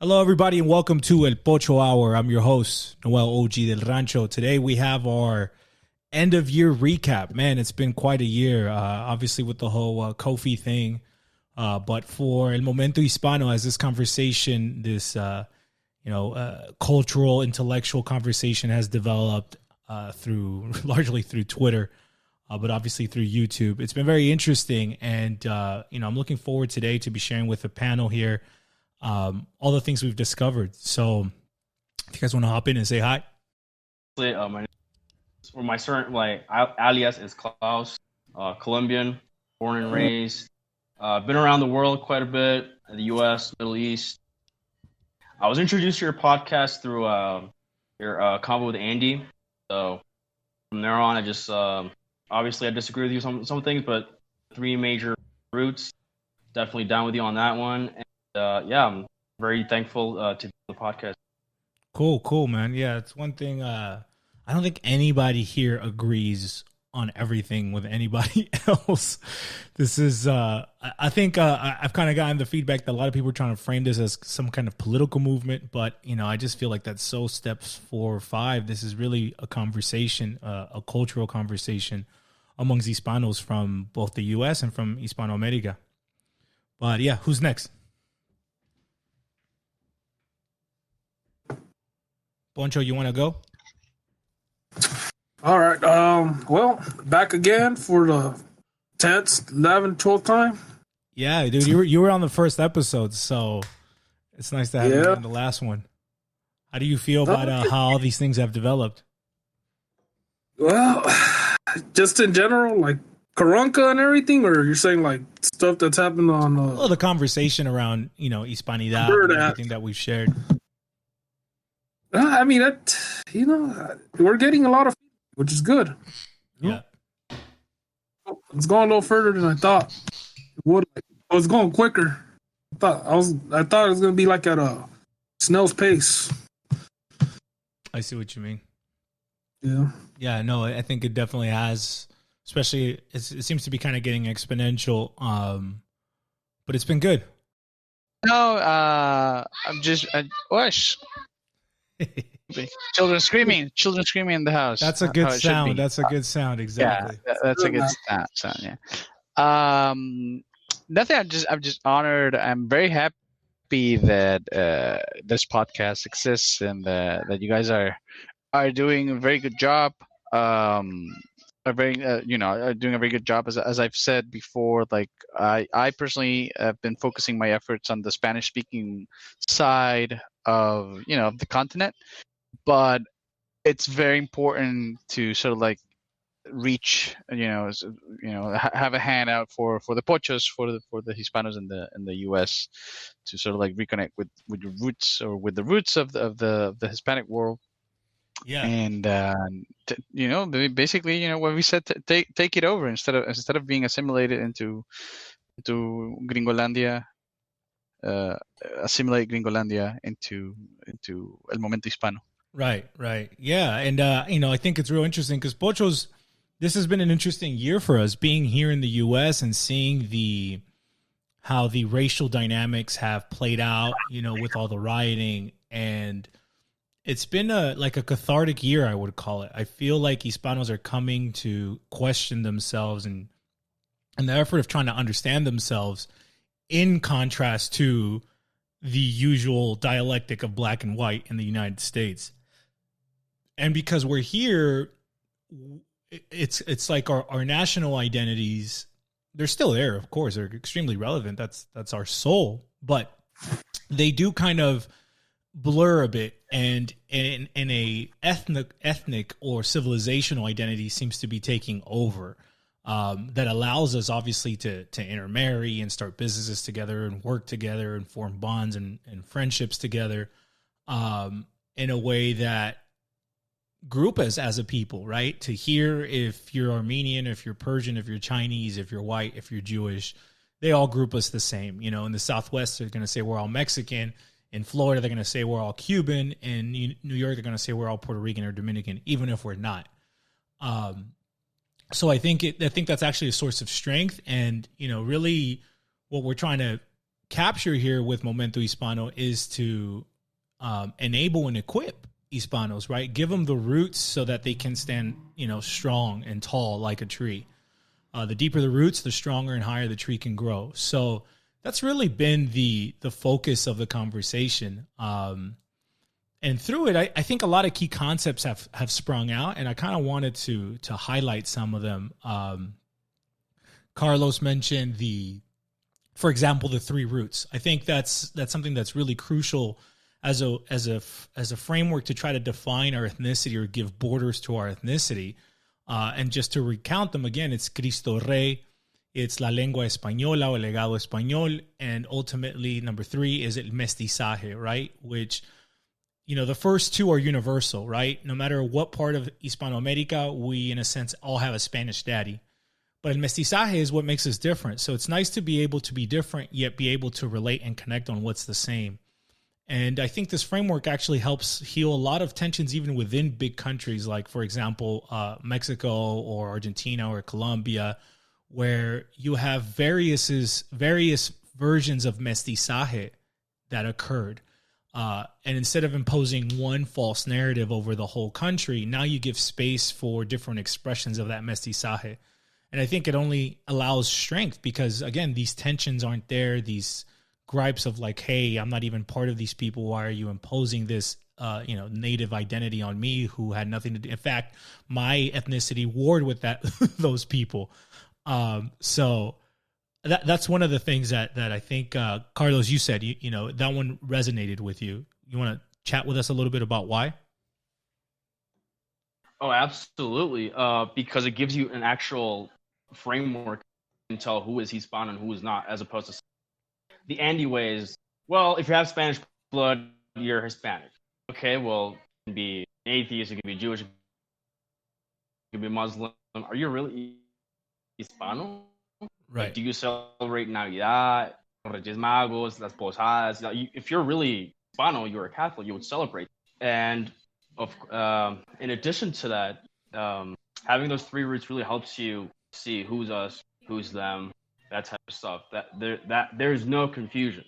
Hello, everybody, and welcome to El Pocho Hour. I'm your host, Noel OG del Rancho. Today, we have our end-of-year recap. Man, it's been quite a year, obviously, with the whole Kofi thing. But for El Momento Hispano, as this conversation, this cultural, intellectual conversation has developed largely through Twitter, but obviously through YouTube. It's been very interesting, and I'm looking forward today to be sharing with a panel here all the things we've discovered. So if you guys want to hop in and say hi. My certain alias is Klaus, Colombian, born and raised. Been around the world quite a bit, the U.S., Middle East. I was introduced to your podcast through your combo with Andy. So from there on, I just obviously I disagree with you some things, but three major roots. Definitely down with you on that one. And I'm very thankful to be on the podcast. Cool, man. Yeah, it's one thing. I don't think anybody here agrees on everything with anybody else. This is, I think I've kind of gotten the feedback that a lot of people are trying to frame this as some kind of political movement, but, I just feel like that's so steps 4 or 5. This is really a conversation, a cultural conversation amongst Hispanos from both the U.S. and from Hispanoamerica. But yeah, who's next? Pocho, you want to go? All right. Well, back again for the 10th, 11th, 12th time. Yeah, dude, you were on the first episode, so it's nice to have you on the last one. How do you feel about how all these things have developed? Well, just in general, like Carranca and everything, or you're saying like stuff that's happened on the conversation around, Hispanidad and everything that we've shared. I mean, we're getting a lot of, which is good. Yeah, it's going a little further than I thought it would. I was going quicker. I thought it was going to be like at a snail's pace. I see what you mean. Yeah. No, I think it definitely has. Especially, it seems to be kind of getting exponential. But it's been good. No, I'm just Whoosh. Children screaming in the house. That's a good sound. That's a good sound. Exactly. Yeah, that's a good sound. Yeah. Nothing. I'm just honored. I'm very happy that this podcast exists and that you guys are doing a very good job. Are doing a very good job. As I've said before, like I personally have been focusing my efforts on the Spanish speaking side of the continent, but it's very important to sort of like reach have a hand out for the Pochos, for the Hispanos in the US, to sort of like reconnect with your roots, or with the roots of the Hispanic world. Yeah. And basically, what we said, take it over instead of being assimilated into Gringolandia. Assimilate Gringolandia into El Momento Hispano. Right. Yeah, and I think it's real interesting because Pochos, this has been an interesting year for us, being here in the U.S. and seeing how the racial dynamics have played out, with all the rioting, and it's been a cathartic year, I would call it. I feel like Hispanos are coming to question themselves and the effort of trying to understand themselves, in contrast to the usual dialectic of black and white in the United States. And because we're here, it's like our national identities, they're still there, of course, they're extremely relevant. That's our soul, but they do kind of blur a bit, and in a ethnic or civilizational identity seems to be taking over. That allows us obviously to intermarry and start businesses together and work together and form bonds and friendships together, in a way that group us as a people, right? To hear if you're Armenian, if you're Persian, if you're Chinese, if you're white, if you're Jewish, they all group us the same. In the Southwest, they're going to say we're all Mexican. In Florida, they're going to say we're all Cuban. In New York, they're going to say we're all Puerto Rican or Dominican, even if we're not. So I think that's actually a source of strength, and really what we're trying to capture here with Momento Hispano is to enable and equip Hispanos, right? Give them the roots so that they can stand, strong and tall like a tree. The deeper the roots, the stronger and higher the tree can grow. So that's really been the focus of the conversation. And through it, I think a lot of key concepts have sprung out, and I kind of wanted to highlight some of them. Carlos mentioned for example, the three roots. I think that's something that's really crucial as a framework to try to define our ethnicity or give borders to our ethnicity. And just to recount them again, it's Cristo Rey, it's la lengua española o legado español, and ultimately number 3 is el mestizaje, right? Which, the first two are universal, right? No matter what part of Hispanoamerica, we in a sense all have a Spanish daddy. But el mestizaje is what makes us different. So it's nice to be able to be different, yet be able to relate and connect on what's the same. And I think this framework actually helps heal a lot of tensions even within big countries, like, for example, Mexico or Argentina or Colombia, where you have various versions of mestizaje that occurred. And instead of imposing one false narrative over the whole country, now you give space for different expressions of that mestizaje. And I think it only allows strength because, again, these tensions aren't there. These gripes of like, hey, I'm not even part of these people. Why are you imposing this, native identity on me who had nothing to do? In fact, my ethnicity warred with those people. So that's one of the things that I think, Carlos, you said, that one resonated with you. You want to chat with us a little bit about why? Oh, absolutely. Because it gives you an actual framework and tell who is Hispano and who is not, as opposed to the Andy ways. Well, if you have Spanish blood, you're Hispanic. Okay, well, you can be atheist, you can be Jewish, you can be Muslim. Are you really Hispano? Right. Like, do you celebrate Navidad, Reyes Magos, las Posadas? If you're really Hispano, you're a Catholic, you would celebrate. And in addition to that, having those three roots really helps you see who's us, who's them, that type of stuff. There's no confusion,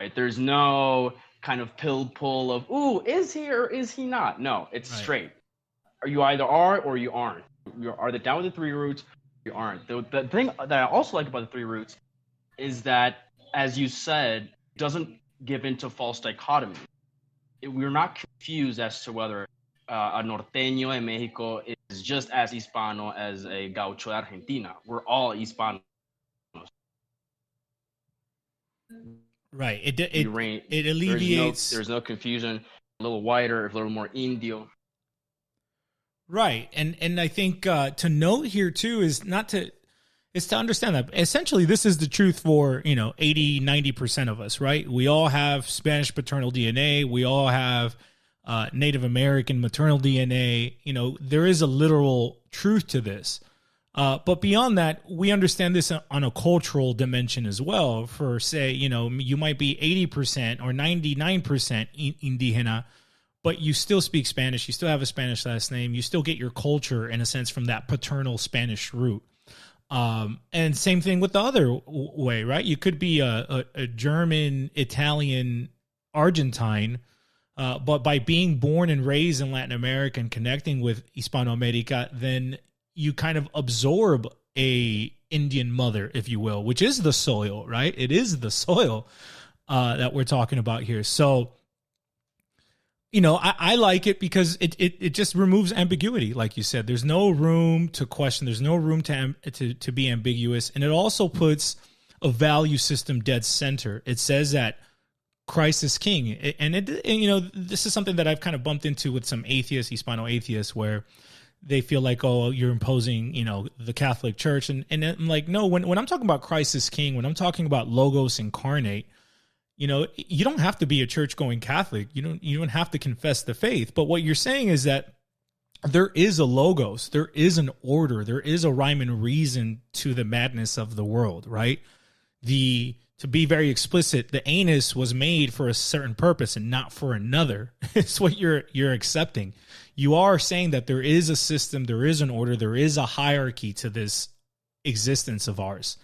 right? There's no kind of pill pull of, ooh, is he or is he not? No, it's right. Straight. You either are or you aren't. You're either down with the three roots, or you aren't. The thing that I also like about the three roots is that, as you said, it doesn't give into false dichotomy. We're not confused as to whether a norteño in Mexico is just as Hispano as a gaucho de Argentina. We're all Hispanos. Right. It alleviates. There's no confusion. A little whiter, a little more Indio. Right. And I think to note here too is to understand that essentially this is the truth for, 80, 90% of us, right? We all have Spanish paternal DNA. We all have Native American maternal DNA. There is a literal truth to this. But beyond that, we understand this on a cultural dimension as well. For, say, you might be 80% or 99% indigena, but you still speak Spanish. You still have a Spanish last name. You still get your culture, in a sense, from that paternal Spanish root. And same thing with the other way, right? You could be a German, Italian, Argentine, but by being born and raised in Latin America and connecting with Hispanoamerica, then you kind of absorb a Indian mother, if you will, which is the soil, right? It is the soil that we're talking about here. So, I like it because it just removes ambiguity. Like you said, there's no room to question. There's no room to be ambiguous. And it also puts a value system dead center. It says that Christ is king. And this is something that I've kind of bumped into with some atheists, Hispano atheists, where they feel like, oh, you're imposing, the Catholic Church. And I'm like, no, when I'm talking about Christ is king, when I'm talking about Logos incarnate, you don't have to be a church-going Catholic. You don't have to confess the faith. But what you're saying is that there is a Logos, there is an order, there is a rhyme and reason to the madness of the world, right? To be very explicit, the anus was made for a certain purpose and not for another. It's what you're accepting. You are saying that there is a system, there is an order, there is a hierarchy to this existence of ours.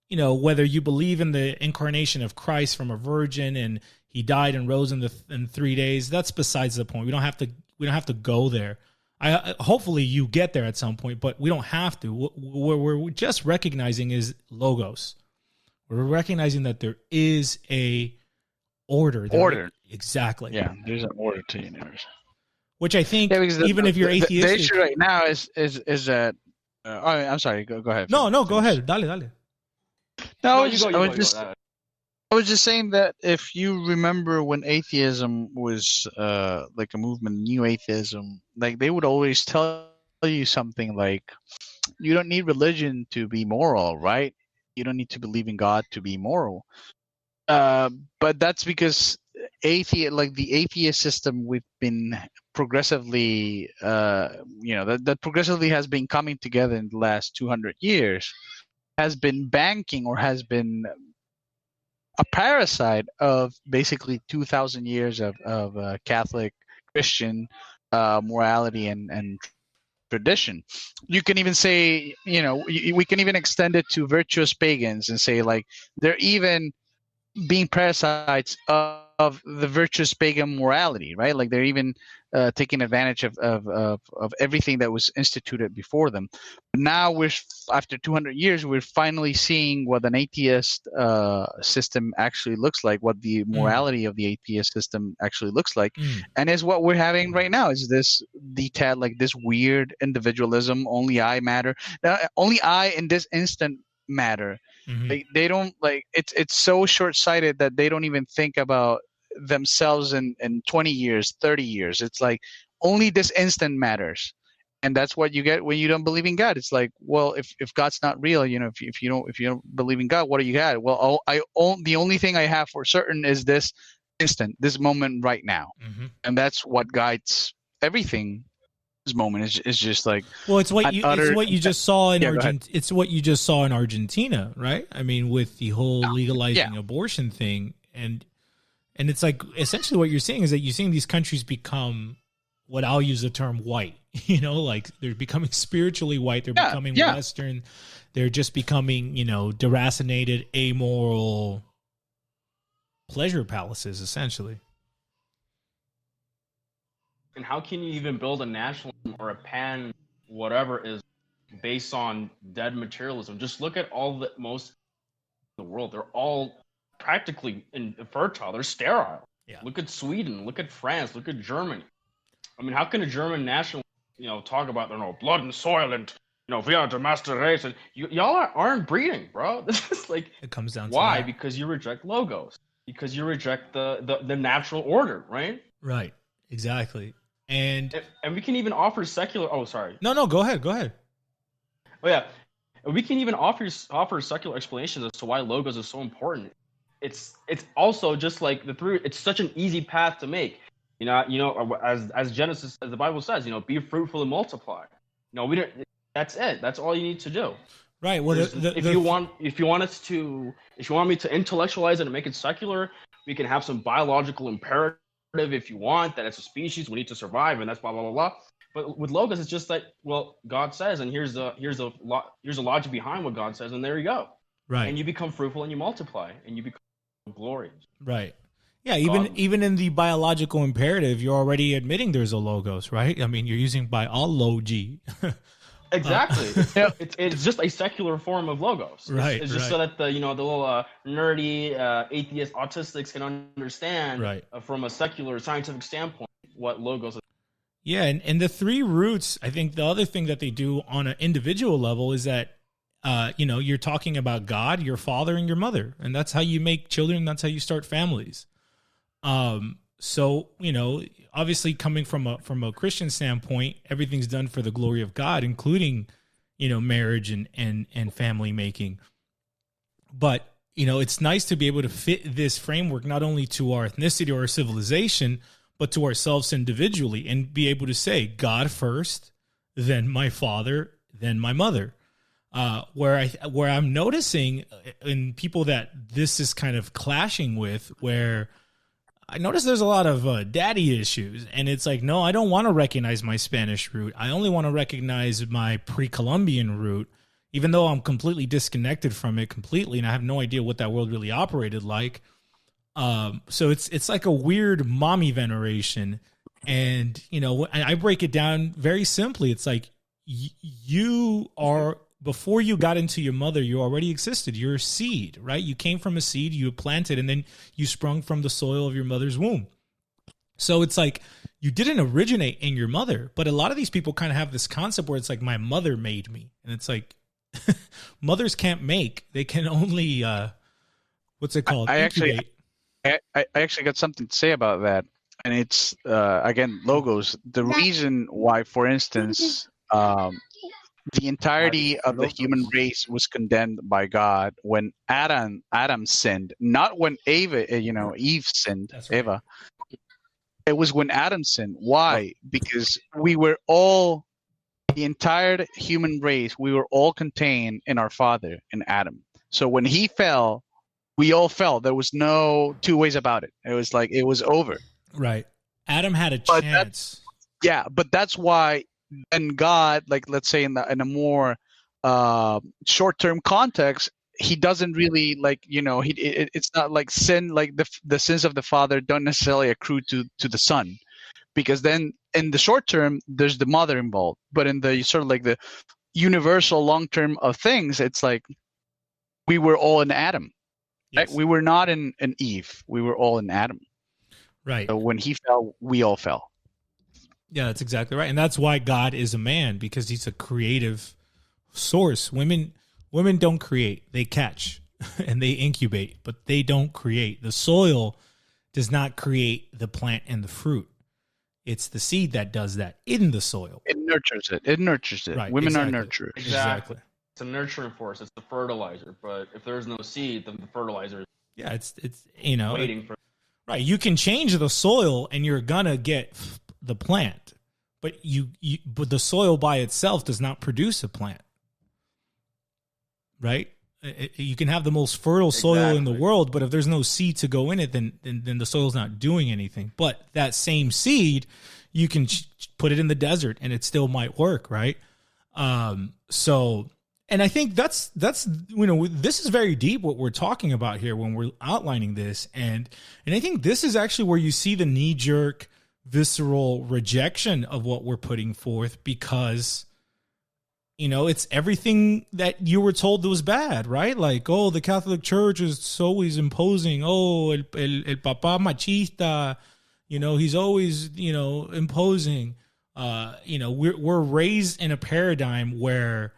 whether you believe in the incarnation of Christ from a virgin and he died and rose in 3 days, that's besides the point. We don't have to go there. Hopefully you get there at some point, but we don't have to. What we're just recognizing is logos. We're recognizing that there is a order. Order. Exactly. Yeah, there's an order to the universe. Which I think, even if you're atheistic, the issue right now is that. I'm sorry. Go ahead. No, go ahead. Dale. No, I was just saying that if you remember when atheism was like a movement, new atheism, like they would always tell you something like, you don't need religion to be moral, right? You don't need to believe in God to be moral. But that's because the atheist system we've been progressively, that progressively has been coming together in the last 200 years, has been banking or has been a parasite of basically 2,000 years of Catholic Christian morality and tradition. You can even say, we can even extend it to virtuous pagans and say, like, they're even being parasites of the virtuous pagan morality, right? Like they're even taking advantage of everything that was instituted before them. But now after 200 years, we're finally seeing what an atheist system actually looks like, what the morality of the atheist system actually looks like, and is what we're having right now. Is this this weird individualism? Only I matter. Only I in this instant matter. Mm-hmm. They don't it's so short-sighted that they don't even think about themselves in 20 years, 30 years. It's like only this instant matters. And that's what you get when you don't believe in God. It's like, well, if God's not real, if you don't believe in God, what do you got? Well, the only thing I have for certain is this instant, this moment right now. Mm-hmm. And that's what guides everything. This moment is just like, well, it's what you just saw in Argentina. It's what you just saw in Argentina, right? I mean, with the whole legalizing abortion thing, and it's like essentially what you're seeing is that you're seeing these countries become what I'll use the term white. Like they're becoming spiritually white. They're becoming Western. They're just becoming deracinated, amoral pleasure palaces, essentially. And how can you even build a nationalism or a pan whatever is based on dead materialism? Just look at most in the world. They're all practically infertile. They're sterile. Yeah. Look at Sweden. Look at France. Look at Germany. I mean, how can a German nationalist, talk about blood and soil and we are the master race and y'all aren't breeding, bro? This is like, it comes down to why? that. Because you reject logos. Because you reject the natural order, right? Right. Exactly. And we can even offer secular. Oh, sorry. No. Go ahead. Oh yeah, we can even offer secular explanations as to why logos is so important. It's also just like it's such an easy path to make. As Genesis, as the Bible says, be fruitful and multiply. We don't. That's it. That's all you need to do. Right. Well, if you want me to intellectualize it and make it secular, we can have some biological imperative. If you want that, it's a species, we need to survive, and that's blah blah blah blah. But with logos, it's just like, well, God says, and here's a logic behind what God says, and there you go. Right. And you become fruitful and you multiply and you become glorious. Right. Yeah. Even in the biological imperative, you're already admitting there's a logos, right? I mean, you're using biology. Exactly. It's just a secular form of logos. Right. It's just so that the little nerdy atheist autistics can understand from a secular scientific standpoint what logos are. Yeah, and the three roots, I think the other thing that they do on an individual level is that you're talking about God, your father, and your mother, and that's how you make children. That's how you start families. So, obviously coming from a Christian standpoint, everything's done for the glory of God, including, marriage and family making. But, it's nice to be able to fit this framework not only to our ethnicity or our civilization, but to ourselves individually, and be able to say God first, then my father, then my mother. Where I'm noticing in people that this is kind of clashing with, where I notice there's a lot of daddy issues, and it's like, no, I don't want to recognize my Spanish root. I only want to recognize my pre-Columbian root. even though I'm completely disconnected from it completely, and I have no idea what that world really operated like. So it's like a weird mommy veneration, and I break it down very simply. It's like you are, before you got into your mother, you already existed. You're a seed, right? You came from a seed, you planted, and then you sprung from the soil of your mother's womb. So it's like you didn't originate in your mother, but a lot of these people kind of have this concept where it's like, my mother made me, and it's like mothers can't make; they can only what's it called? Incubate. I actually got something to say about that, and it's again logos. The reason why, for instance, the entirety of the human race was condemned by God when Adam sinned, not when Eve sinned. That's right. Eva. It was when Adam sinned. Why? Because we were all, the entire human race, we were all contained in our father, in Adam. So when he fell, we all fell. There was no two ways about it. It was like, it was over. Right. Adam had a chance. But that's why then God, like, let's say in a more short-term context, he doesn't really it's not like sin, like the sins of the father don't necessarily accrue to the son, because then in the short term there's the mother involved, but in the sort of like the universal long term of things, it's like we were all in Adam. Yes. Right? We were not in Eve, we were all in Adam. Right. So when he fell, we all fell. Yeah, that's exactly right. And that's why God is a man, because he's a creative source. Women don't create, they catch and they incubate, but they don't create. The soil does not create the plant and the fruit. It's the seed that does that in the soil. It nurtures it. Right, Women exactly. are nurturers. Exactly. It's a nurturing force. It's the fertilizer. But if there's no seed, then the fertilizer is it's waiting for. Right. You can change the soil and you're gonna get the plant, but but the soil by itself does not produce a plant. Right? You can have the most fertile soil in the world, but if there's no seed to go in it, then the soil's not doing anything. But that same seed, you can put it in the desert and it still might work, right? So, and I think that's this is very deep what we're talking about here when we're outlining this, and I think this is actually where you see the knee-jerk, visceral rejection of what we're putting forth, because it's everything that you were told that was bad, right? Like, oh, the Catholic Church is always imposing. Oh, el papá machista, he's always, imposing. We're raised in a paradigm where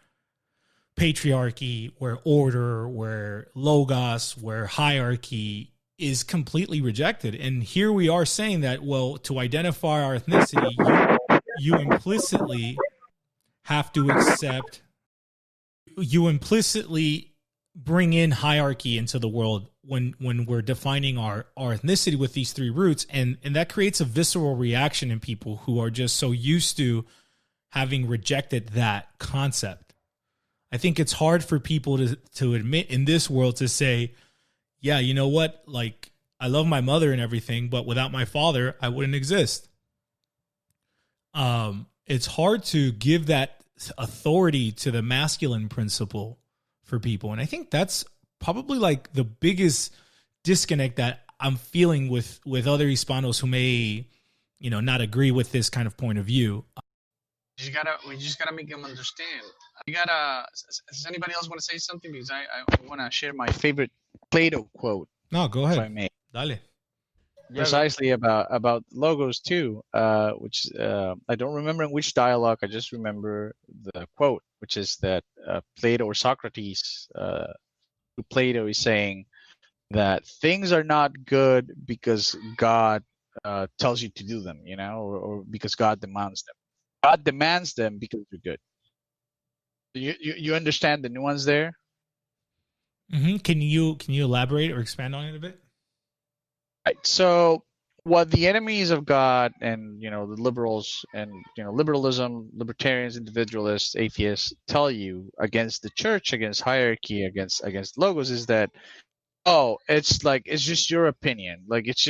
patriarchy, where order, where logos, where hierarchy is completely rejected. And here we are saying that, well, to identify our ethnicity, you implicitly have to accept, you implicitly bring in hierarchy into the world when we're defining our ethnicity with these three roots, and that creates a visceral reaction in people who are just so used to having rejected that concept. I think it's hard for people to admit in this world to say, yeah, you know what, like, I love my mother and everything, but without my father, I wouldn't exist. It's hard to give that authority to the masculine principle for people. And I think that's probably like the biggest disconnect that I'm feeling with other Hispanos who may, not agree with this kind of point of view. We just gotta make them understand. Does anybody else want to say something? Because I want to share my Favorite Plato quote. No, go ahead. If I may. Dale. Precisely about logos too, which I don't remember in which dialogue. I just remember the quote, which is that Plato or Socrates, Plato is saying that things are not good because God tells you to do them, or because God demands them. God demands them because they're good. You understand the nuance there? Mm-hmm. Can you elaborate or expand on it a bit? Right. So what the enemies of God and the liberals and liberalism, libertarians, individualists, atheists tell you against the church, against hierarchy, against logos is that, it's just your opinion, it's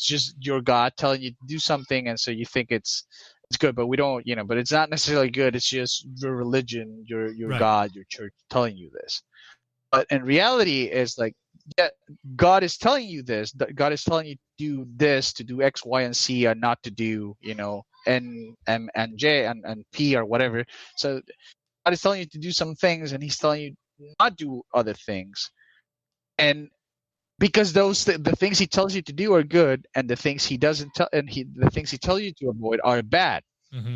just your God telling you to do something, and so you think it's it's good, but we don't, but it's not necessarily good. It's just your religion, your Right. God, your church telling you this. But in reality, it's like, yeah, God is telling you this. God is telling you to do this, to do X, Y, and C, and not to do, N, M, and J, and P, or whatever. So God is telling you to do some things, and He's telling you not do other things. And because the things He tells you to do are good, and the things He doesn't tell, the things He tells you to avoid are bad. Mm-hmm.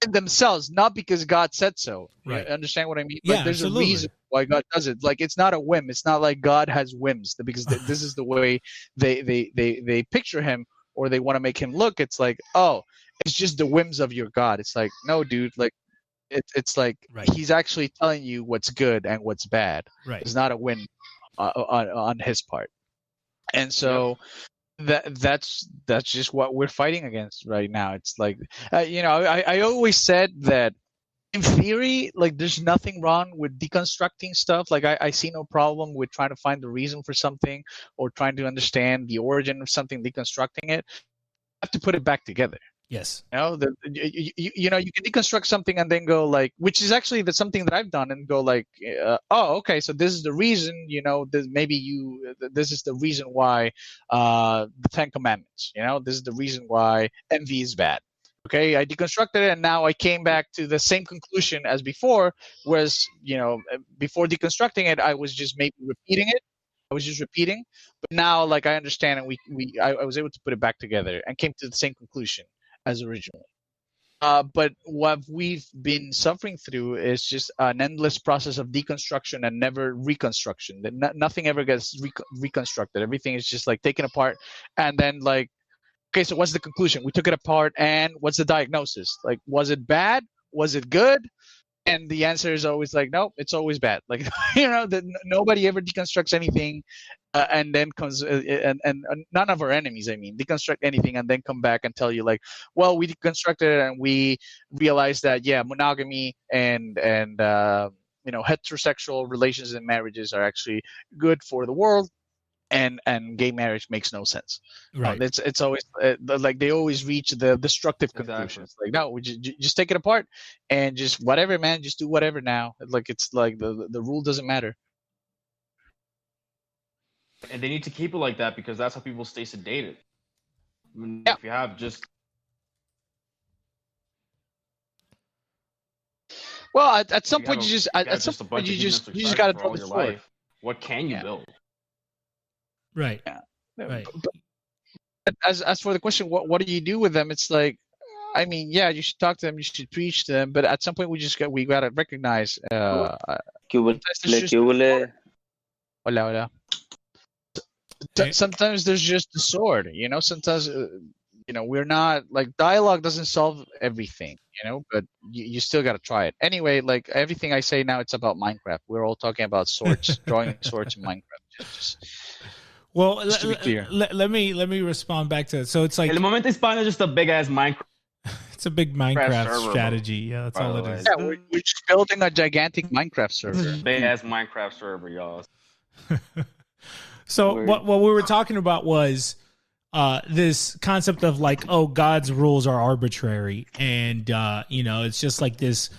In themselves, not because God said so. Right. You understand what I mean? Yeah, Like, there's absolutely. a reason why God does it. Like, it's not a whim. It's not like God has whims, because this is the way they picture Him, or they want to make Him look. It's like, oh, it's just the whims of your God. It's like, no, dude. Like, it's like Right. He's actually telling you what's good and what's bad. Right. It's not a whim on His part. And so that's just what we're fighting against right now. It's like, I always said that in theory, like, there's nothing wrong with deconstructing stuff. Like, I see no problem with trying to find the reason for something, or trying to understand the origin of something, deconstructing it. You have to put it back together. Yes. You can deconstruct something and then go like, which is actually that's something that I've done, and go like, oh, okay, so this is the reason, this is the reason why the Ten Commandments, this is the reason why envy is bad. Okay, I deconstructed it, and now I came back to the same conclusion as before, whereas, before deconstructing it, I was just maybe repeating it. I was just repeating, but now, like, I understand, and I was able to put it back together and came to the same conclusion as originally. But what we've been suffering through is just an endless process of deconstruction and never reconstruction. Nothing ever gets reconstructed. Everything is just like taken apart, and then like, okay, so what's the conclusion? We took it apart, and what's the diagnosis? Like, was it bad? Was it good? And the answer is always like, no, it's always bad. Like, nobody ever deconstructs anything, and then comes and none of our enemies, I mean, deconstruct anything and then come back and tell you like, well, we deconstructed it and we realized that, yeah, monogamy and heterosexual relations and marriages are actually good for the world, and gay marriage makes no sense. Right. It's always like they always reach the destructive conclusions. Like, no, we just take it apart and just whatever, man, just do whatever now. Like, it's like the rule doesn't matter. And they need to keep it like that, because that's how people stay sedated. I mean, Yeah. if you have just Well, at some you point have you a- just if you have at some just a point bunch you of just hedonistic sex got to for draw all the your sword. life, what can you Yeah. build? Right. Yeah. Right. But as for the question, what do you do with them? It's like, I mean, yeah, you should talk to them, you should preach to them, but at some point we got to recognize. ¿Qué hubo? There's just ¿Qué hubo? hola. Hey. Sometimes there's just the sword, sometimes we're not like, dialogue doesn't solve everything, but you still got to try it anyway. Like, everything I say now, it's about Minecraft. We're all talking about swords, drawing swords in Minecraft. Well, Just to be clear. let me respond back to it. So it's like, El Momento Hispano is just a big ass Minecraft. it's a big Minecraft server, strategy. Yeah, that's by all the it way. is. Yeah, we're just building a gigantic Minecraft server. Big ass Minecraft server, y'all. So Word. what we were talking about was this concept of like, oh, God's rules are arbitrary, and it's just like this,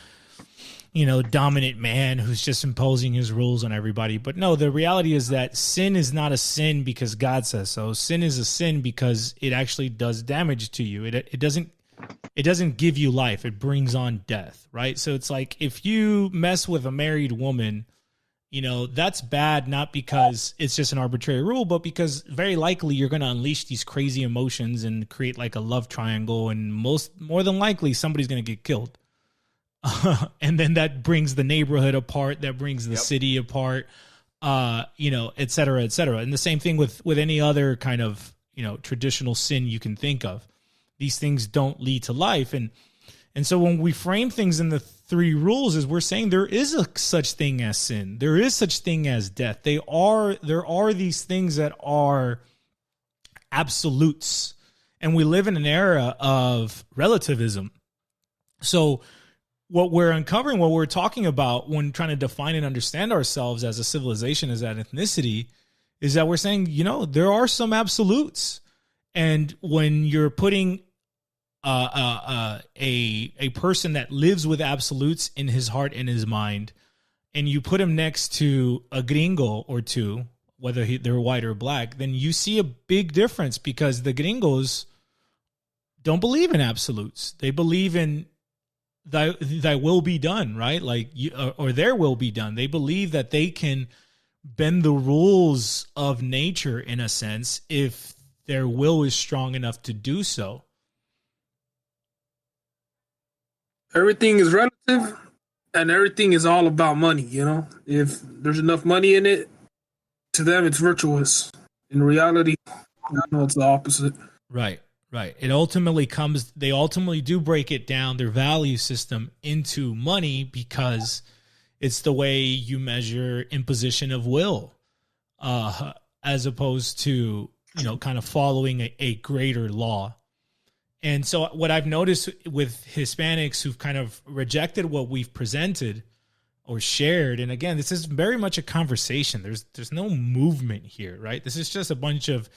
dominant man who's just imposing his rules on everybody. But no, the reality is that sin is not a sin because God says so. Sin is a sin because it actually does damage to you. It doesn't give you life. It brings on death, right? So it's like, if you mess with a married woman, that's bad, not because it's just an arbitrary rule, but because very likely you're going to unleash these crazy emotions and create like a love triangle, and more than likely somebody's going to get killed. And then that brings the neighborhood apart, that brings the city apart, et cetera, et cetera. And the same thing with any other kind of, traditional sin you can think of. These things don't lead to life. And so when we frame things in the three rules, is we're saying there is a such thing as sin. There is such thing as death. There are these things that are absolutes. And we live in an era of relativism. So what we're uncovering, what we're talking about when trying to define and understand ourselves as a civilization, as an ethnicity, is that we're saying, there are some absolutes. And when you're putting a person that lives with absolutes in his heart and his mind, and you put him next to a gringo or two, whether they're white or black, then you see a big difference, because the gringos don't believe in absolutes. They believe in thy will be done, right? Like or their will be done. They believe that they can bend the rules of nature in a sense if their will is strong enough to do so. Everything is relative, and everything is all about money. You know, if there's enough money in it, to them it's virtuous. In reality, I know it's the opposite. Right. Right. They ultimately do break it down, their value system, into money, because it's the way you measure imposition of will, as opposed to, kind of following a greater law. And so what I've noticed with Hispanics who've kind of rejected what we've presented or shared, and again, this is very much a conversation. There's no movement here, right? This is just a bunch of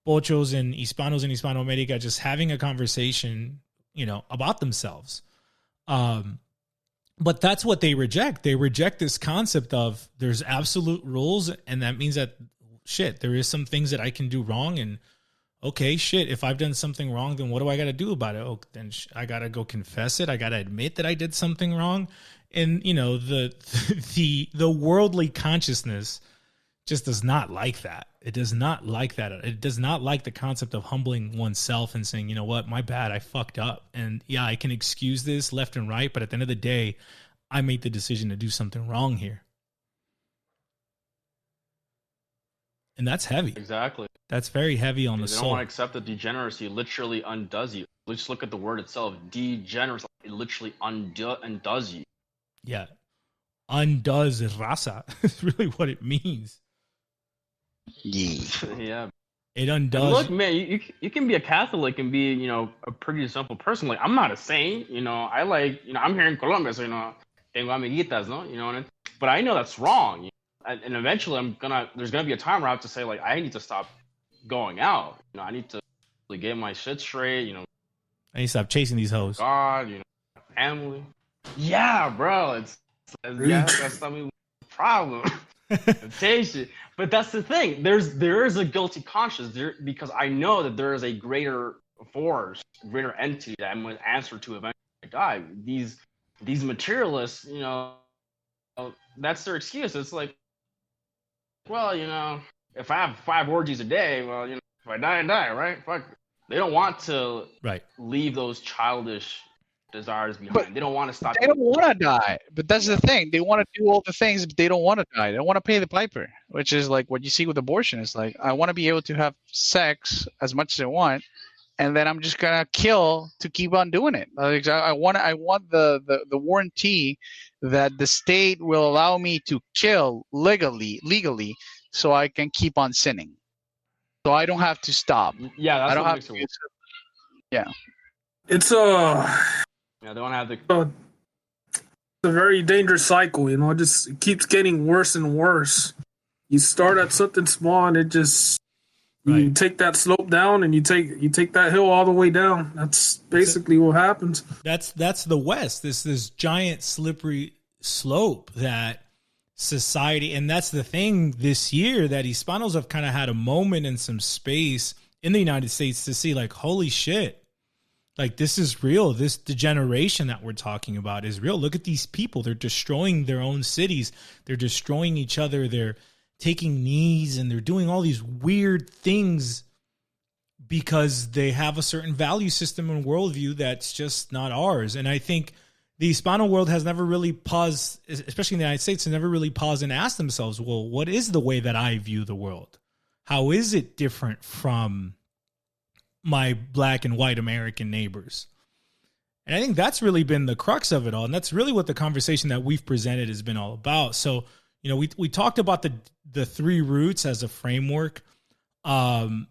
Pochos and Hispanos in Hispanoamerica just having a conversation, about themselves. But that's what they reject. They reject this concept of there's absolute rules, and that means that, there is some things that I can do wrong, and okay, if I've done something wrong, then what do I got to do about it? Oh, then I got to go confess it. I got to admit that I did something wrong. And, the worldly consciousness just does not like that. It does not like that. It does not like the concept of humbling oneself and saying, you know what, my bad, I fucked up. And yeah, I can excuse this left and right, but at the end of the day, I made the decision to do something wrong here. And that's heavy. Exactly. That's very heavy on the soul. They don't want to accept that degeneracy literally undoes you. Let's look at the word itself. Degeneracy, it literally undoes you. Yeah. Undoes raza is really what it means. Yeah. It undoes. And look, man, you can be a Catholic and be, a pretty simple person. Like, I'm not a saint, I'm here in Colombia, so, tengo amiguitas, no? But I know that's wrong. And eventually there's gonna be a time where I have to say, like, I need to stop going out. I need to really get my shit straight, I need to stop chasing these hoes. God, family. Yeah, bro. That's the problem. Temptation. But that's the thing. There is a guilty conscience there, because I know that there is a greater force, greater entity that I'm going to answer to eventually I die. These materialists, that's their excuse. It's like, well, if I have 5 orgies a day, well, if I die, I die, right? Fuck. They don't want to leave those childish desires behind. But they don't want to stop. They don't want to die. But that's the thing. They want to do all the things, but they don't want to die. They don't want to pay the piper, which is like what you see with abortion. It's like, I want to be able to have sex as much as I want, and then I'm just gonna kill to keep on doing it. Like, I want the warranty that the state will allow me to kill legally, so I can keep on sinning. So I don't have to stop. Yeah, that's I don't what have makes to. it. It's Yeah, they don't have the. it's a very dangerous cycle. It just keeps getting worse and worse. You start at something small, and it just you take that slope down, and you take that hill all the way down. That's basically what happens. That's the West. This giant slippery slope that society, and that's the thing this year, that Hispanos have kind of had a moment and some space in the United States to see, like, holy shit, like, this is real. The generation that we're talking about is real. Look at these people. They're destroying their own cities. They're destroying each other. They're taking knees, and they're doing all these weird things because they have a certain value system and worldview that's just not ours. And I think the Hispano world has never really paused, especially in the United States, has never really paused and asked themselves, well, what is the way that I view the world? How is it different from my black and white American neighbors? And I think that's really been the crux of it all. And that's really what the conversation that we've presented has been all about. So, we talked about the 3 roots as a framework. I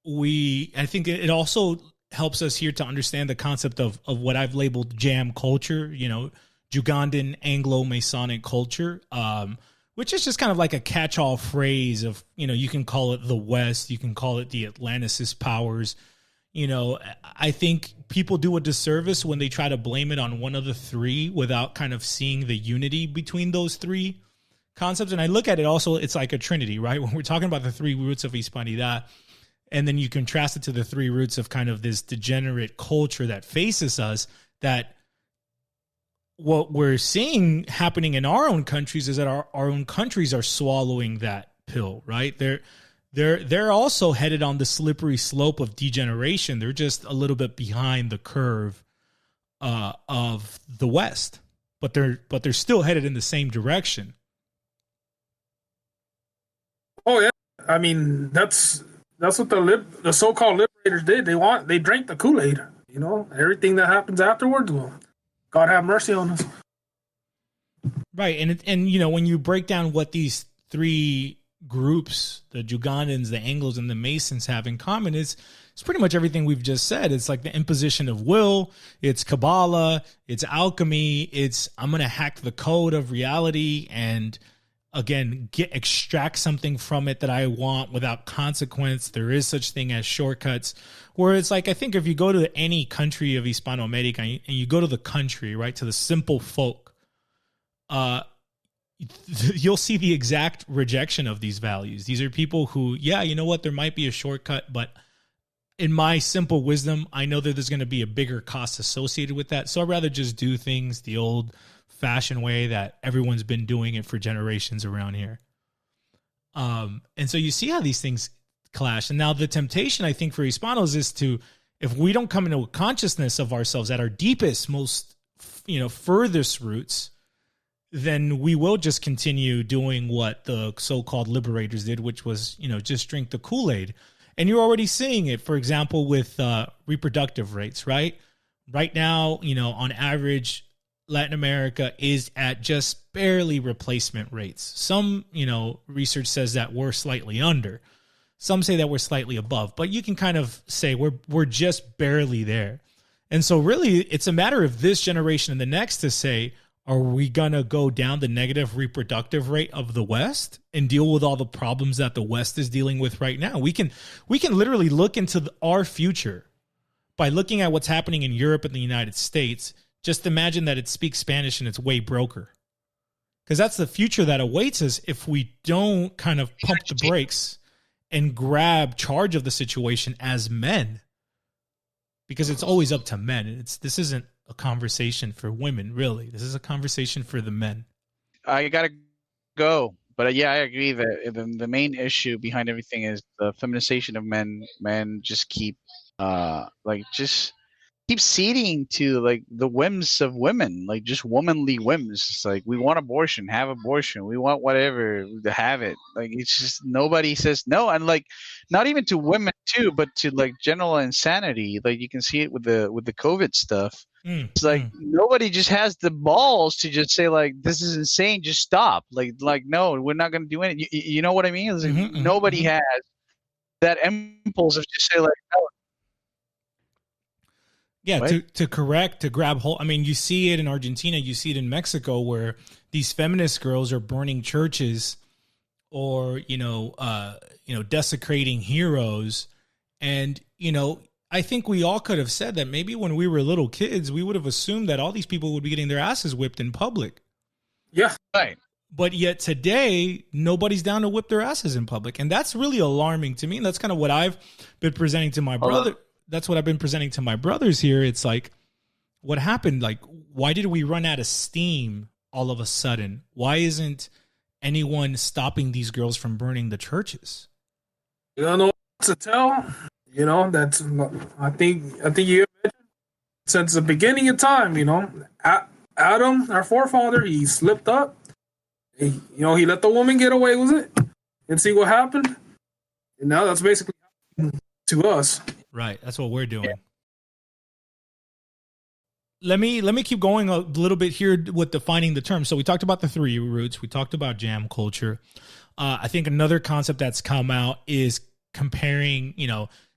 think it also helps us here to understand the concept of what I've labeled jam culture, Ugandan Anglo-Masonic culture, which is just kind of like a catch-all phrase of, you can call it the West, you can call it the Atlanticist powers, I think people do a disservice when they try to blame it on one of the three without kind of seeing the unity between those three concepts. And I look at it also, it's like a trinity, right? When we're talking about the three roots of Hispanidad, and then you contrast it to the three roots of kind of this degenerate culture that faces us, that what we're seeing happening in our own countries is that our own countries are swallowing that pill, right? They're also headed on the slippery slope of degeneration. They're just a little bit behind the curve of the West, but they're still headed in the same direction. Oh yeah, I mean that's what the so-called liberators did. They drank the Kool-Aid. Everything that happens afterwards, well, God have mercy on us. Right, and when you break down what these three groups, the Ugandans, the Anglos, and the Masons, have in common, it's pretty much everything we've just said. It's like the imposition of will, it's Kabbalah, it's alchemy, it's I'm going to hack the code of reality and again extract something from it that I want without consequence. There is such thing as shortcuts, where it's like, I think if you go to any country of Hispanoamerica and you go to the country, right, to the simple folk, you'll see the exact rejection of these values. These are people who, yeah, you know what, there might be a shortcut, but in my simple wisdom, I know that there's going to be a bigger cost associated with that. So I'd rather just do things the old fashioned way that everyone's been doing it for generations around here. And so you see how these things clash. And now the temptation, I think, for Hispanos is to, if we don't come into a consciousness of ourselves at our deepest, most, furthest roots, then we will just continue doing what the so-called liberators did, which was, just drink the Kool-Aid. And you're already seeing it, for example, with reproductive rates, right? Right now, on average, Latin America is at just barely replacement rates. Some, research says that we're slightly under. Some say that we're slightly above, but you can kind of say we're just barely there. And so really it's a matter of this generation and the next to say, are we going to go down the negative reproductive rate of the West and deal with all the problems that the West is dealing with right now? We can literally look into our future by looking at what's happening in Europe and the United States. Just imagine that it speaks Spanish and it's way broker. Because that's the future that awaits us if we don't kind of pump the brakes and grab charge of the situation as men. Because it's always up to men. This isn't a conversation for women, really. This is a conversation for the men. I gotta go. But yeah, I agree that the main issue behind everything is the feminization of men. Men just keep keep ceding to like the whims of women, like just womanly whims. It's like, we want abortion, have abortion. We want whatever, to have it. Like, it's just nobody says no. And like, not even to women too, but to like general insanity. Like you can see it with the COVID stuff. It's like nobody just has the balls to just say like, this is insane, just stop. Like no, we're not going to do anything. You know what I mean? It's like, nobody has that impulse of just say like, no. Yeah, to grab hold. I mean, you see it in Argentina, you see it in Mexico, where these feminist girls are burning churches or, desecrating heroes. And, I think we all could have said that maybe when we were little kids, we would have assumed that all these people would be getting their asses whipped in public. Yeah. Right. But yet today, nobody's down to whip their asses in public. And that's really alarming to me. And that's kind of what I've been presenting to my brother. That's what I've been presenting to my brothers here. It's like, what happened? Like, why did we run out of steam all of a sudden? Why isn't anyone stopping these girls from burning the churches? You don't know what to tell. That's, I think you mentioned since the beginning of time, Adam, our forefather, he slipped up. He let the woman get away with it and see what happened. And now that's basically to us. Right. That's what we're doing. Yeah. Let me keep going a little bit here with defining the term. So we talked about the three roots. We talked about jam culture. I think another concept that's come out is comparing,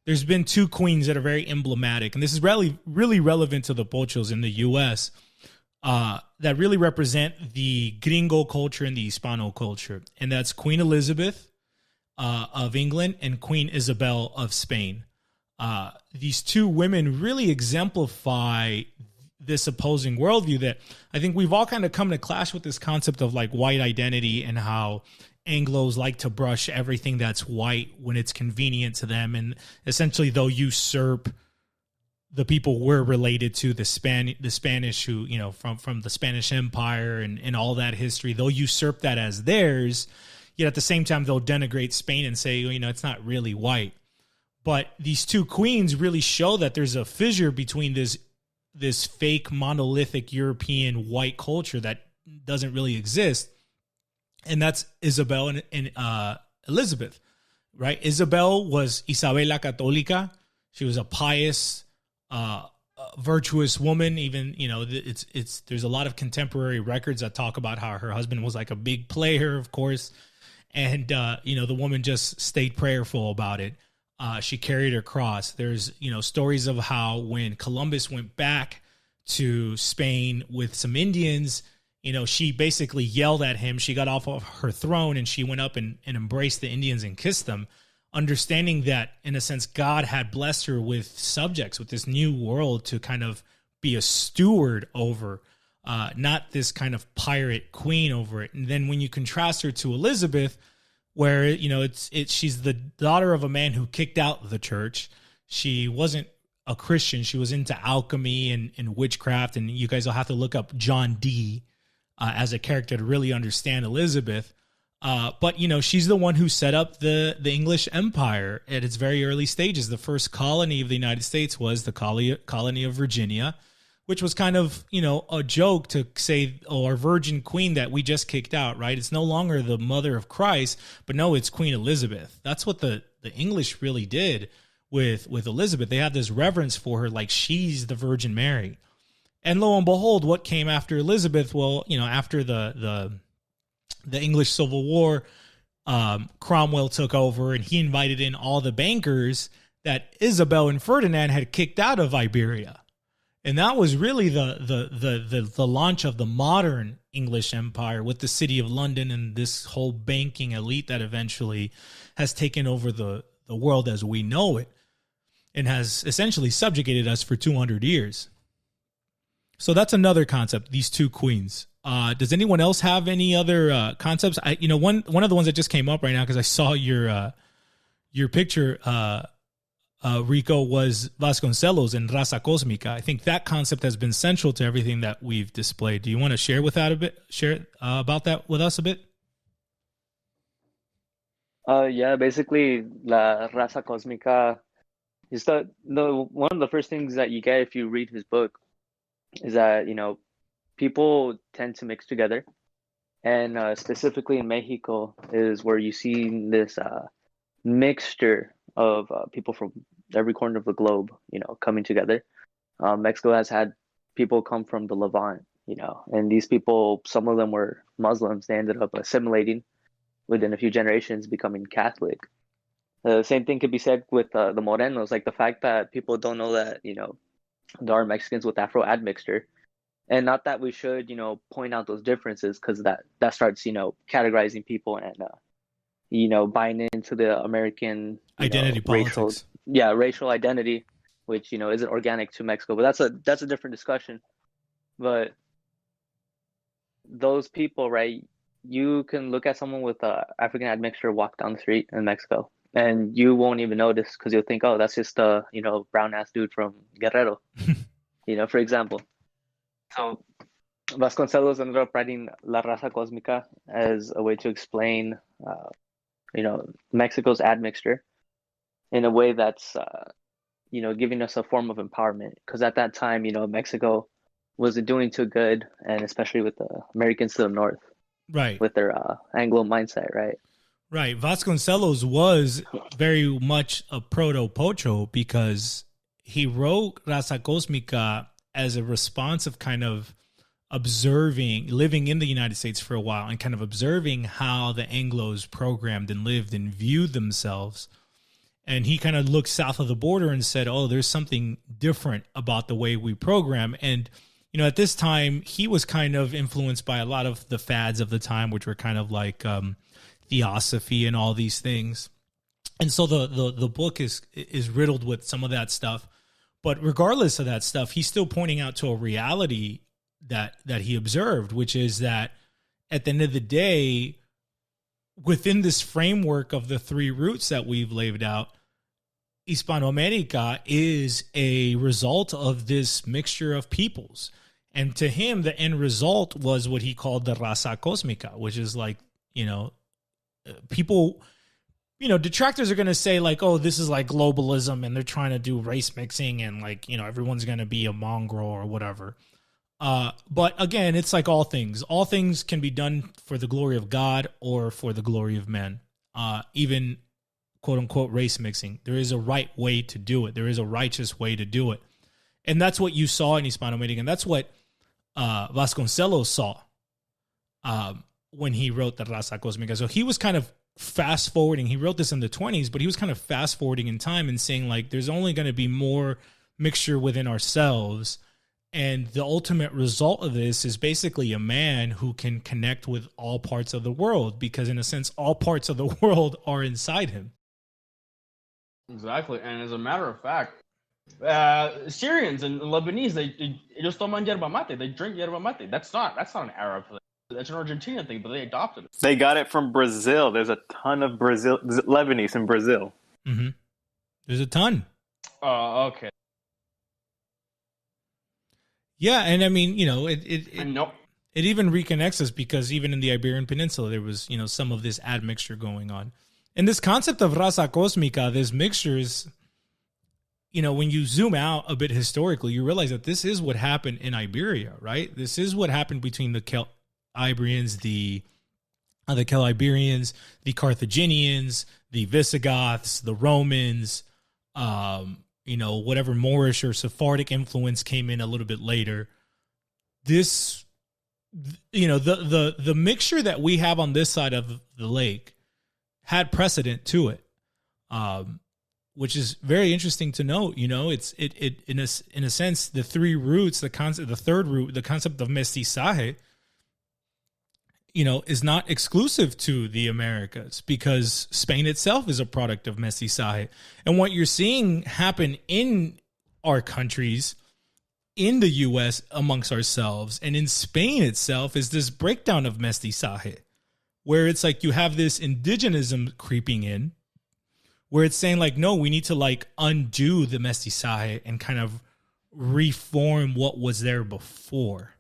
there's been two queens that are very emblematic, and this is really, really relevant to the Pochos in the U.S., that really represent the gringo culture and the Hispano culture. And that's Queen Elizabeth of England and Queen Isabel of Spain. these two women really exemplify this opposing worldview that I think we've all kind of come to clash with, this concept of like white identity and how Anglos like to brush everything that's white when it's convenient to them. And essentially they'll usurp the people we're related to, the Spanish who, you know, from the Spanish Empire and all that history. They'll usurp that as theirs. Yet at the same time, they'll denigrate Spain and say, you know, it's not really white. But these two queens really show that there's a fissure between this fake monolithic European white culture that doesn't really exist. And that's Isabel and Elizabeth, right? Isabel was Isabela Católica. She was a pious, virtuous woman. Even, you know, there's a lot of contemporary records that talk about how her husband was like a big player, of course. And, you know, the woman just stayed prayerful about it. She carried her cross. There's, you know, stories of how when Columbus went back to Spain with some Indians, you know, she basically yelled at him. She got off of her throne and she went up and embraced the Indians and kissed them, understanding that, in a sense, God had blessed her with subjects, with this new world to kind of be a steward over, not this kind of pirate queen over it. And then when you contrast her to Elizabeth, where, you know, she's the daughter of a man who kicked out the church. She wasn't a Christian. She was into alchemy and witchcraft. And you guys will have to look up John Dee as a character to really understand Elizabeth. But, you know, she's the one who set up the English Empire at its very early stages. The first colony of the United States was the colony of Virginia, which was kind of, you know, a joke to say, oh, our virgin queen that we just kicked out, right? It's no longer the mother of Christ, but no, it's Queen Elizabeth. That's what the English really did with Elizabeth. They had this reverence for her, like she's the Virgin Mary. And lo and behold, what came after Elizabeth? Well, you know, after the English Civil War, Cromwell took over and he invited in all the bankers that Isabel and Ferdinand had kicked out of Iberia. And that was really the launch of the modern English Empire with the City of London and this whole banking elite that eventually has taken over the world as we know it and has essentially subjugated us for 200 years. So that's another concept, these two queens. Does anyone else have any other concepts? One of the ones that just came up right now, because I saw your picture, Rico, was Vasconcelos and Raza Cósmica. I think that concept has been central to everything that we've displayed. Do you want to share about that with us a bit? Yeah, basically, La Raza Cósmica is the one of the first things that you get if you read his book is that, you know, people tend to mix together, and specifically in Mexico is where you see this mixture of people from every corner of the globe, you know, coming together. Mexico has had people come from the Levant, you know, and these people, some of them were Muslims. They ended up assimilating within a few generations, becoming Catholic. The same thing could be said with the Morenos, like the fact that people don't know that, you know, there are Mexicans with Afro admixture. And not that we should, you know, point out those differences, because that starts, you know, categorizing people and, you know, buying into the American identity politics. Racial identity, which, you know, isn't organic to Mexico. But that's a different discussion. But those people, right, you can look at someone with African admixture walk down the street in Mexico, and you won't even notice, because you'll think, oh, that's just a, you know, brown ass dude from Guerrero, you know, for example. So Vasconcelos ended up writing La Raza Cósmica as a way to explain, you know, Mexico's admixture in a way that's, you know, giving us a form of empowerment. Because at that time, you know, Mexico wasn't doing too good, and especially with the Americans to the north, right, with their Anglo mindset, right? Right. Vasconcelos was very much a proto-Pocho because he wrote Raza Cósmica as a response of kind of living in the United States for a while and kind of observing how the Anglos programmed and lived and viewed themselves. And he kind of looked south of the border and said, oh, there's something different about the way we program. And, you know, at this time, he was kind of influenced by a lot of the fads of the time, which were kind of like theosophy and all these things. And so the book is riddled with some of that stuff. But regardless of that stuff, he's still pointing out to a reality that he observed, which is that at the end of the day, within this framework of the three roots that we've laid out, Hispanoamerica is a result of this mixture of peoples. And to him, the end result was what he called the raza cósmica, which is like, people, detractors are going to say like, oh, this is like globalism and they're trying to do race mixing and like, everyone's going to be a mongrel or whatever. But again, it's like all things. All things can be done for the glory of God or for the glory of men. Even quote unquote race mixing. There is a right way to do it. There is a righteous way to do it. And that's what you saw in Hispanoamerica. And that's what Vasconcelos saw when he wrote the Raza Cósmica. So he was kind of fast forwarding. He wrote this in the 1920s, but he was kind of fast forwarding in time and saying like, there's only going to be more mixture within ourselves. And the ultimate result of this is basically a man who can connect with all parts of the world, because in a sense, all parts of the world are inside him. Exactly. And as a matter of fact, Syrians and Lebanese, they just toman yerba mate. They drink yerba mate. That's not an Arab thing. That's an Argentinian thing, but they adopted it. They got it from Brazil. There's a ton of Lebanese in Brazil. Mm-hmm. There's a ton. Okay. Yeah, and I mean, it even reconnects us, because even in the Iberian Peninsula, there was, some of this admixture going on. And this concept of raza cósmica, this mixture is, when you zoom out a bit historically, you realize that this is what happened in Iberia, right? This is what happened between the Iberians, the Iberians, the Carthaginians, the Visigoths, the Romans, whatever Moorish or Sephardic influence came in a little bit later. This, the mixture that we have on this side of the lake had precedent to it, which is very interesting to note. It's in a sense, the three roots, the third root, the concept of mestizaje, is not exclusive to the Americas, because Spain itself is a product of mestizaje. And what you're seeing happen in our countries, in the U.S. amongst ourselves, and in Spain itself, is this breakdown of mestizaje, where it's like you have this indigenism creeping in, where it's saying like, no, we need to like undo the mestizaje and kind of reform what was there before.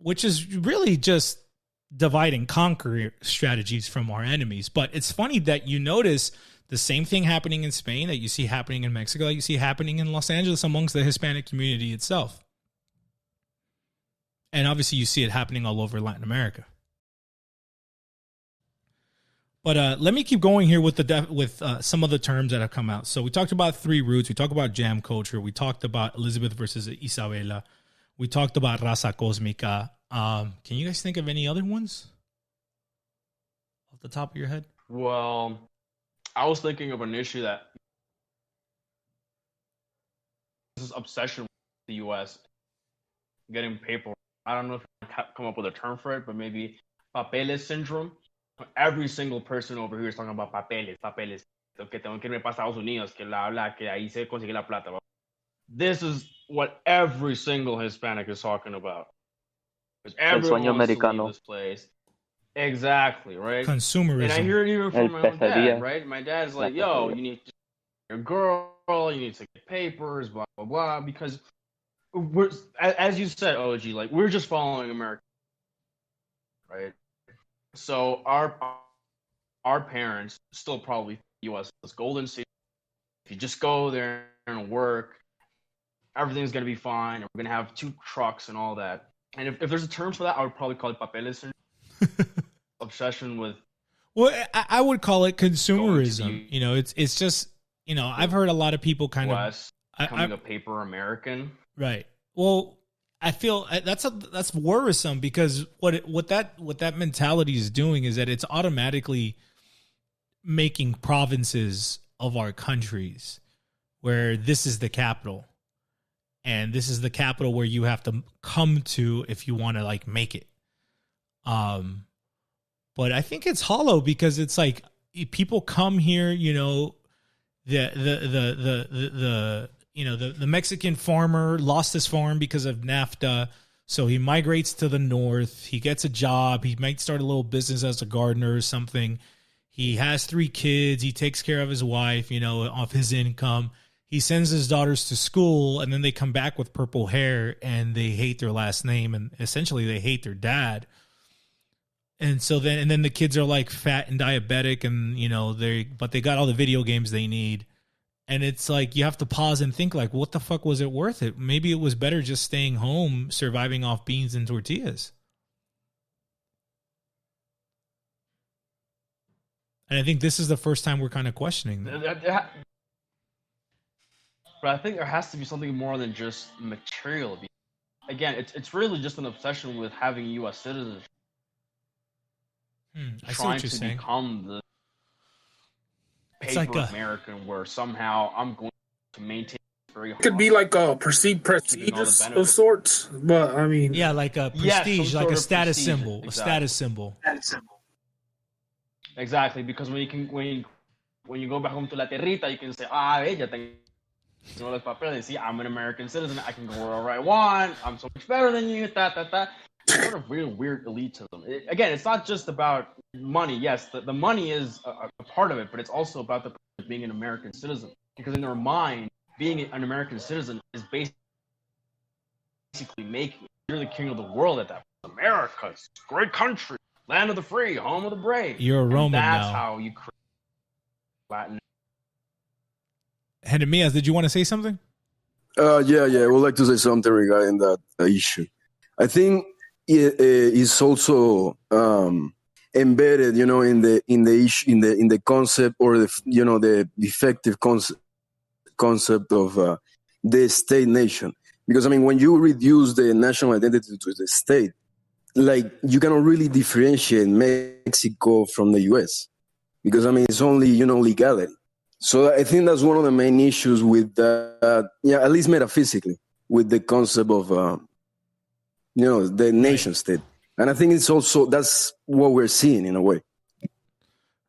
Which is really just divide and conquer strategies from our enemies. But it's funny that you notice the same thing happening in Spain that you see happening in Mexico, that you see happening in Los Angeles amongst the Hispanic community itself. And obviously you see it happening all over Latin America. But let me keep going here with some of the terms that have come out. So we talked about three roots. We talked about jam culture. We talked about Elizabeth versus Isabella. We talked about raza cósmica. Can you guys think of any other ones off the top of your head? Well, I was thinking of an issue that this is obsession with the U.S. getting paper. I don't know if I can come up with a term for it, but maybe papeles syndrome. Every single person over here is talking about papeles. Que tengo que irme para Estados Unidos, que que ahí se consigue la plata. This is what every single Hispanic is talking about. Because everyone wants to leave this place. Exactly, right? Consumerism. And I hear it even from my own dad, right? My dad's like, yo, you need to your girl, you need to get papers, blah, blah, blah. Because we're, as you said, OG, like, we're just following America, right? So our parents still probably U.S. as golden state. If you just go there and work, everything's going to be fine. And we're going to have 2 trucks and all that. And if there's a term for that, I would probably call it papeles. Obsession with. Well, I would call it consumerism. It's just, I've heard a lot of people kind West, of becoming a paper American. Right. Well, I feel that's worrisome, because what that mentality is doing is that it's automatically making provinces of our countries where this is the capital. And this is the capital where you have to come to if you want to like make it. But I think it's hollow, because it's like people come here, the Mexican farmer lost his farm because of NAFTA. So he migrates to the north. He gets a job. He might start a little business as a gardener or something. He has 3 kids. He takes care of his wife, off his income. He sends his daughters to school, and then they come back with purple hair, and they hate their last name, and essentially they hate their dad. And so then the kids are like fat and diabetic, and but they got all the video games they need. And it's like you have to pause and think, like, what the fuck was it worth it? Maybe it was better just staying home, surviving off beans and tortillas. And I think this is the first time we're kind of questioning that. But I think there has to be something more than just material. Again, it's really just an obsession with having U.S. citizenship. I see what you're saying. Become the paper American, where somehow I'm going to maintain very hard. It could be like a perceived prestige of sorts, but I mean, yeah, like a prestige, like a status symbol, exactly. A status symbol. Exactly, because when you go back home to La Territa, you can say, ella tengo los papeles. See, I'm an American citizen. I can go wherever I want. I'm so much better than you. It's sort of weird elitism. Again, it's not just about money. Yes, the money is a part of it, but it's also about the being an American citizen. Because in their mind, being an American citizen is basically making you're the king of the world at that point. America, it's a great country, land of the free, home of the brave. You're a Roman now. That's how you create Latin. Jeremias, did you want to say something? Yeah. I would like to say something regarding that issue. I think it is also embedded, in the issue, in the concept, or the effective concept of the state nation. Because when you reduce the national identity to the state, like, you cannot really differentiate Mexico from the U.S. because it's only legality. So I think that's one of the main issues with that, at least metaphysically, with the concept of the nation state. And I think it's also, that's what we're seeing in a way.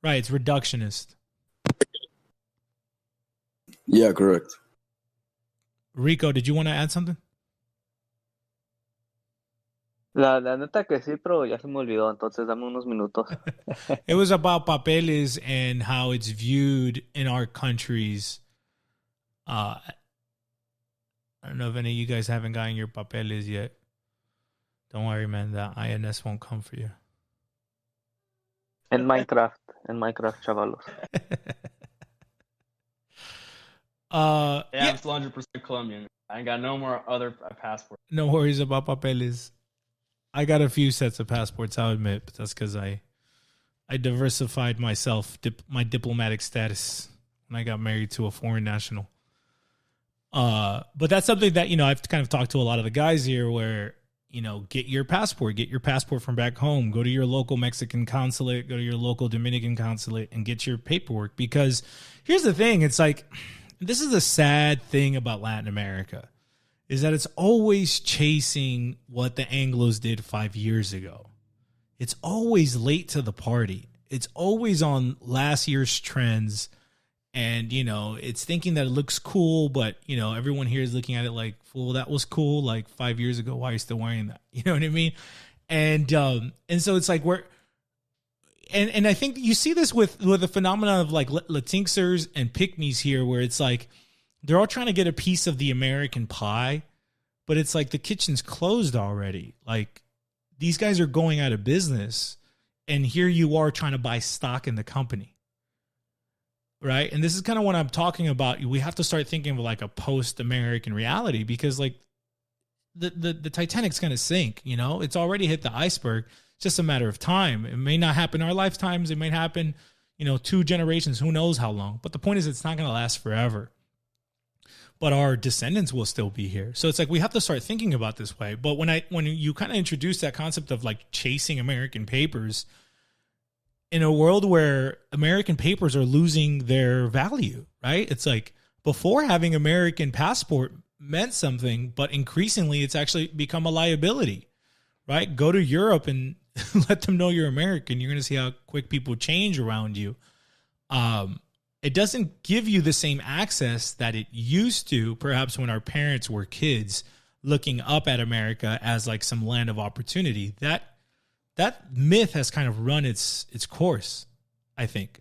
Right, it's reductionist. Yeah, correct. Rico, did you want to add something? La neta que sí, pero ya se me olvidó, entonces dame unos minutos. It was about papeles and how it's viewed in our countries. I don't know if any of you guys haven't gotten your papeles yet. Don't worry, man. The INS won't come for you. En Minecraft, chavalos. I'm still 100% Colombian. I ain't got no more other passports. No worries about papeles. I got a few sets of passports, I'll admit, but that's because I diversified myself, my diplomatic status, when I got married to a foreign national. But that's something that, I've kind of talked to a lot of the guys here where, get your passport from back home, go to your local Mexican consulate, go to your local Dominican consulate and get your paperwork. Because here's the thing, it's like, this is the sad thing about Latin America, is that it's always chasing what the Anglos did 5 years ago. It's always late to the party. It's always on last year's trends. And, it's thinking that it looks cool, but, everyone here is looking at it like, fool, that was cool like 5 years ago. Why are you still wearing that? You know what I mean? And so it's like and I think you see this with the phenomenon of like Latinxers and Pygmies here, where it's like, they're all trying to get a piece of the American pie, but it's like the kitchen's closed already. Like, these guys are going out of business, and here you are trying to buy stock in the company. Right? And this is kind of what I'm talking about. We have to start thinking of like a post-American reality, because like the Titanic's going to sink, it's already hit the iceberg. It's just a matter of time. It may not happen in our lifetimes. It might happen, 2 generations, who knows how long. But the point is, it's not going to last forever. But our descendants will still be here. So it's like, we have to start thinking about this way. But when you kind of introduce that concept of like chasing American papers, in a world where American papers are losing their value, right? It's like, before, having American passport meant something, but increasingly it's actually become a liability, right? Go to Europe and let them know you're American. You're going to see how quick people change around you. it doesn't give you the same access that it used to, perhaps when our parents were kids looking up at America as like some land of opportunity. That myth has kind of run its course, I think.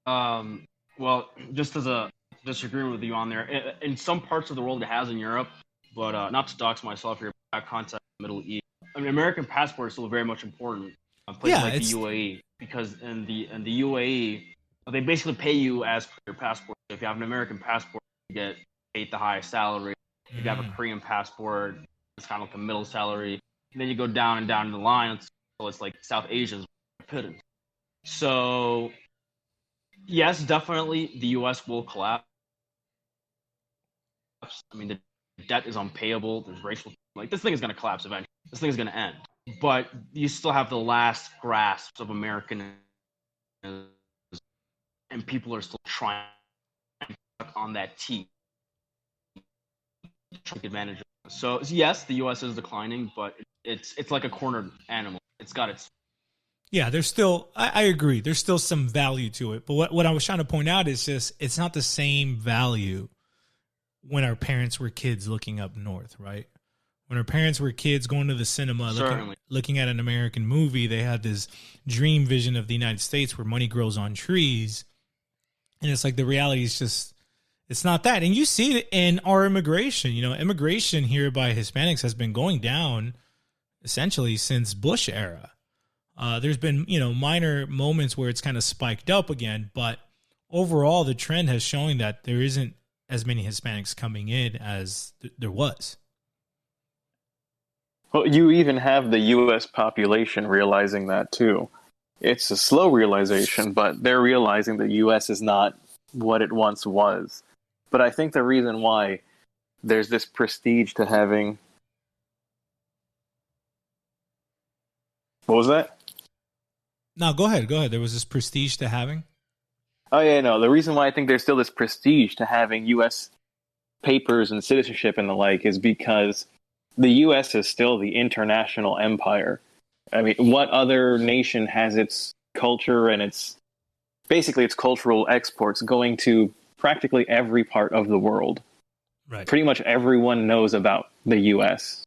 Well, just as a disagreement with you on there, in some parts of the world it has in Europe, but not to dox myself here, but contact the Middle East. I mean, American passport is still very much important in places like the UAE, because in the UAE they basically pay you as per your passport. If you have an American passport, you get paid the highest salary. If you have a Korean passport, it's kind of like a middle salary. And then you go down and down the line, so it's like South Asians pitted. So yes, definitely the U.S. will collapse. I mean, the debt is unpayable. There's racial, like, this thing is going to collapse eventually. This thing is going to end. But you still have the last grasps of American, and people are still trying on that team, take advantage of it. So yes, the U.S. is declining, but it's like a cornered animal. It's got its. Yeah, there's still, I agree. There's still some value to it. But what I was trying to point out is just, it's not the same value when our parents were kids looking up north, right? When our parents were kids going to the cinema, looking at an American movie, they had this dream vision of the United States where money grows on trees. And it's like the reality is just, it's not that. And you see it in our immigration. You know, immigration here by Hispanics has been going down essentially since Bush era. There's been, minor moments where it's kind of spiked up again, but overall the trend has shown that there isn't as many Hispanics coming in as there was. Well, you even have the U.S. population realizing that too. It's a slow realization, but they're realizing the U.S. is not what it once was. But I think the reason why there's this prestige to having... What was that? No, go ahead. There was this prestige to having? Oh, yeah, no. The reason why I think there's still this prestige to having U.S. papers and citizenship and the like is because the U.S. is still the international empire. I mean, what other nation has its culture and its cultural exports going to practically every part of the world? Right. Pretty much everyone knows about the U.S.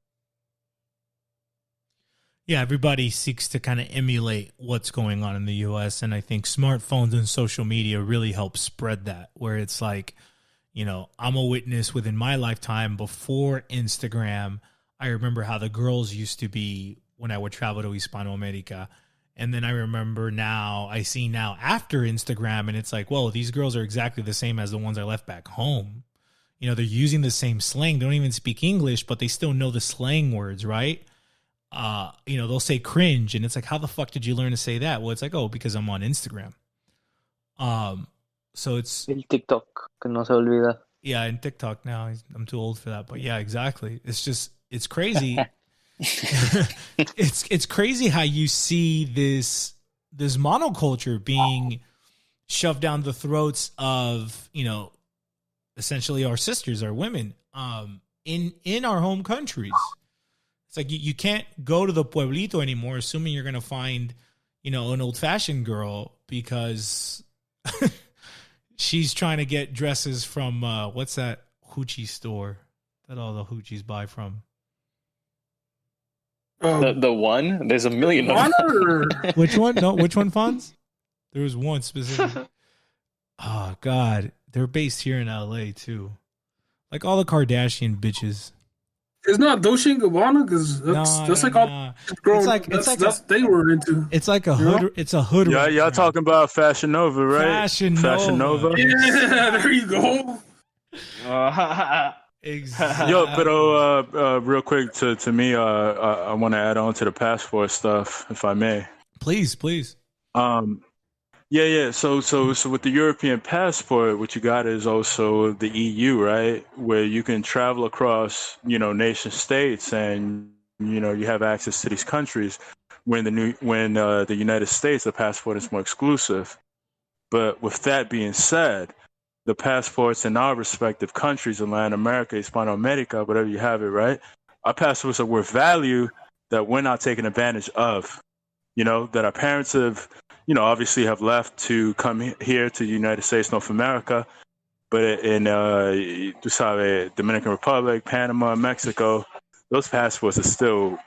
Yeah, everybody seeks to kind of emulate what's going on in the U.S., and I think smartphones and social media really help spread that, where it's like, I'm a witness within my lifetime before Instagram. I remember how the girls used to be when I would travel to Hispanoamerica. And then I remember I see now after Instagram, and it's like, whoa, these girls are exactly the same as the ones I left back home. They're using the same slang. They don't even speak English, but they still know the slang words, right? They'll say cringe, and it's like, how the fuck did you learn to say that? Well, it's like, because I'm on Instagram. So it's el TikTok, que no se olvida. Yeah, in TikTok now. I'm too old for that, but yeah, exactly. It's crazy. it's crazy how you see this monoculture being shoved down the throats of, essentially our sisters, our women, in our home countries. It's like you can't go to the pueblito anymore assuming you're going to find, an old-fashioned girl because she's trying to get dresses from, what's that hoochie store that all the hoochies buy from? The one? There's a million of them. Which one? No, which one, Fonz? There was one specific. Oh, God. They're based here in L.A., too. Like all the Kardashian bitches. It's not Dolce & Gabbana because that's like all growing. That's they were into. It's like a hood. It's a hood. Yeah, y'all talking about Fashion Nova, right? Fashion Nova. Yeah, there you go. Exactly. Yo, but real quick to me, I want to add on to the passport stuff, if I may. Please. Yeah. So with the European passport, what you got is also the EU, right? Where you can travel across, nation states, and you have access to these countries. When the United States, the passport is more exclusive. But with that being said, the passports in our respective countries in Latin America, Hispanoamerica, whatever you have it, right? Our passports are worth value that we're not taking advantage of. that our parents have, obviously have left to come here to the United States, North America. But in, tú sabes, Dominican Republic, Panama, Mexico, those passports are still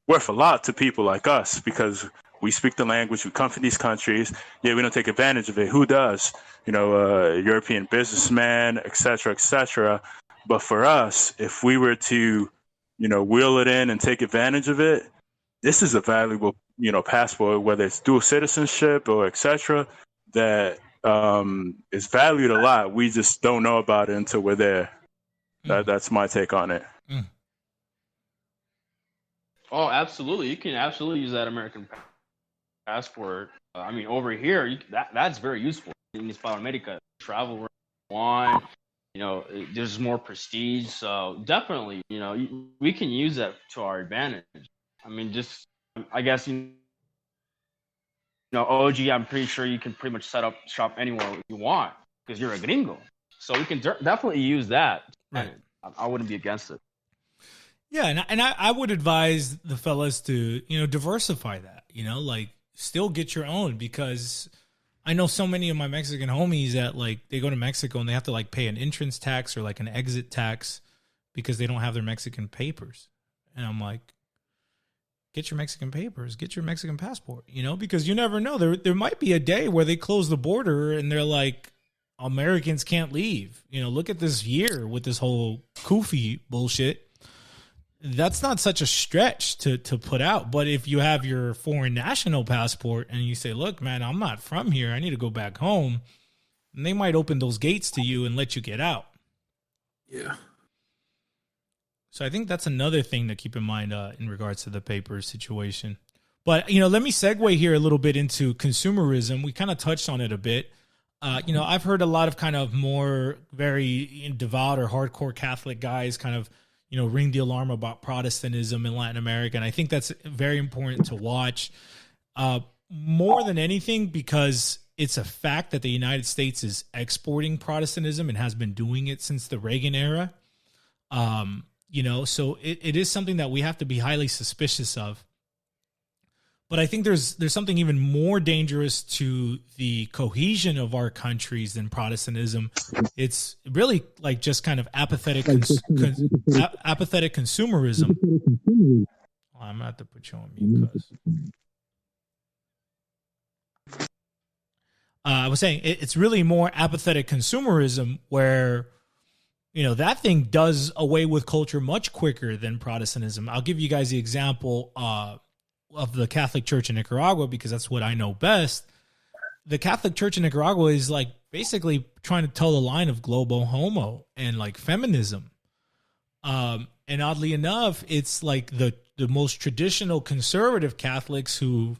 worth a lot to people like us because we speak the language, we come from these countries. Yeah, we don't take advantage of it. Who does? European businessman, et cetera, et cetera. But for us, if we were to, wheel it in and take advantage of it, this is a valuable, passport, whether it's dual citizenship or et cetera, that is valued a lot. We just don't know about it until we're there. That's my take on it. Oh, absolutely. You can absolutely use that American passport. I mean, over here, that's very useful. In Hispanoamerica, travel where you want. There's more prestige. So definitely, we can use that to our advantage. I mean, I guess, OG, I'm pretty sure you can pretty much set up shop anywhere you want because you're a gringo. So we can definitely use that. Right. I wouldn't be against it. Yeah, and I would advise the fellas to, diversify that, like still get your own, because I know so many of my Mexican homies that like they go to Mexico and they have to like pay an entrance tax or like an exit tax because they don't have their Mexican papers. And I'm like, get your Mexican papers, get your Mexican passport, because you never know. There might be a day where they close the border and they're like, Americans can't leave. Look at this year with this whole Kufi bullshit. That's not such a stretch to put out. But if you have your foreign national passport and you say, look, man, I'm not from here, I need to go back home, and they might open those gates to you and let you get out. Yeah. So I think that's another thing to keep in mind in regards to the papers situation. But, let me segue here a little bit into consumerism. We kind of touched on it a bit. I've heard a lot of kind of more very devout or hardcore Catholic guys kind of, ring the alarm about Protestantism in Latin America. And I think that's very important to watch more than anything, because it's a fact that the United States is exporting Protestantism and has been doing it since the Reagan era. So it is something that we have to be highly suspicious of. But I think there's something even more dangerous to the cohesion of our countries than Protestantism. It's really like just kind of apathetic apathetic consumerism. Oh, I'm gonna have to put you on mute, cuz. I was saying it's really more apathetic consumerism where, that thing does away with culture much quicker than Protestantism. I'll give you guys the example of the Catholic Church in Nicaragua, because that's what I know best. The Catholic Church in Nicaragua is like basically trying to toe the line of global homo and like feminism. And oddly enough, it's like the most traditional conservative Catholics who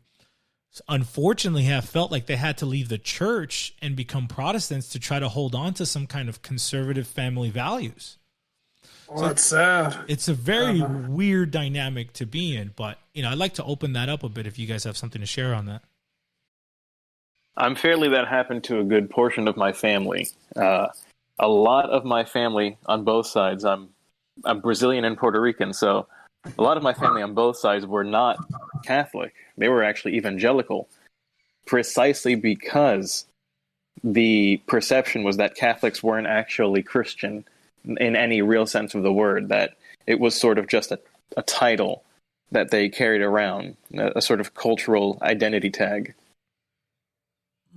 unfortunately have felt like they had to leave the church and become Protestants to try to hold on to some kind of conservative family values. Oh, that's sad. It's a very weird dynamic to be in, but I'd like to open that up a bit if you guys have something to share on that. I'm fairly that happened to a good portion of my family. A lot of my family on both sides, I'm Brazilian and Puerto Rican, so a lot of my family on both sides were not Catholic. They were actually evangelical, precisely because the perception was that Catholics weren't actually Christian in any real sense of the word, that it was sort of just a title that they carried around, a sort of cultural identity tag.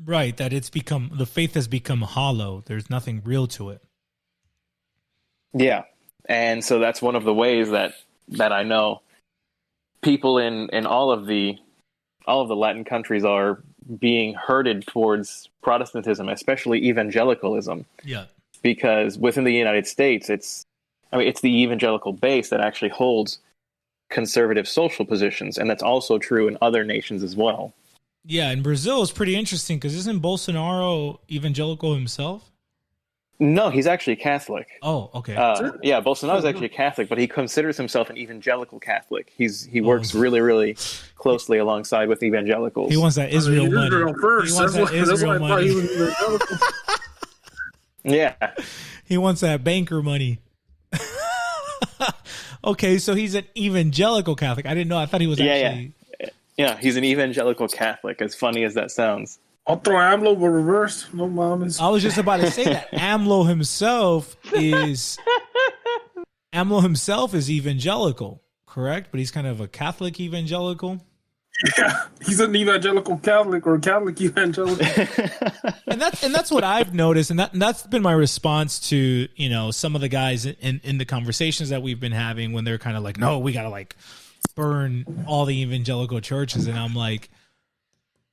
Right, that the faith has become hollow. There's nothing real to it. Yeah, and so that's one of the ways that I know people in all of the Latin countries are being herded towards Protestantism, especially evangelicalism. Yeah. Because within the United States, it's the evangelical base that actually holds conservative social positions, and that's also true in other nations as well. Yeah, and Brazil is pretty interesting because isn't Bolsonaro evangelical himself? No, he's actually Catholic. Oh, okay. Yeah, Bolsonaro's actually a Catholic, but he considers himself an evangelical Catholic. He works really, really closely alongside with evangelicals. He wants that Israel money. Israel first. He wants that Israel money. He was evangelical. Yeah. He wants that banker money. Okay, so he's an evangelical Catholic. I didn't know. I thought he was actually... Yeah, he's an evangelical Catholic, as funny as that sounds. I'll throw AMLO but reverse. No mames. I was just about to say that AMLO himself is evangelical, correct? But he's kind of a Catholic evangelical. Yeah, he's an evangelical Catholic or Catholic evangelical. and that's what I've noticed, and that's been my response to, you know, some of the guys in the conversations that we've been having when they're kind of like, no, we gotta like burn all the evangelical churches, and I'm like,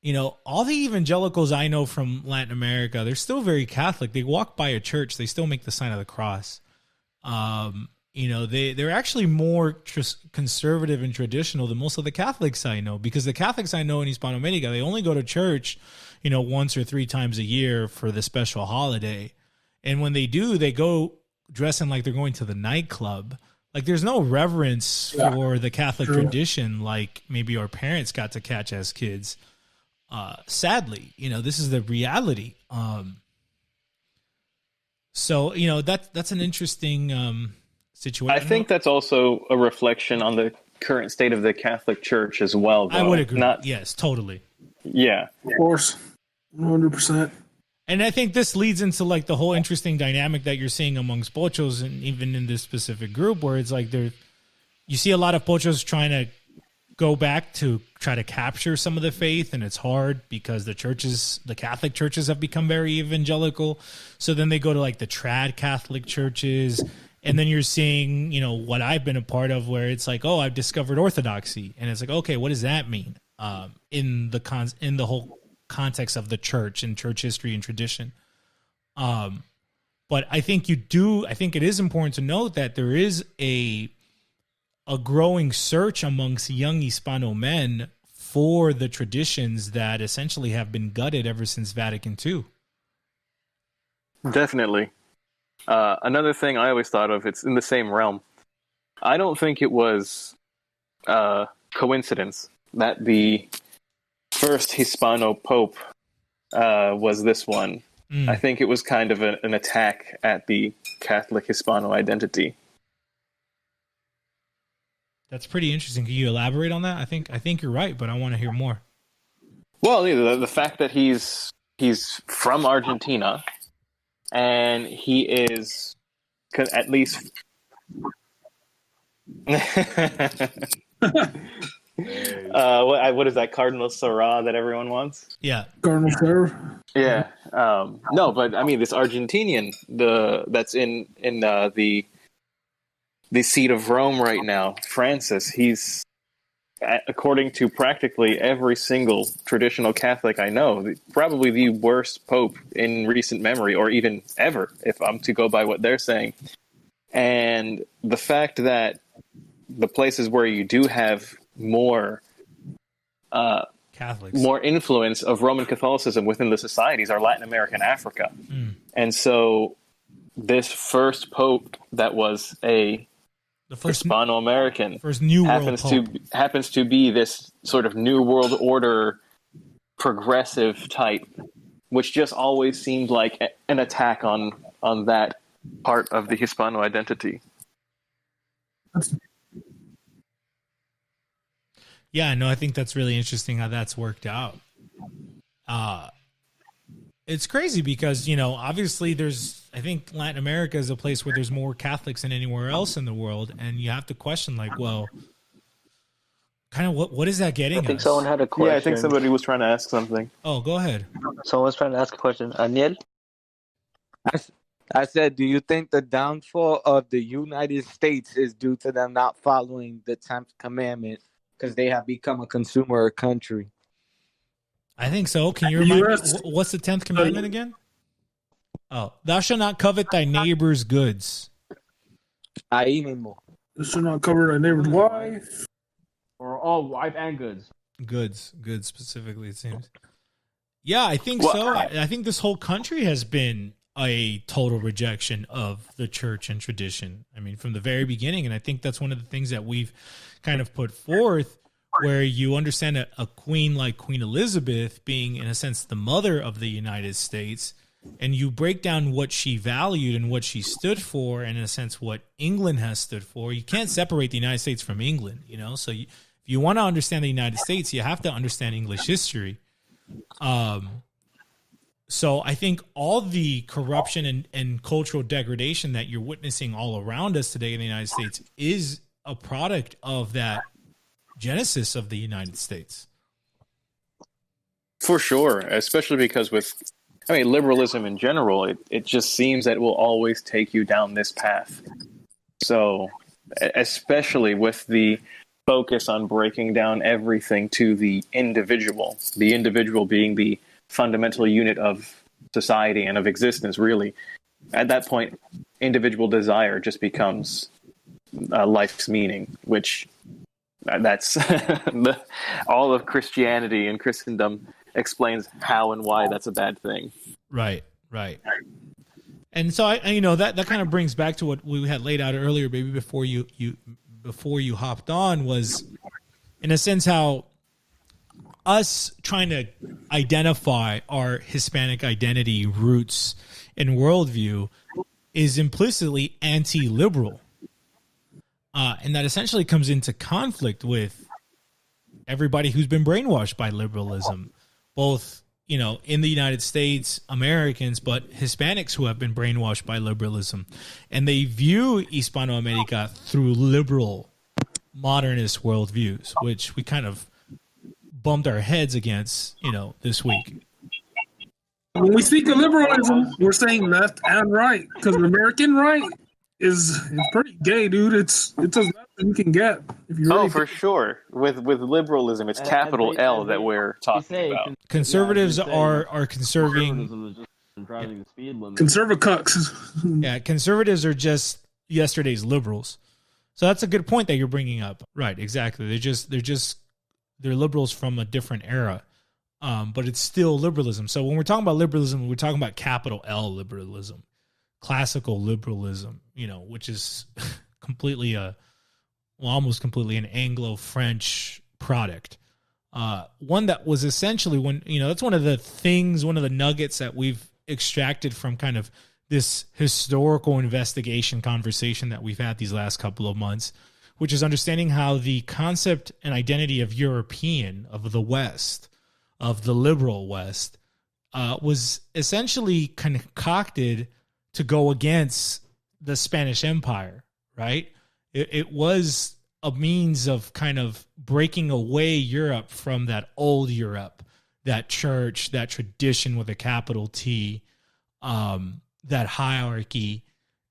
you know, all the evangelicals I know from Latin America, they're still very Catholic. They walk by a church, they still make the sign of the cross. You know, they're actually more conservative and traditional than most of the Catholics I know, because the Catholics I know in Hispanoamerica, they only go to church, you know, once or 3 times a year for the special holiday. And when they do, they go dressing like they're going to the nightclub. Like there's no reverence for the Catholic tradition like maybe our parents got to catch as kids. Sadly, you know, this is the reality. So, you know, that's an interesting situation. I think that's also a reflection on the current state of the Catholic Church as well, though. I would agree. Yes, totally. Yeah. Of course. 100%. And I think this leads into like the whole interesting dynamic that you're seeing amongst Pochos, and even in this specific group, where it's like you see a lot of Pochos trying to go back to try to capture some of the faith, and it's hard because the Catholic churches have become very evangelical. So then they go to like the trad Catholic churches. And then you're seeing, you know, what I've been a part of, where it's like, oh, I've discovered Orthodoxy, and it's like, okay, what does that mean in the whole context of the church and church history and tradition? But I think it is important to note that there is a growing search amongst young Hispano men for the traditions that essentially have been gutted ever since Vatican II. Definitely. Another thing I always thought of, it's in the same realm. I don't think it was coincidence that the first Hispano Pope was this one. I think it was kind of an attack at the Catholic Hispano identity. That's pretty interesting. Can you elaborate on that? I think you're right, but I want to hear more. Well, the fact that he's from Argentina, and he is at least what is that, Cardinal Sarah that everyone wants? Yeah, Cardinal Sarah. Yeah. No, but I mean this Argentinian, that's in the seat of Rome right now, Francis. He's, according to practically every single traditional Catholic I know, probably the worst pope in recent memory, or even ever, if I'm to go by what they're saying. And the fact that the places where you do have more Catholics, more influence of Roman Catholicism within the societies are Latin America and Africa. And so this first pope that was the first Hispano-American, first New World Pope, happens to be this sort of New World Order progressive type, which just always seemed like an attack on that part of the Hispano identity. Yeah, no, I think that's really interesting how that's worked out. It's crazy because, you know, obviously I think Latin America is a place where there's more Catholics than anywhere else in the world. And you have to question, like, well, kind of what is that getting I think us? someone had a question. Yeah, I think somebody was trying to ask something. Oh, go ahead. Someone was trying to ask a question. Aniel? I said, do you think the downfall of the United States is due to them not following the 10th commandment because they have become a consumer country? I think so. Can you remind me, what's the 10th commandment again? Oh, thou shalt not covet thy neighbor's goods. Ahí mismo. You should not cover thy neighbor's wife. Or all wife and goods. Goods specifically, it seems. Yeah, I think so. I think this whole country has been a total rejection of the church and tradition. I mean, from the very beginning. And I think that's one of the things that we've kind of put forth, where you understand a queen like Queen Elizabeth being, in a sense, the mother of the United States, and you break down what she valued and what she stood for, and in a sense, what England has stood for. You can't separate the United States from England, you know? So if If you want to understand the United States, you have to understand English history. So I think all the corruption and cultural degradation that you're witnessing all around us today in the United States is a product of that genesis of the United States. For sure, especially because liberalism in general, it just seems that it will always take you down this path. So, especially with the focus on breaking down everything to the individual being the fundamental unit of society and of existence, really. At that point, individual desire just becomes life's meaning, which that's all of Christianity and Christendom explains how and why that's a bad thing. Right. And so I that kind of brings back to what we had laid out earlier, maybe before you hopped on, was in a sense how us trying to identify our Hispanic identity, roots, and worldview is implicitly anti-liberal. And that essentially comes into conflict with everybody who's been brainwashed by liberalism, both, in the United States, Americans, but Hispanics who have been brainwashed by liberalism. And they view Hispanoamerica through liberal, modernist worldviews, which we kind of bumped our heads against, this week. When we speak of liberalism, we're saying left and right, because American right is pretty gay, dude. It's as left as you can get. If you really for sure. With liberalism, it's capital L that we're talking about. Conservatives are conserving. Conservative cucks. Yeah, conservatives are just yesterday's liberals. So that's a good point that you're bringing up. Right, exactly. They're liberals from a different era, but it's still liberalism. So when we're talking about liberalism, we're talking about capital L liberalism, classical liberalism, which is almost completely an Anglo-French product. One that was essentially that's one of the nuggets that we've extracted from kind of this historical investigation conversation that we've had these last couple of months, which is understanding how the concept and identity of European, of the West, of the liberal West, was essentially concocted to go against the Spanish Empire, right? It was a means of kind of breaking away Europe from that old Europe, that church, that tradition with a capital T, that hierarchy.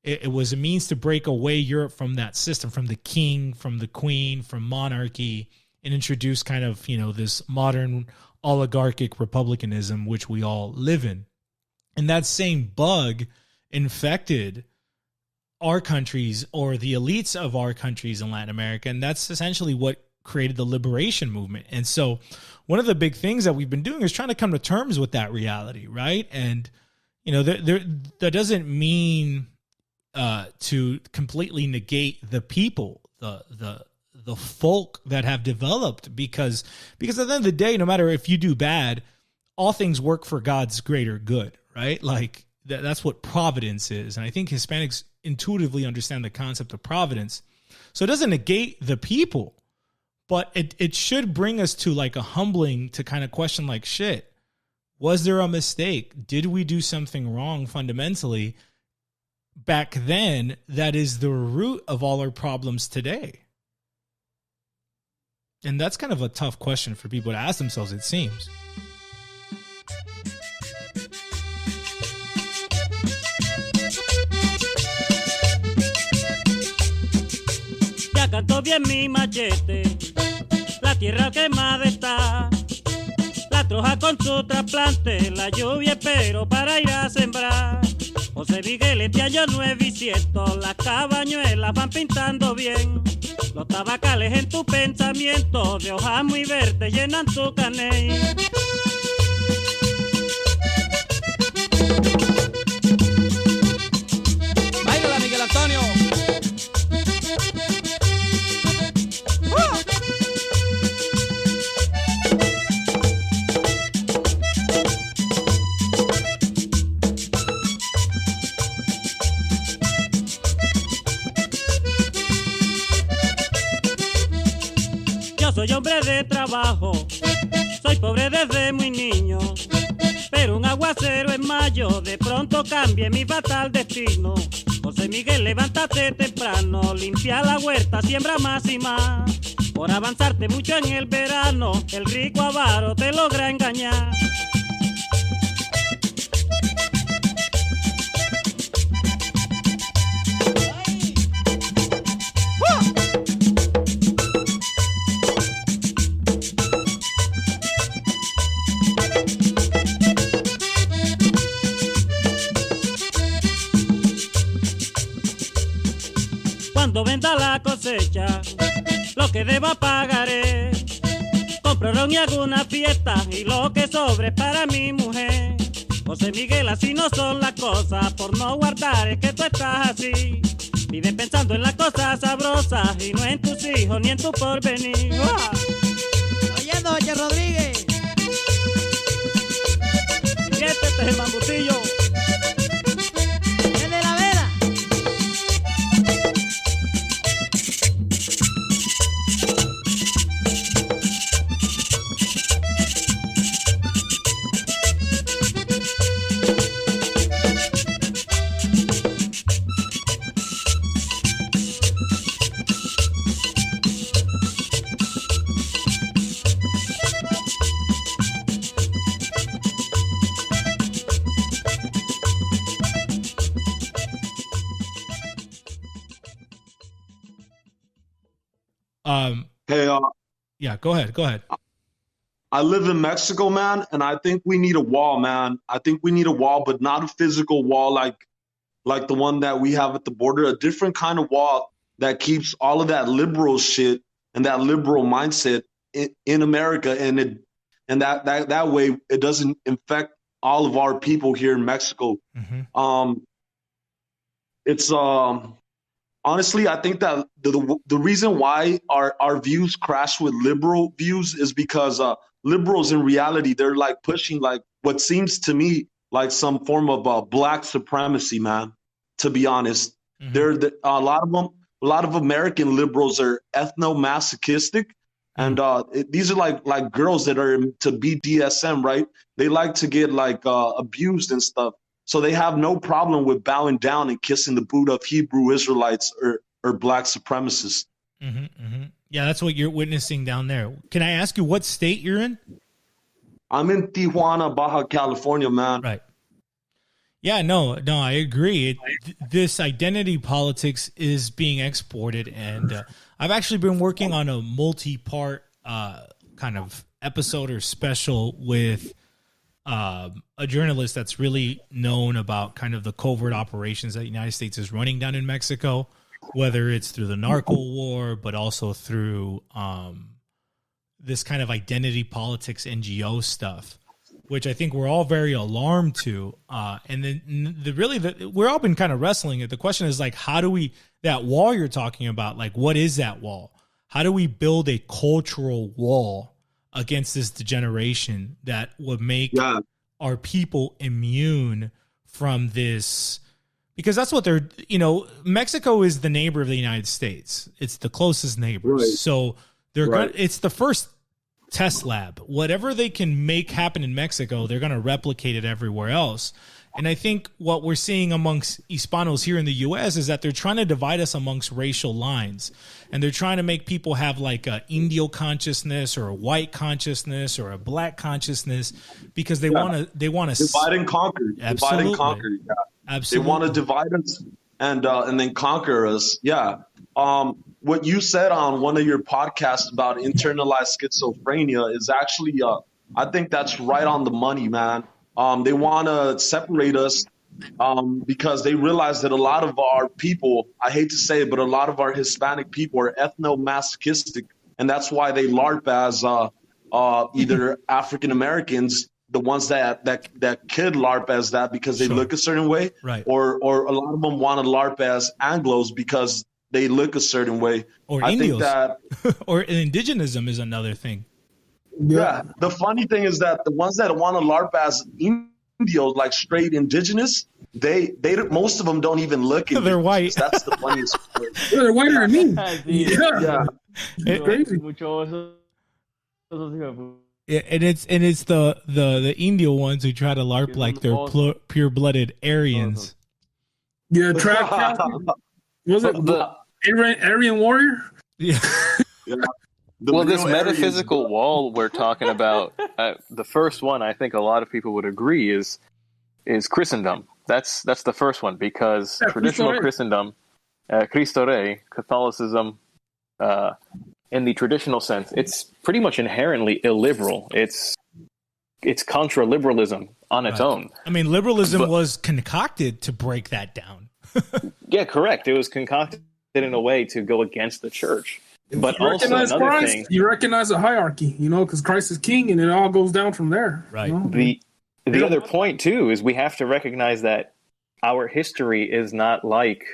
It was a means to break away Europe from that system, from the king, from the queen, from monarchy, and introduce kind of, this modern oligarchic republicanism, which we all live in. And that same bug infected our countries, or the elites of our countries in Latin America. And that's essentially what created the liberation movement. And so one of the big things that we've been doing is trying to come to terms with that reality, right? And, that doesn't mean to completely negate the people, the folk that have developed, because at the end of the day, no matter if you do bad, all things work for God's greater good, right? Like that's what providence is. And I think Hispanics intuitively understand the concept of providence. So it doesn't negate the people, but it should bring us to like a humbling to kind of question like, shit, was there a mistake? Did we do something wrong fundamentally back then that is the root of all our problems today? And that's kind of a tough question for people to ask themselves, it seems. Ya cantó bien mi machete, la tierra quemada está, la troja con su trasplante, la lluvia espero para ir a sembrar. José Miguel, este año 900, las cabañuelas van pintando bien. Los tabacales en tu pensamiento, de hojas muy verdes llenan tu caney. ¡Báilala, Miguel Antonio! soy hombre de trabajo, soy pobre desde muy niño, pero un aguacero en mayo de pronto cambie mi fatal destino. José Miguel, levántate temprano, limpia la huerta, siembra más y más. Por avanzarte mucho en el verano, el rico avaro te logra engañar. Cuando venda la cosecha, lo que deba pagaré. Compro ron y hago una fiesta y lo que sobre para mi mujer. José Miguel, así no son las cosas, por no guardar es que tú estás así. Vives pensando en las cosas sabrosas y no en tus hijos ni en tu porvenir. ¡Uah! Oyendo, Jorge Rodríguez. Y este es el mambucillo. El de la vela. Hey, Yeah, go ahead. I live in Mexico, man, and I think we need a wall, man. I think we need a wall, but not a physical wall like the one that we have at the border. A different kind of wall that keeps all of that liberal shit and that liberal mindset in America, and that way it doesn't infect all of our people here in Mexico. Mm-hmm. It's honestly, I think that the reason why our views crash with liberal views is because liberals in reality, they're like pushing like what seems to me like some form of black supremacy, man, to be honest. Mm-hmm. A lot of American liberals are ethno-masochistic. And these are like girls that are into BDSM, right? They like to get like abused and stuff. So they have no problem with bowing down and kissing the boot of Hebrew Israelites or black supremacists. Mm-hmm, mm-hmm. Yeah, that's what you're witnessing down there. Can I ask you what state you're in? I'm in Tijuana, Baja California, man. Right. Yeah, no, I agree. This identity politics is being exported, and I've actually been working on a multi-part kind of episode or special with a journalist that's really known about kind of the covert operations that the United States is running down in Mexico, whether it's through the narco war, but also through this kind of identity politics NGO stuff, which I think we're all very alarmed to. And then we're all been kind of wrestling it. The question is like, how do we, that wall you're talking about, like, what is that wall? How do we build a cultural wall against this degeneration that would make our people immune from this? Because that's what they're, Mexico is the neighbor of the United States. It's the closest neighbor. Right. So it's the first test lab. Whatever they can make happen in Mexico, they're going to replicate it everywhere else. And I think what we're seeing amongst Hispanos here in the U.S. is that they're trying to divide us amongst racial lines. And they're trying to make people have like a Indio consciousness or a white consciousness or a black consciousness because they want to divide and conquer. Absolutely. Divide and conquer. Yeah. Absolutely. They want to divide us and then conquer us. Yeah. What you said on one of your podcasts about internalized schizophrenia is actually, I think that's right on the money, man. They want to separate us because they realize that a lot of our people, I hate to say it, but a lot of our Hispanic people are ethno-masochistic. And that's why they LARP as either African Americans, the ones that could LARP as that because they look a certain way, right? Or a lot of them want to LARP as Anglos because they look a certain way. Or I Indios. think that, or indigenism is another thing. Yeah. The funny thing is that the ones that want to LARP as Indios, like straight indigenous, they most of them don't even look indigenous. They're white. That's the funniest part. They're whiter than me. Yeah. It's crazy. Yeah, and it's the Indio ones who try to LARP like they're pure-blooded Aryans. Yeah, was it Aryan Warrior? Yeah. Well, this metaphysical wall we're talking about, the first one, I think a lot of people would agree, is Christendom. That's the first one, because traditional Christendom, Cristo Rey, Catholicism, in the traditional sense, it's pretty much inherently illiberal. It's contra liberalism on its own. I mean, liberalism was concocted to break that down. Yeah, correct. It was concocted in a way to go against the church. But you also recognize another Christ, thing, you recognize a hierarchy, because Christ is king, and it all goes down from there. Right. The other point too is we have to recognize that our history is not like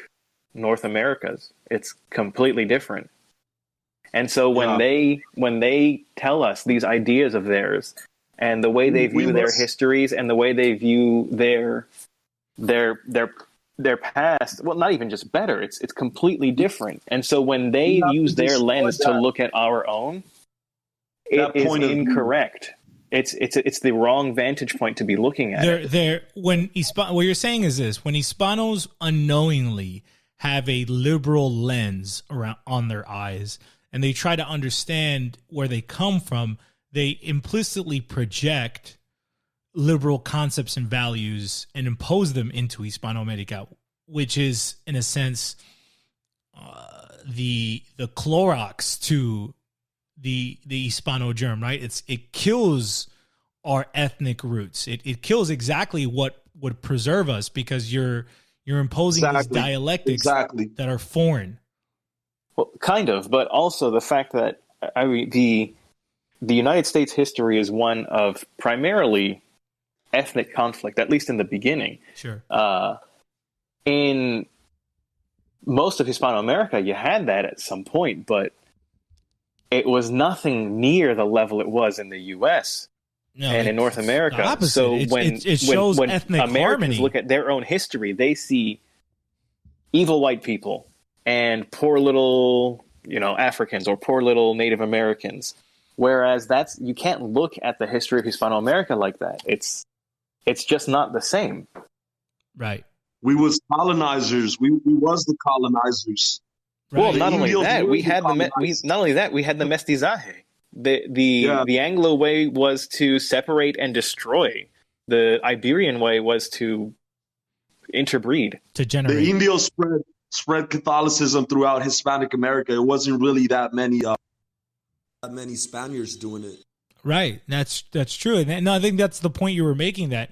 North America's. It's completely different. And so when they tell us these ideas of theirs and the way they view their histories and the way they view their past, well, not even just better, it's completely different. And so when they use their lens to look at our own, it is incorrect. It's the wrong vantage point to be looking at. What you're saying is this: when Hispanos unknowingly have a liberal lens on their eyes, and they try to understand where they come from, they implicitly project liberal concepts and values and impose them into Hispanoamerica, which is, in a sense, the Clorox to the Hispano germ, right? It kills our ethnic roots. It kills exactly what would preserve us, because you're imposing these dialectics that are foreign. Well, kind of, but also the fact that the United States history is one of primarily ethnic conflict, at least in the beginning. Sure. In most of Hispanoamerica, you had that at some point, but it was nothing near the level it was in the U.S. and in North America. So when ethnic Americans harmony. look at their own history, they see evil white people and poor little, Africans or poor little Native Americans. Whereas you can't look at the history of Hispanoamerica like that. It's just not the same. Right. We was colonizers. We was the colonizers. Right. Well, not only that, we had the mestizaje. The Anglo way was to separate and destroy. The Iberian way was to interbreed. To generate. The Indios spread Catholicism throughout Hispanic America. It wasn't really that many Spaniards doing it. Right. That's true. And I think that's the point you were making, that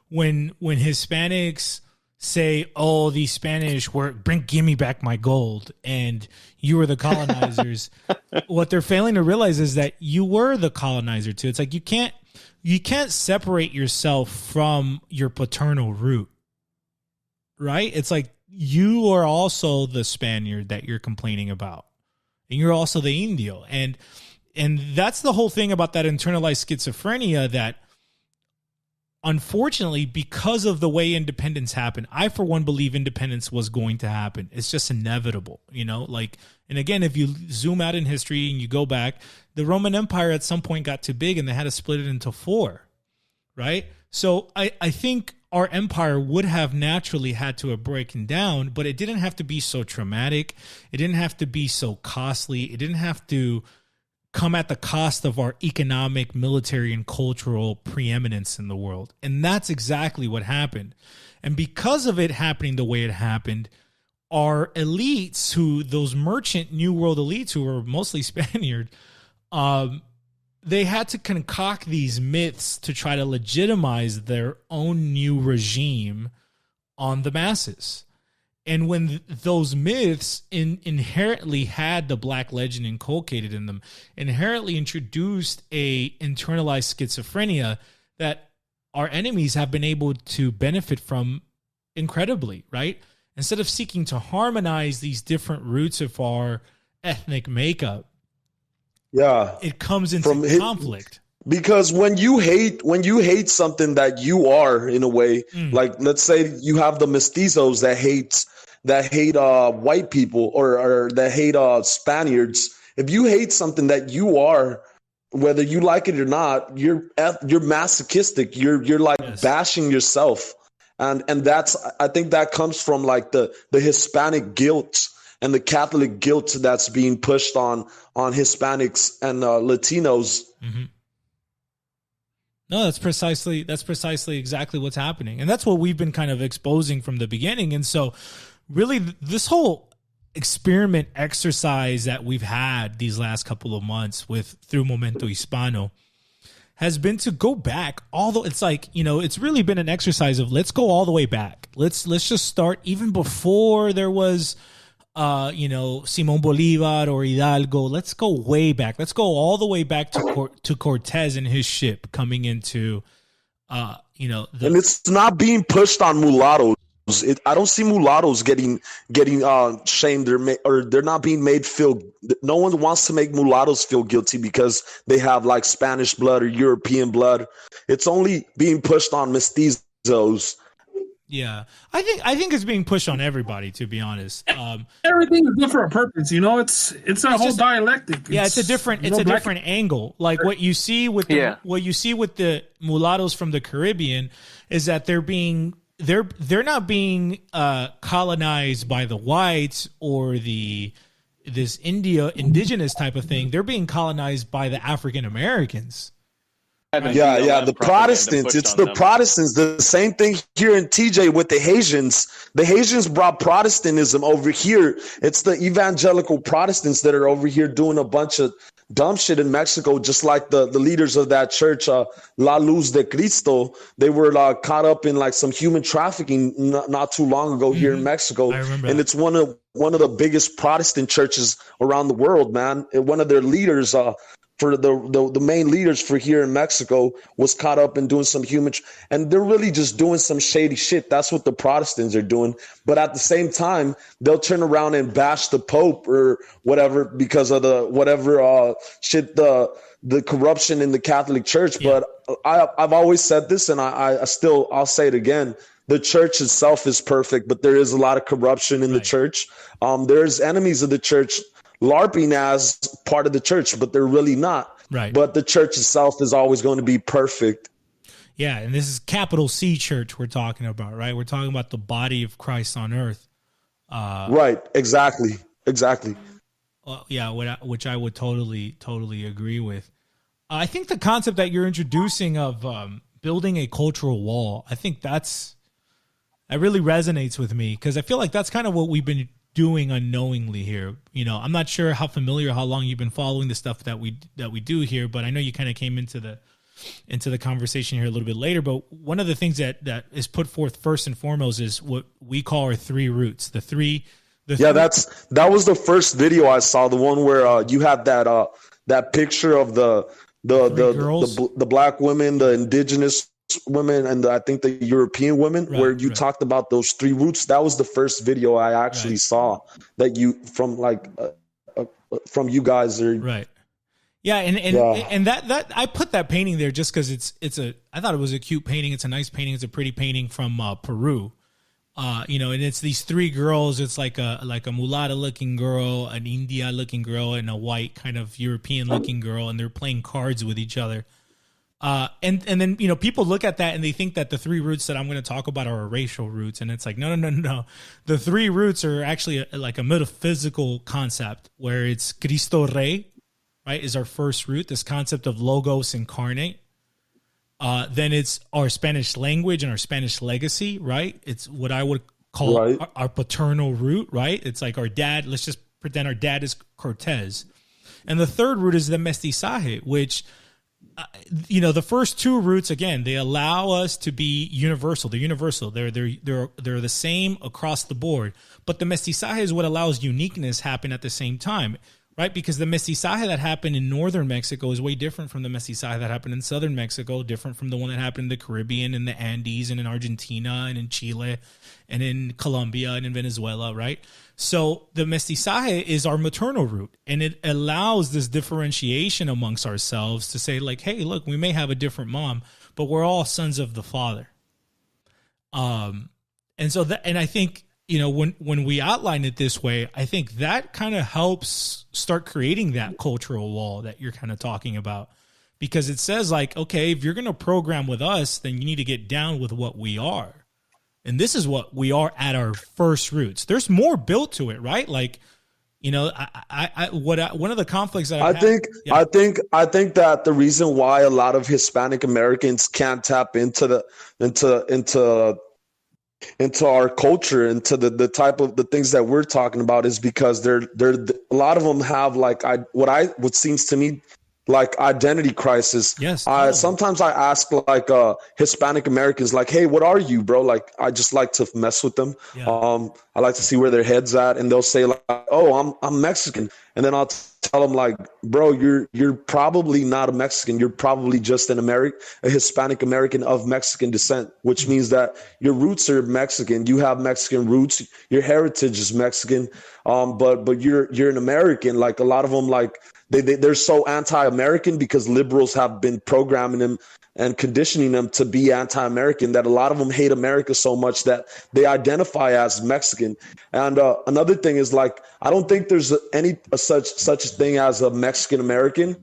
when Hispanics say, "Oh, these Spanish give me back my gold," and you were the colonizers, what they're failing to realize is that you were the colonizer too. It's like you can't separate yourself from your paternal root. Right? It's like you are also the Spaniard that you're complaining about, and you're also the Indio, and that's the whole thing about that internalized schizophrenia, that unfortunately, because of the way independence happened, I, for one, believe independence was going to happen. It's just inevitable, and again, if you zoom out in history and you go back, the Roman Empire at some point got too big and they had to split it into 4, right? So I think our empire would have naturally had to have broken down, but it didn't have to be so traumatic. It didn't have to be so costly. It didn't have to come at the cost of our economic, military, and cultural preeminence in the world. And that's exactly what happened. And because of it happening the way it happened, our elites, those merchant New World elites who were mostly Spaniard, they had to concoct these myths to try to legitimize their own new regime on the masses. And when those myths inherently had the black legend inculcated in them, inherently introduced a internalized schizophrenia that our enemies have been able to benefit from incredibly, right? Instead of seeking to harmonize these different roots of our ethnic makeup, it comes into conflict. Because when you hate something that you are, in a way, like let's say you have the mestizos that hate white people or that hate Spaniards. If you hate something that you are, whether you like it or not, you're masochistic. You're like Yes. bashing yourself, and that's, I think that comes from like the Hispanic guilt and the Catholic guilt that's being pushed on Hispanics and Latinos. Mm-hmm. No, that's precisely exactly what's happening, and that's what we've been kind of exposing from the beginning. And so, really, this whole experiment exercise that we've had these last couple of months through Momento Hispano has been to go back. Although it's like, it's really been an exercise of let's go all the way back. Let's just start even before there was Simón Bolívar or Hidalgo. Let's go way back. Let's go all the way back to Cortez and his ship coming into, and it's not being pushed on mulattoes. I don't see mulattoes getting shamed or they're not being made feel. No one wants to make mulattoes feel guilty because they have like Spanish blood or European blood. It's only being pushed on mestizos. Yeah, I think it's being pushed on everybody, to be honest. Everything is good for a purpose, It's a whole dialectic. It's a different angle. Like what you see with the mulattoes from the Caribbean is that they're not being colonized by the whites or this indigenous type of thing. They're being colonized by the African Americans. Yeah, the Protestants. It's the Protestants. The same thing here in TJ with the Haitians. The Haitians brought Protestantism over here. It's the evangelical Protestants that are over here doing a bunch of dumb shit in Mexico, just like the leaders of that church, La Luz de Cristo. They were caught up in like some human trafficking not too long ago here in Mexico. I remember and that. It's one of the biggest Protestant churches around the world, man. And one of their leaders, for the main leaders for here in Mexico, was caught up in doing some and they're really just doing some shady shit. That's what the Protestants are doing. But at the same time, they'll turn around and bash the Pope or whatever because of the corruption in the Catholic Church. Yeah. But I've always said this, and I'll say it again. The church itself is perfect, but there is a lot of corruption in the church. There's enemies of the church LARPing as part of the church, but they're really not. Right. But the church itself is always going to be perfect. Yeah, and this is capital C church we're talking about, right? We're talking about the body of Christ on earth. Right, exactly. Well, yeah, which I would totally agree with. I think the concept that you're introducing of building a cultural wall, I think that really resonates with me, because I feel like that's kind of what we've been doing unknowingly here. I'm not sure how long you've been following the stuff that we do here, but I know you kind of came into the conversation here a little bit later. But one of the things that is put forth first and foremost is what we call our three roots. That was the first video I saw, the one where you had that picture of the black women, the indigenous women, and I think the European women, where you talked about those three roots. That was the first video I actually saw that from you guys are right. Yeah, and that I put that painting there just because I thought it was a cute painting. It's a nice painting. It's a pretty painting from Peru. And it's these three girls. It's like a mulatta looking girl, an India looking girl, and a white kind of European looking girl, and they're playing cards with each other. And then, people look at that and they think that the three roots that I'm going to talk about are racial roots. And it's like, no. The three roots are actually like a metaphysical concept where it's Cristo Rey, right, is our first root, this concept of logos incarnate. Then it's our Spanish language and our Spanish legacy, right? It's what I would call our paternal root, right? It's like our dad. Let's just pretend our dad is Cortez. And the third root is the mestizaje, which... the first two roots, again, they allow us to be universal. They're universal. They're the same across the board. But the mestizaje is what allows uniqueness happen at the same time, right? Because the mestizaje that happened in northern Mexico is way different from the mestizaje that happened in southern Mexico, different from the one that happened in the Caribbean, in the Andes, and in Argentina, and in Chile, and in Colombia, and in Venezuela, right? So the mestizaje is our maternal root, and it allows this differentiation amongst ourselves to say, like, hey, look, we may have a different mom, but we're all sons of the Father. And I think, when we outline it this way, I think that kind of helps start creating that cultural wall that you're kind of talking about. because it says like, okay, if you're going to program with us, then you need to get down with what we are. And this is what we are at our first roots. There's more built to it, right? Like, you know, one of the conflicts that I think that the reason why a lot of Hispanic Americans can't tap into our culture, into the type of the things that we're talking about, is because they're a lot of them have like what seems to me like identity crisis. Yes. Sometimes I ask like Hispanic Americans, like, hey, what are you, bro? Like, I just like to mess with them. Yeah. I like to see where their head's at, and they'll say like, oh, I'm Mexican. And then I'll tell them like, bro, you're probably not a Mexican. You're probably just a Hispanic American of Mexican descent, which means that your roots are Mexican. You have Mexican roots. Your heritage is Mexican. But you're an American. Like a lot of them, like they're so anti-American because liberals have been programming them and conditioning them to be anti-American, that a lot of them hate America so much that they identify as Mexican. And another thing is like, I don't think there's such a thing as a Mexican American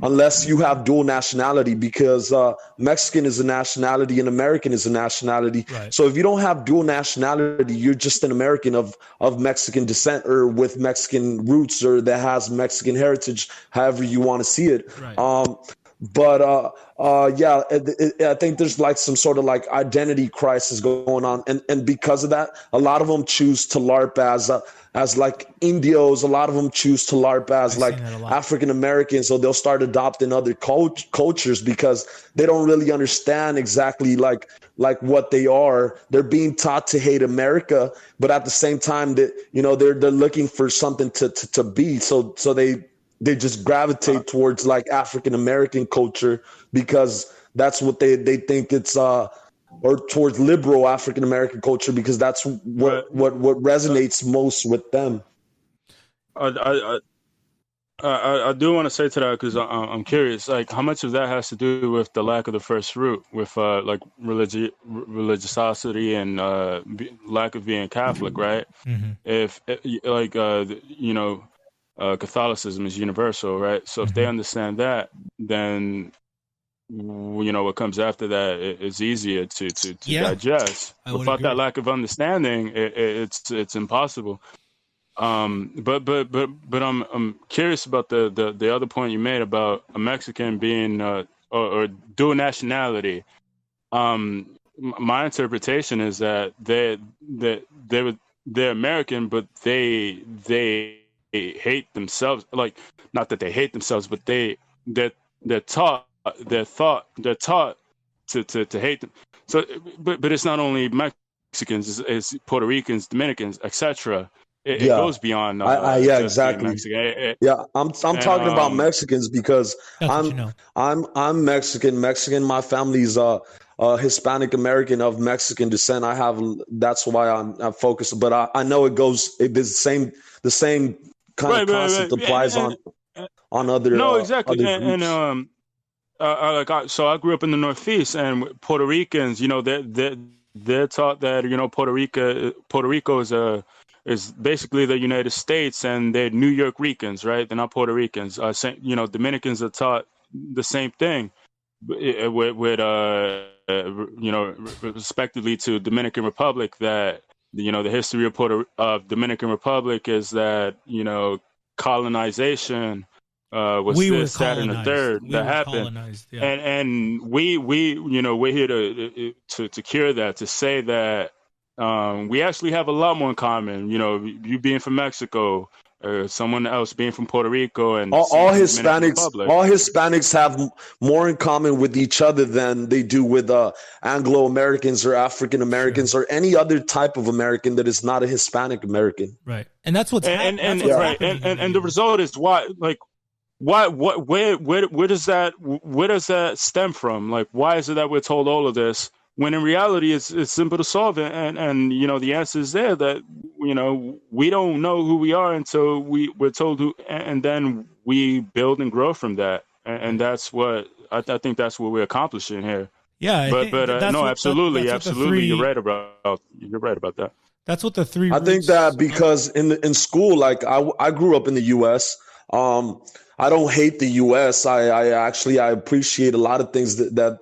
unless you have dual nationality, because Mexican is a nationality and American is a nationality. Right. So if you don't have dual nationality, you're just an American of Mexican descent or with Mexican roots or that has Mexican heritage, however you want to see it. Right. I think there's like some sort of like identity crisis going on, and because of that, a lot of them choose to LARP as like Indios. A lot of them choose to LARP as like African Americans, so they'll start adopting other cultures because they don't really understand exactly like what they are. They're being taught to hate America, but at the same time that, you know, they're looking for something to be. So they just gravitate towards like African American culture because that's what they think it's or towards liberal African American culture because that's what resonates most with them. I do want to say to that because I'm curious, like how much of that has to do with the lack of the first root, with like religiosity and lack of being Catholic, right? Mm-hmm. If like you know. Catholicism is universal, right? So if they understand that, then you know what comes after that is easier to digest. Without that lack of understanding, it's impossible. But I'm curious about the other point you made about a Mexican being or dual nationality. My interpretation is that they're American, but they hate themselves. Like, not that they hate themselves, but they're taught to hate them. So, but it's not only Mexicans, it's Puerto Ricans, Dominicans, etc. It goes beyond. Exactly. Mexican. I'm talking about Mexicans because I'm Mexican. My family's Hispanic American of Mexican descent. That's why I'm focused. But I know the same kind of concept applies on other. No, exactly. Other so I grew up in the Northeast, and Puerto Ricans, you know, they're taught that, you know, Puerto Rico is basically the United States, and they're New York Ricans, right? They're not Puerto Ricans. You know, Dominicans are taught the same thing with you know, respectively to Dominican Republic, that, you know, the history of Dominican Republic is that, you know, colonization was this, that, and the third that happened, and we you know, we're here to cure that, to say that we actually have a lot more in common. You know, you being from Mexico, someone else being from Puerto Rico, and all Hispanics have more in common with each other than they do with Anglo Americans or African Americans or any other type of American that is not a Hispanic American. Right, and that's what's and the result is where does that stem from? Like, why is it that we're told all of this when in reality it's simple to solve it? And you know, the answer is there, that, you know, we don't know who we are until we're told who, and then we build and grow from that. And that's what I think that's what we're accomplishing here. Yeah, absolutely, you're right about that. That's what the three. I think that because in school, like I grew up in the U.S. I don't hate the U.S. I actually I appreciate a lot of things that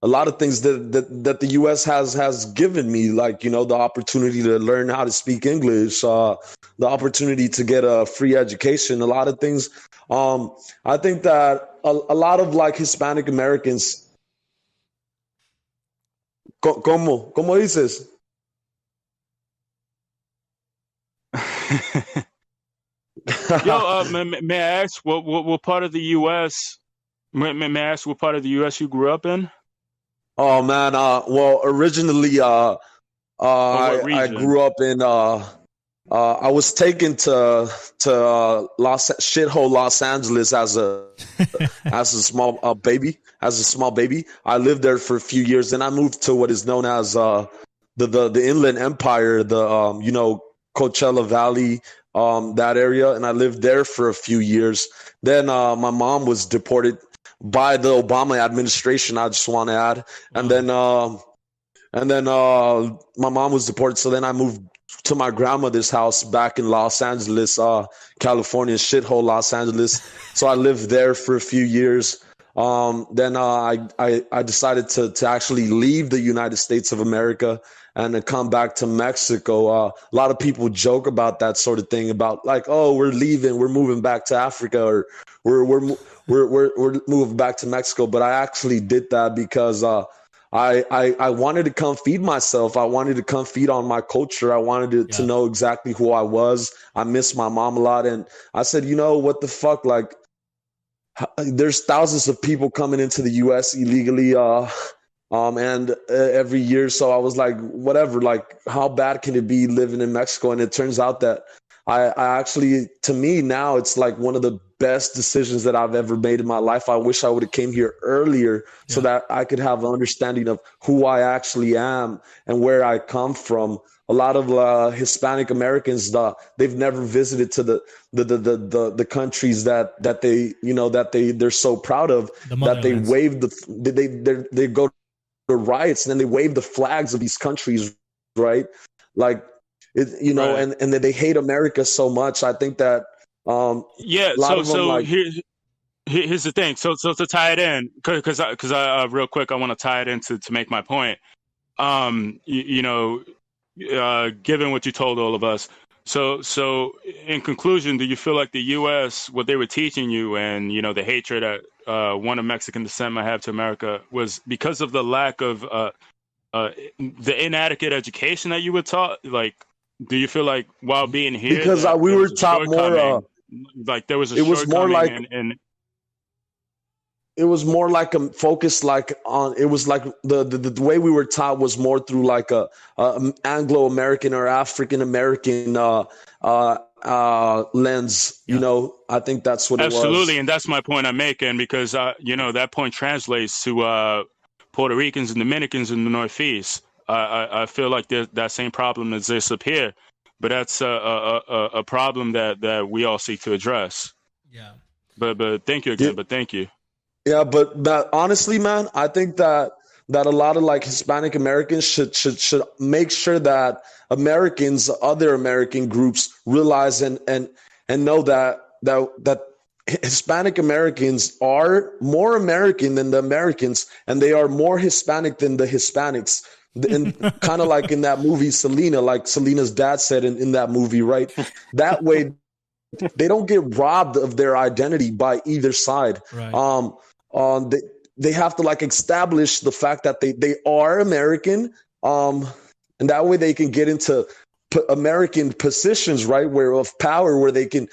a lot of things that the U.S. has given me, like, you know, the opportunity to learn how to speak English, the opportunity to get a free education, a lot of things. I think that a lot of like Hispanic Americans, ¿cómo dices? Yo, may I ask what part of the U.S. May I ask what part of the U.S. you grew up in? Oh man, well, originally, Or what I region? grew up in I was taken to shithole Los Angeles as a small baby. As a small baby, I lived there for a few years. Then I moved to what is known as the Inland Empire, the you know, Coachella Valley, that area, and I lived there for a few years. Then my mom was deported by the Obama administration. I just want to add, and then my mom was deported. So then I moved to my grandmother's house back in Los Angeles, California, shithole Los Angeles. So I lived there for a few years. Then I decided to actually leave the United States of America and to come back to Mexico. A lot of people joke about that sort of thing, about like, oh, we're leaving, we're moving back to Africa, or we're moving back to Mexico. But I actually did that because I wanted to come feed myself. I wanted to come feed on my culture. I wanted to know exactly who I was. I miss my mom a lot, and I said, you know what the fuck, like, there's thousands of people coming into the U.S. illegally, and every year. So I was like, whatever, like, how bad can it be living in Mexico? And it turns out that I actually, to me now, it's like one of the best decisions that I've ever made in my life. I wish I would have came here earlier so that I could have an understanding of who I actually am and where I come from. A lot of Hispanic Americans, they've never visited to the countries that they, you know, that they're so proud of, that they wave they go to riots and then they wave the flags of these countries, right? Like, it, you know, Right. and that they hate America so much. I think that Yeah. a lot of them, So like, here's the thing. So to tie it in, because I real quick, I want to tie it in to make my point. You know, given what you told all of us. So in conclusion, do you feel like the U.S., what they were teaching you, and, you know, the hatred that one of Mexican descent might have to America, was because of the lack of the inadequate education that you were taught? Like, do you feel like while being here, because that we there were was a taught more. like there was a It was more like and it was more like a focus, like on, it was like the way we were taught was more through like a Anglo-American or African-American lens. You know, I think that's what it was. absolutely, and that's my point I'm making, because you know, that point translates to Puerto Ricans and Dominicans in the Northeast. I feel like that same problem exists up here, but that's a problem that we all seek to address. Yeah. But thank you again. But thank you. Yeah, but honestly, man, I think that a lot of like Hispanic Americans should make sure that Americans, other American groups, realize and know that Hispanic Americans are more American than the Americans, and they are more Hispanic than the Hispanics. And kind of like in that movie Selena, like Selena's dad said in that movie, right? That way they don't get robbed of their identity by either side. Right. They have to like establish the fact that they are American, and that way they can get into American positions, right, where of power, where they can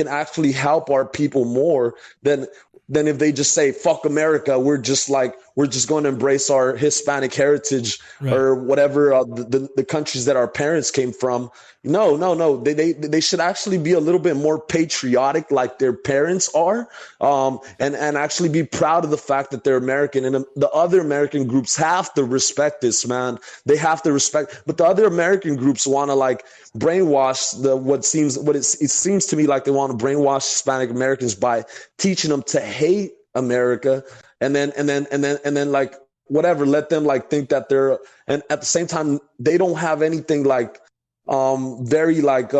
actually help our people more than if they just say fuck America. We're just going to embrace our Hispanic heritage, right, or whatever, the countries that our parents came from. No. They should actually be a little bit more patriotic, like their parents are, and actually be proud of the fact that they're American. And the other American groups have to respect this, man. They have to respect. But the other American groups want to like brainwash it seems to me like they want to brainwash Hispanic Americans by teaching them to hate America, and then like whatever, let them like think that they're, and at the same time they don't have anything like very like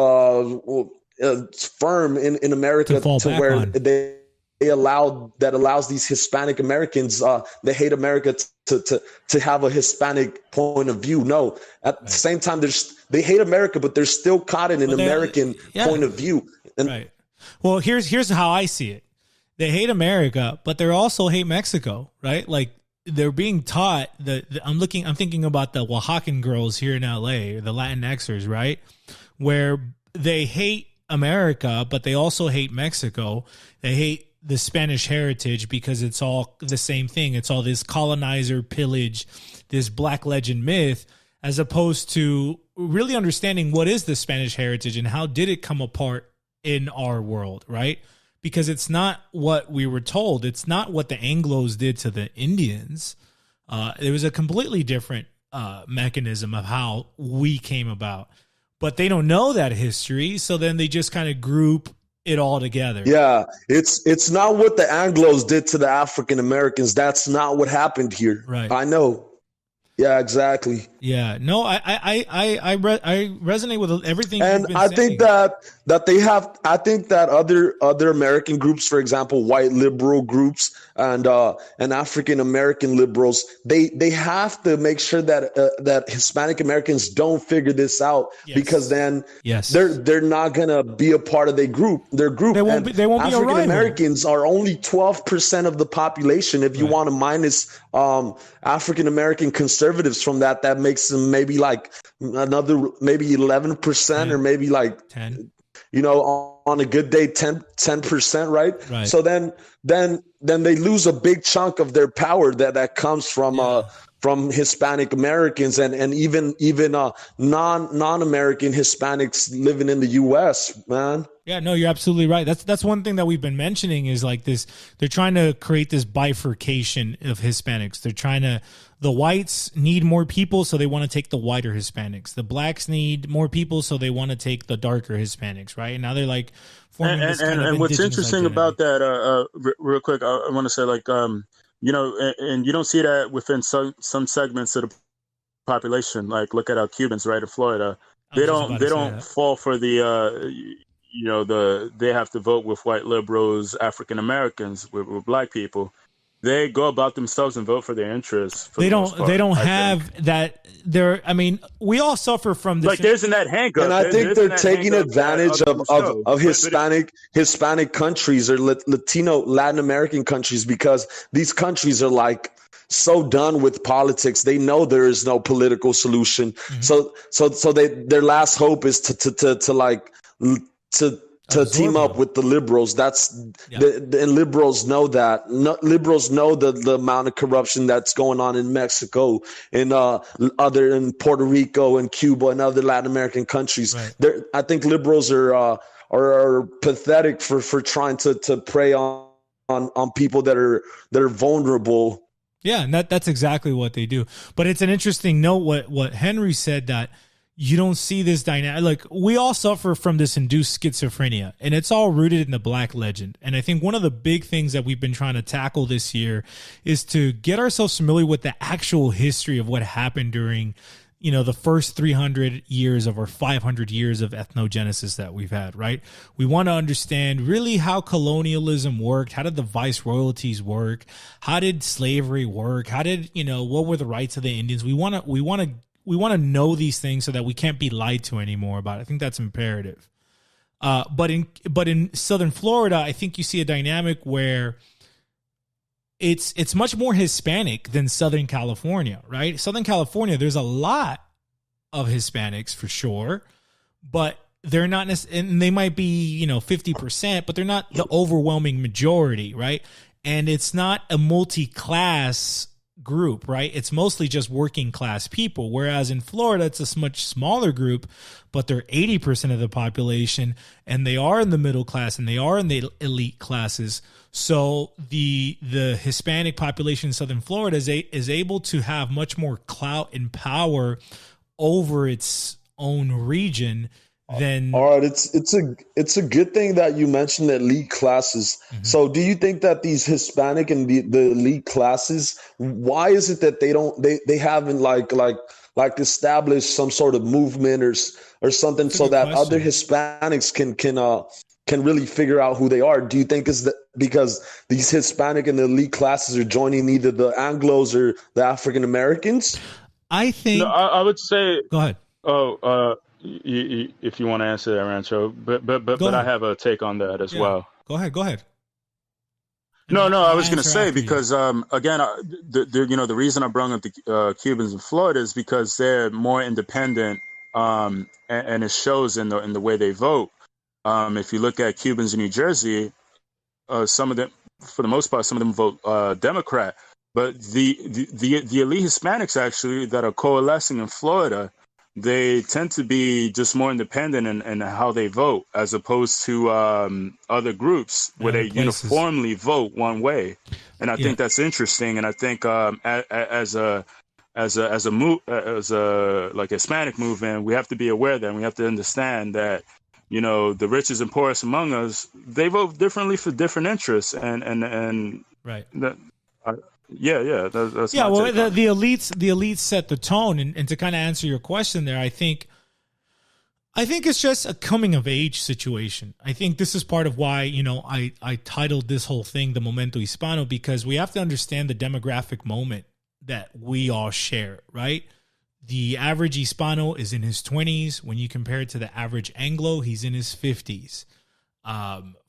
firm in America to where on. they allows these Hispanic Americans they hate America to have a Hispanic point of view. No, at the same time, they hate America, but they're still caught in an American point of view. And right. Well, here's how I see it. They hate America, but they also hate Mexico, right? Like they're being taught that I'm thinking about the Oaxacan girls here in LA, the Latinxers, right? Where they hate America, but they also hate Mexico. They hate the Spanish heritage because it's all the same thing. It's all this colonizer pillage, this black legend myth, as opposed to really understanding what is the Spanish heritage and how did it come apart in our world, right? Because it's not what we were told. It's not what the Anglos did to the Indians. It was a completely different mechanism of how we came about. But they don't know that history, so then they just kind of group it all together. Yeah, it's not what the Anglos did to the African Americans. That's not what happened here. Right. I know. Yeah, exactly. Yeah, no, I resonate with everything. And you've been I saying. think that they have. I think that other American groups, for example, white liberal groups and African American liberals, they have to make sure that Hispanic Americans don't figure this out, because then they're not gonna be a part of their group. They won't be. African Americans are only 12% of the population. If you want to minus African American conservatives from that makes them maybe like another maybe 11% or maybe like 10. You know, on a good day, 10%, right? So then they lose a big chunk of their power that comes from Hispanic Americans and even non-American Hispanics living in the U.S., man. Yeah, no, you're absolutely right. That's one thing that we've been mentioning is like this. They're trying to create this bifurcation of Hispanics. The whites need more people, so they want to take the whiter Hispanics. The blacks need more people, so they want to take the darker Hispanics, right? And now they're like forming this kind of and what's indigenous interesting identity. about that, real quick, I want to say, like, you know, and you don't see that within some segments of the population. Like, look at Cubans, right, in Florida. They don't fall for the you know, they have to vote with white liberals, African Americans, with black people. They go about themselves and vote for their interests. They don't have that. I mean, we all suffer from this. Like, there's in that handcuff. And I think they're taking advantage of Hispanic countries or Latin American countries, because these countries are like so done with politics. They know there is no political solution. Mm-hmm. So their last hope is to team up with the liberals. And liberals know that. Liberals know the amount of corruption that's going on in Mexico and in Puerto Rico and Cuba and other Latin American countries. Right. I think liberals are pathetic for trying to prey on people that are vulnerable. Yeah, and that's exactly what they do. But it's an interesting note what Henry said, that you don't see this dynamic. Like, we all suffer from this induced schizophrenia, and it's all rooted in the black legend. And I think one of the big things that we've been trying to tackle this year is to get ourselves familiar with the actual history of what happened during, you know, the first 300 years of our 500 years of ethnogenesis that we've had, right? We want to understand really how colonialism worked. How did the viceroyalties work? How did slavery work? What were the rights of the Indians? We want to know these things so that we can't be lied to anymore about it. I think that's imperative. But in Southern Florida, I think you see a dynamic where it's much more Hispanic than Southern California, right? Southern California, there's a lot of Hispanics for sure, but they're not necessarily, and they might be, 50%, but they're not the overwhelming majority, right? And it's not a multi-class group, right? It's mostly just working class people. Whereas in Florida, it's a much smaller group, but they're 80% of the population, and they are in the middle class and they are in the elite classes. So the Hispanic population in Southern Florida is able to have much more clout and power over its own region than. All right, it's a good thing that you mentioned elite classes. Mm-hmm. So do you think that these Hispanic and the elite classes, why is it that they haven't like like establish some sort of movement or something That's a so good that question. other Hispanics can really figure out who they are? Do you think it's because these Hispanic and elite classes are joining either the Anglos or the African Americans? I think. No, I would say. Go ahead. Oh, if you want to answer that, Rancho, but I have a take on that as well. Go ahead. No, I'll I was going to answer say after you. because again, the reason I brought up the Cubans in Florida is because they're more independent, and it shows in the way they vote. If you look at Cubans in New Jersey, some of them, for the most part, some of them vote Democrat. But the elite Hispanics actually that are coalescing in Florida, they tend to be just more independent in how they vote, as opposed to other groups where they uniformly vote one way. And I think that's interesting. And I think as a Hispanic movement, we have to be aware that, and we have to understand that, you know, the richest and poorest among us, they vote differently for different interests, and right. That's yeah. my Well, take on the elites set the tone, and to kind of answer your question there, I think it's just a coming of age situation. I think this is part of why, you know, I titled this whole thing the Momento Hispano, because we have to understand the demographic moment that we all share, right? The average Hispano is in his 20s. When you compare it to the average Anglo, he's in his 50s.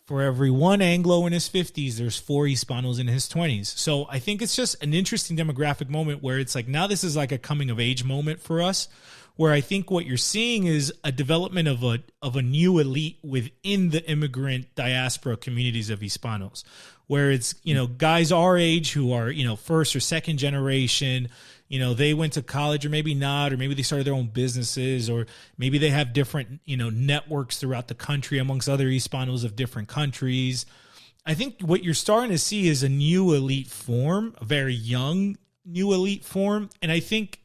For every one Anglo in his 50s, there's 4 Hispanos in his 20s. So I think it's just an interesting demographic moment where it's like, now this is like a coming of age moment for us, where I think what you're seeing is a development of a new elite within the immigrant diaspora communities of Hispanos, where it's, you know, guys our age who are, you know, first or second generation. You know, they went to college, or maybe not, or maybe they started their own businesses, or maybe they have different, you know, networks throughout the country amongst other Hispanos of different countries. I think what you're starting to see is a new elite form, a very young new elite form. And I think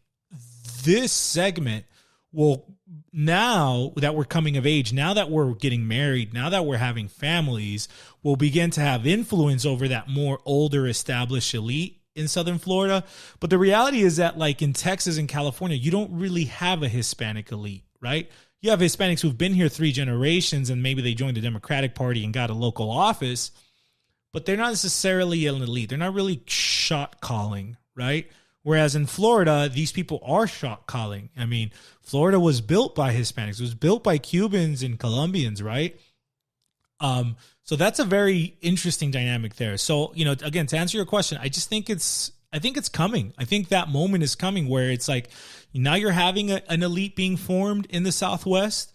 this segment will, now that we're coming of age, now that we're getting married, now that we're having families, will begin to have influence over that more older established elite in Southern Florida. But the reality is that, like in Texas and California, you don't really have a Hispanic elite, right? You have Hispanics who've been here 3 generations, and maybe they joined the Democratic Party and got a local office, but they're not necessarily an elite. They're not really shot calling, right? Whereas in Florida, these people are shot calling. I mean, Florida was built by Hispanics. It was built by Cubans and Colombians, right? So that's a very interesting dynamic there. So, you know, again, to answer your question, I think it's coming. I think that moment is coming where it's like, now you're having an elite being formed in the Southwest,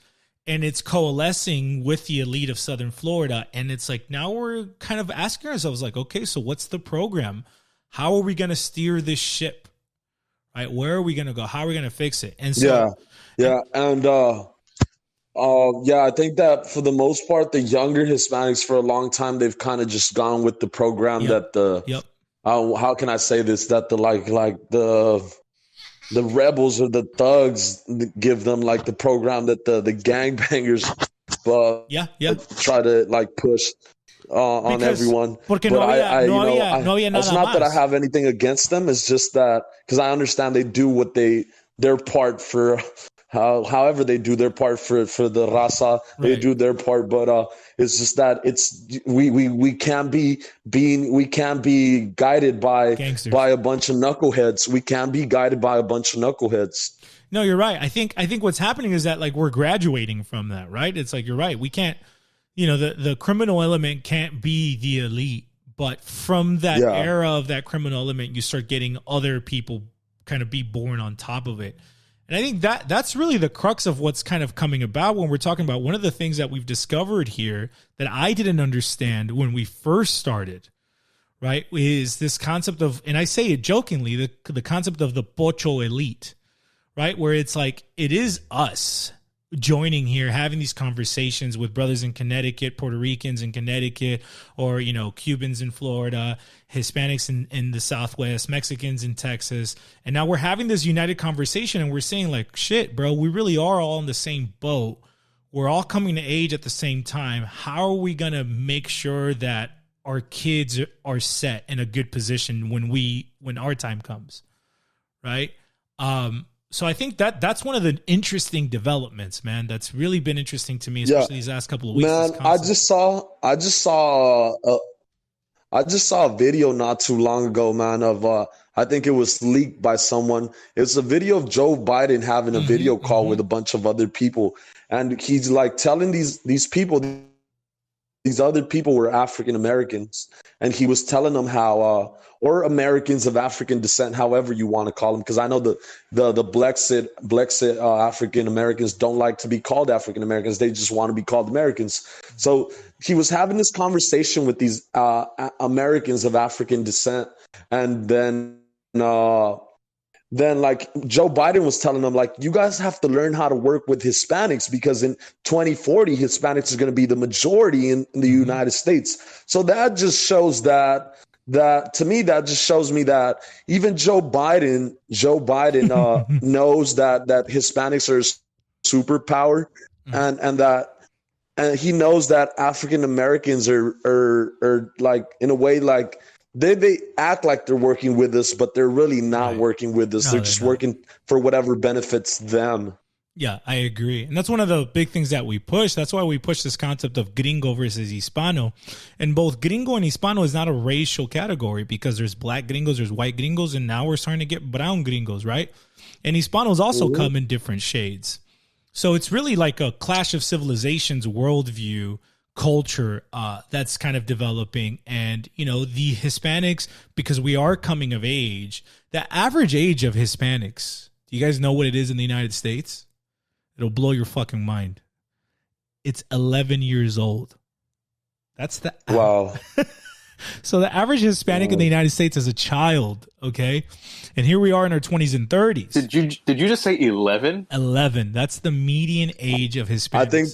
and it's coalescing with the elite of Southern Florida. And it's like, now we're kind of asking ourselves, like, okay, so what's the program? How are we going to steer this ship? Right? Where are we going to go? How are we going to fix it? And so, I think that for the most part, the younger Hispanics for a long time, they've kind of just gone with the program that how can I say this? That the rebels or the thugs give them, like the program that the gangbangers try to like push on everyone. But it's not that I have anything against them. It's just that because I understand they do their part for however they do their part for the raza, they do their part. But it's just that we can't be guided by gangsters, by a bunch of knuckleheads. We can't be guided by a bunch of knuckleheads. No, you're right. I think what's happening is that, like, we're graduating from that, right? It's like, you're right. We can't, you know, the criminal element can't be the elite, but from that era of that criminal element, you start getting other people kind of be born on top of it. And I think that's really the crux of what's kind of coming about when we're talking about one of the things that we've discovered here that I didn't understand when we first started, right, is this concept of, and I say it jokingly, the concept of the Pocho elite, right, where it's like, it is us joining here, having these conversations with brothers in Connecticut, Puerto Ricans in Connecticut, or, you know, Cubans in Florida, Hispanics in the Southwest, Mexicans in Texas. And now we're having this united conversation, and we're saying, like, shit, bro, we really are all in the same boat. We're all coming to age at the same time. How are we going to make sure that our kids are set in a good position when our time comes? Right. So I think that's one of the interesting developments, man. That's really been interesting to me, especially these last couple of weeks. Man, I just saw a video not too long ago, man, of I think it was leaked by someone. It's a video of Joe Biden having a video call with a bunch of other people, and he's like telling these people, these other people were African Americans, and he was telling them how or Americans of African descent, however you want to call them, because I know the Blexit African Americans don't like to be called African Americans. They just want to be called Americans. So he was having this conversation with these Americans of African descent, and then like Joe Biden was telling them, like, you guys have to learn how to work with Hispanics, because in 2040, Hispanics is going to be the majority in the United States. So that just shows that to me, that just shows me that even Joe Biden knows that Hispanics are a superpower, and he knows that African Americans are like, in a way, like they act like they're working with us, but they're really not working with us. They're just working for whatever benefits them. Yeah, I agree. And that's one of the big things that we push. That's why we push this concept of gringo versus hispano. And both gringo and hispano is not a racial category, because there's black gringos, there's white gringos, and now we're starting to get brown gringos, right? And hispanos also come in different shades. So it's really like a clash of civilizations, worldview, culture that's kind of developing. And, you know, the Hispanics, because we are coming of age, the average age of Hispanics, do you guys know what it is in the United States? It'll blow your fucking mind. It's 11 years old. That's the wow. So the average Hispanic in the United States is a child, okay? And here we are in our 20s and 30s. Did you just say 11? 11. That's the median age of Hispanics. I think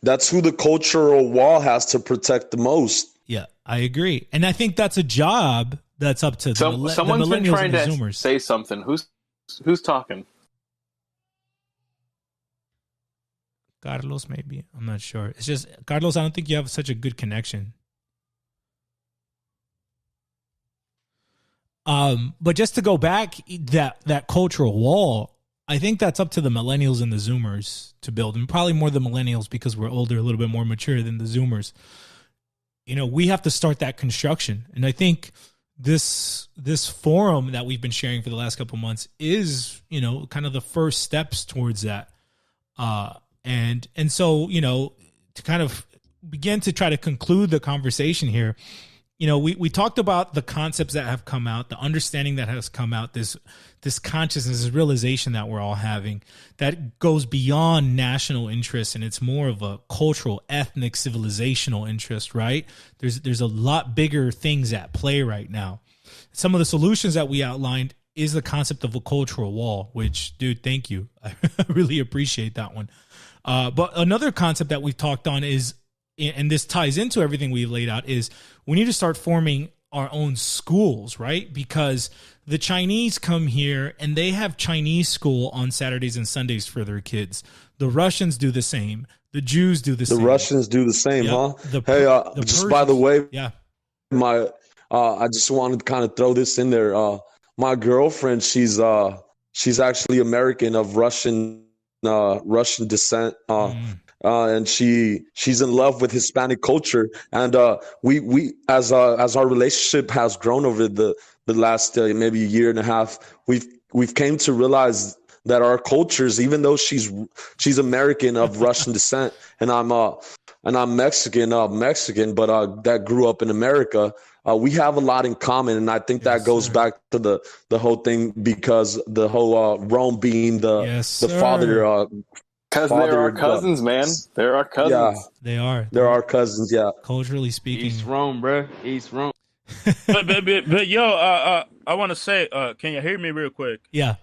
that's who the cultural wall has to protect the most. Yeah, I agree. And I think that's a job that's up to Someone's the millennials been trying and the to Zoomers. say something. Who's talking? Carlos, maybe. I'm not sure. It's just, Carlos, I don't think you have such a good connection. But just to go back, that cultural wall, I think that's up to the millennials and the Zoomers to build, and probably more the millennials, because we're older, a little bit more mature than the Zoomers. You know, we have to start that construction. And I think this forum that we've been sharing for the last couple of months is, you know, kind of the first steps towards that. And so, you know, to kind of begin to try to conclude the conversation here, you know, we talked about the concepts that have come out, the understanding that has come out, this consciousness, this realization that we're all having that goes beyond national interest, and it's more of a cultural, ethnic, civilizational interest, right? There's a lot bigger things at play right now. Some of the solutions that we outlined is the concept of a cultural wall, which, dude, thank you. I really appreciate that one. But another concept that we've talked on is, and this ties into everything we've laid out, is we need to start forming our own schools, right? Because the Chinese come here and they have Chinese school on Saturdays and Sundays for their kids. The Russians do the same. The Jews do the same. The Russians do the same, huh? The just Persians, by the way, yeah. I just wanted to kind of throw this in there. My girlfriend, she's actually American of Russian descent. And she's in love with Hispanic culture, and we as our relationship has grown over the last maybe a year and a half, we've came to realize that our cultures, even though she's American of Russian descent, and I'm Mexican, but that grew up in America. We have a lot in common, and I think that goes back to the whole thing, because the whole Rome being the father. Because they're our cousins, man. They're our cousins. Yeah, they are. They're our cousins. Yeah, culturally speaking. East Rome, bro. East Rome. but yo, I want to say, can you hear me real quick? Yeah.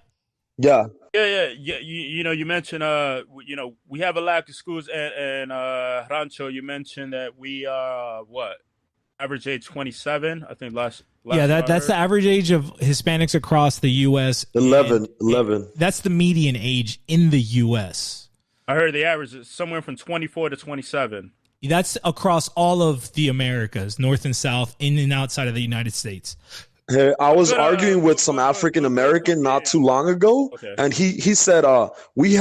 Yeah. You know, you mentioned, you know, we have a lack of schools, and Rancho, you mentioned that we what, average age 27, I think last yeah, that's the average age of Hispanics across the U.S. 11. That's the median age in the U.S. I heard the average is somewhere from 24 to 27. That's across all of the Americas, North and South, in and outside of the United States. I was arguing with some African American not too long ago, and he said, we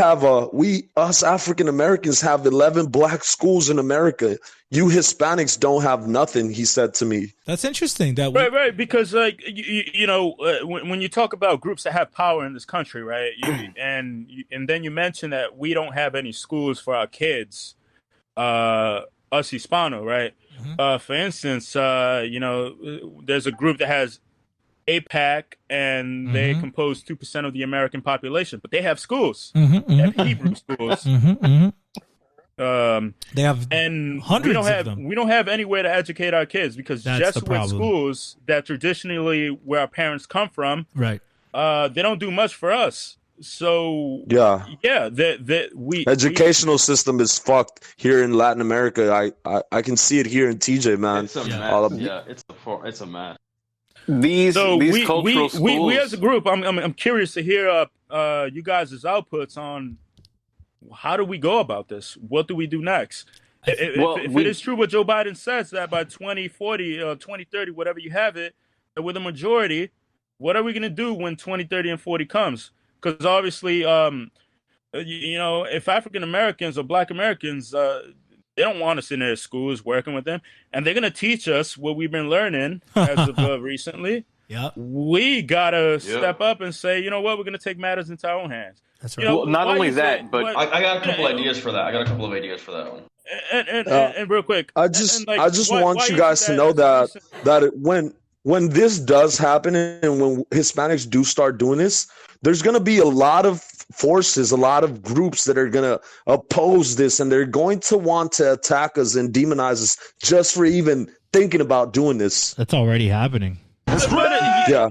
us African Americans have 11 black schools in America. You Hispanics don't have nothing. He said to me. That's interesting. Right, because like when you talk about groups that have power in this country, right, and then you mention that we don't have any schools for our kids, us Hispano, right? Mm-hmm. For instance, there's a group that has APAC, and they compose 2% of the American population, but they have schools. They have Hebrew schools. They have hundreds of them. We don't have anywhere to educate our kids because that's just with schools that traditionally where our parents come from, right? They don't do much for us. So educational system is fucked here in Latin America. I can see it here in TJ, man. It's a mess. It's a mess. These cultural schools. We as a group, I'm curious to hear you guys' outputs on how do we go about this? What do we do next? If it is true what Joe Biden says that by 2040 or 2030, whatever you have it, that we're the majority, what are we going to do when 2030 and 40 comes? Because obviously, if African Americans or Black Americans, they don't want us in their schools working with them, and they're going to teach us what we've been learning as of recently. Yeah, we gotta step up and say, you know what, we're going to take matters into our own hands. That's right. Well, not only that, but I got a couple ideas for that. I got a couple of ideas for that one. And real quick, I just want you guys to know that when this does happen and when Hispanics do start doing this, there's going to be a lot of forces, a lot of groups that are going to oppose this, and they're going to want to attack us and demonize us just for even thinking about doing this. That's already happening. Yeah.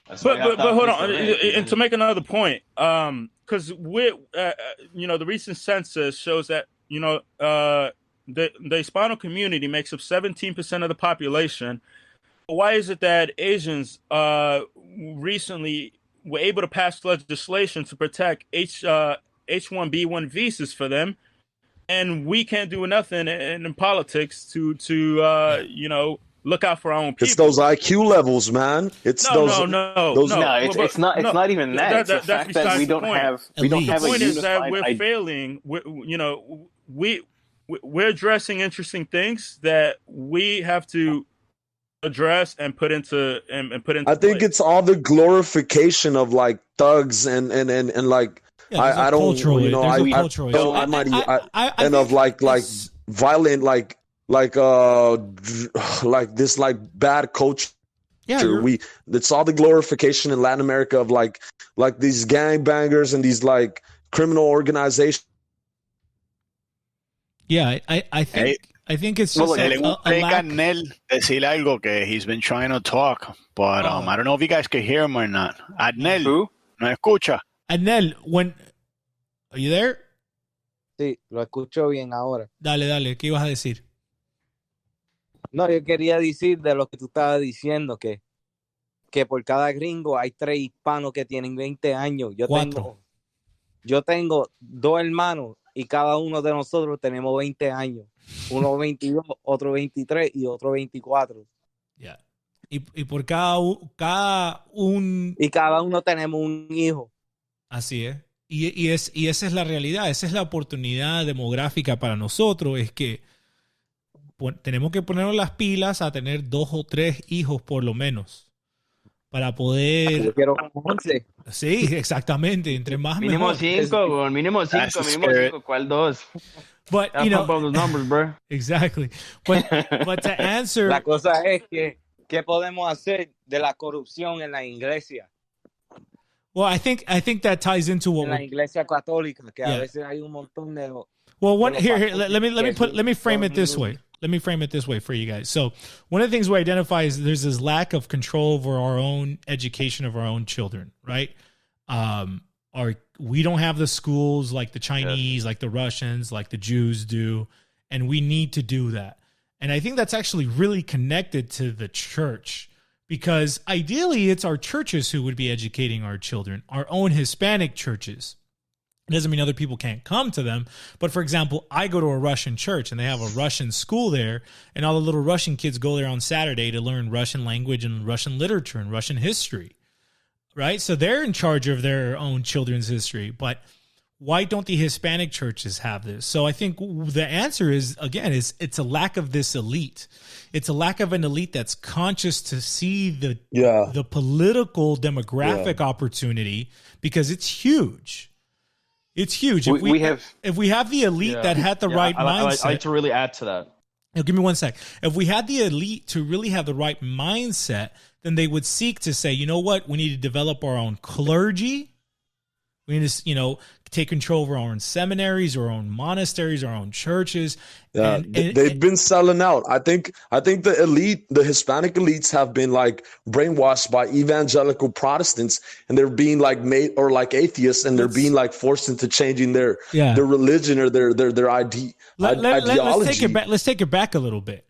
But hold on, and to make another point, because the recent census shows that the Hispano community makes up 17% of the population. Why is it that Asians recently were able to pass legislation to protect H-1B1 visas for them, and we can't do nothing in politics to look out for our own people? It's those IQ levels, man. It's no. It's not even that. It's the fact that we don't have a unified. The point is that we're failing. We're addressing interesting things that we have to address and put into I think it's all the glorification of like thugs and like I don't and of like violent like this like bad culture. It's all the glorification in Latin America of like these gangbangers and these like criminal organizations. Yeah, I think it's just a lack. Nel decir algo que he's been trying to talk, but I don't know if you guys can hear him or not. Adnel, who? ¿No escucha? Adnel, are you there? Sí, lo escucho bien ahora. Dale, ¿qué ibas a decir? No, yo quería decir de lo que tú estabas diciendo, que por cada gringo hay 3 hispanos que tienen 20 años. Yo tengo 2 hermanos y cada uno de nosotros tenemos 20 años. Uno 22, otro 23 y otro 24. Yeah. Y por cada un... Y cada uno tenemos un hijo. Así es. Y esa es la realidad. Esa es la oportunidad demográfica para nosotros. Es que tenemos que ponernos las pilas a tener 2 o 3 hijos por lo menos. Para poder... Yo quiero 11. Sí, exactamente. Entre más mínimo mejor. 5, mínimo 5. ¿Cuál 2? But you know, those numbers, bro. Exactly. But to answer, la cosa es que ¿qué podemos hacer de la corrupción en la iglesia? Well, I think that ties into what en la iglesia católica, que a veces hay un montón de. Well, let me frame it this way. Let me frame it this way for you guys. So, one of the things we identify is there's this lack of control over our own education of our own children, right? We don't have the schools like the Chinese, like the Russians, like the Jews do, and we need to do that. And I think that's actually really connected to the church, because ideally it's our churches who would be educating our children, our own Hispanic churches. It doesn't mean other people can't come to them. But for example, I go to a Russian church and they have a Russian school there, and all the little Russian kids go there on Saturday to learn Russian language and Russian literature and Russian history, right? So they're in charge of their own children's history. But why don't the Hispanic churches have this? So I think the answer is, again, it's a lack of this elite. It's a lack of an elite that's conscious to see the political demographic opportunity, because it's huge. It's huge. If we have the elite that had the right mindset. I like to really add to that. Give me one sec. If we had the elite to really have the right mindset, then they would seek to say, you know what, we need to develop our own clergy. We need to, take control over our own seminaries, our own monasteries, our own churches. Yeah, they've been selling out. I think the elite, the Hispanic elites, have been like brainwashed by evangelical Protestants, and they're being like made, or like atheists, and they're being like forced into changing their religion or their ideology. Let's take it back a little bit,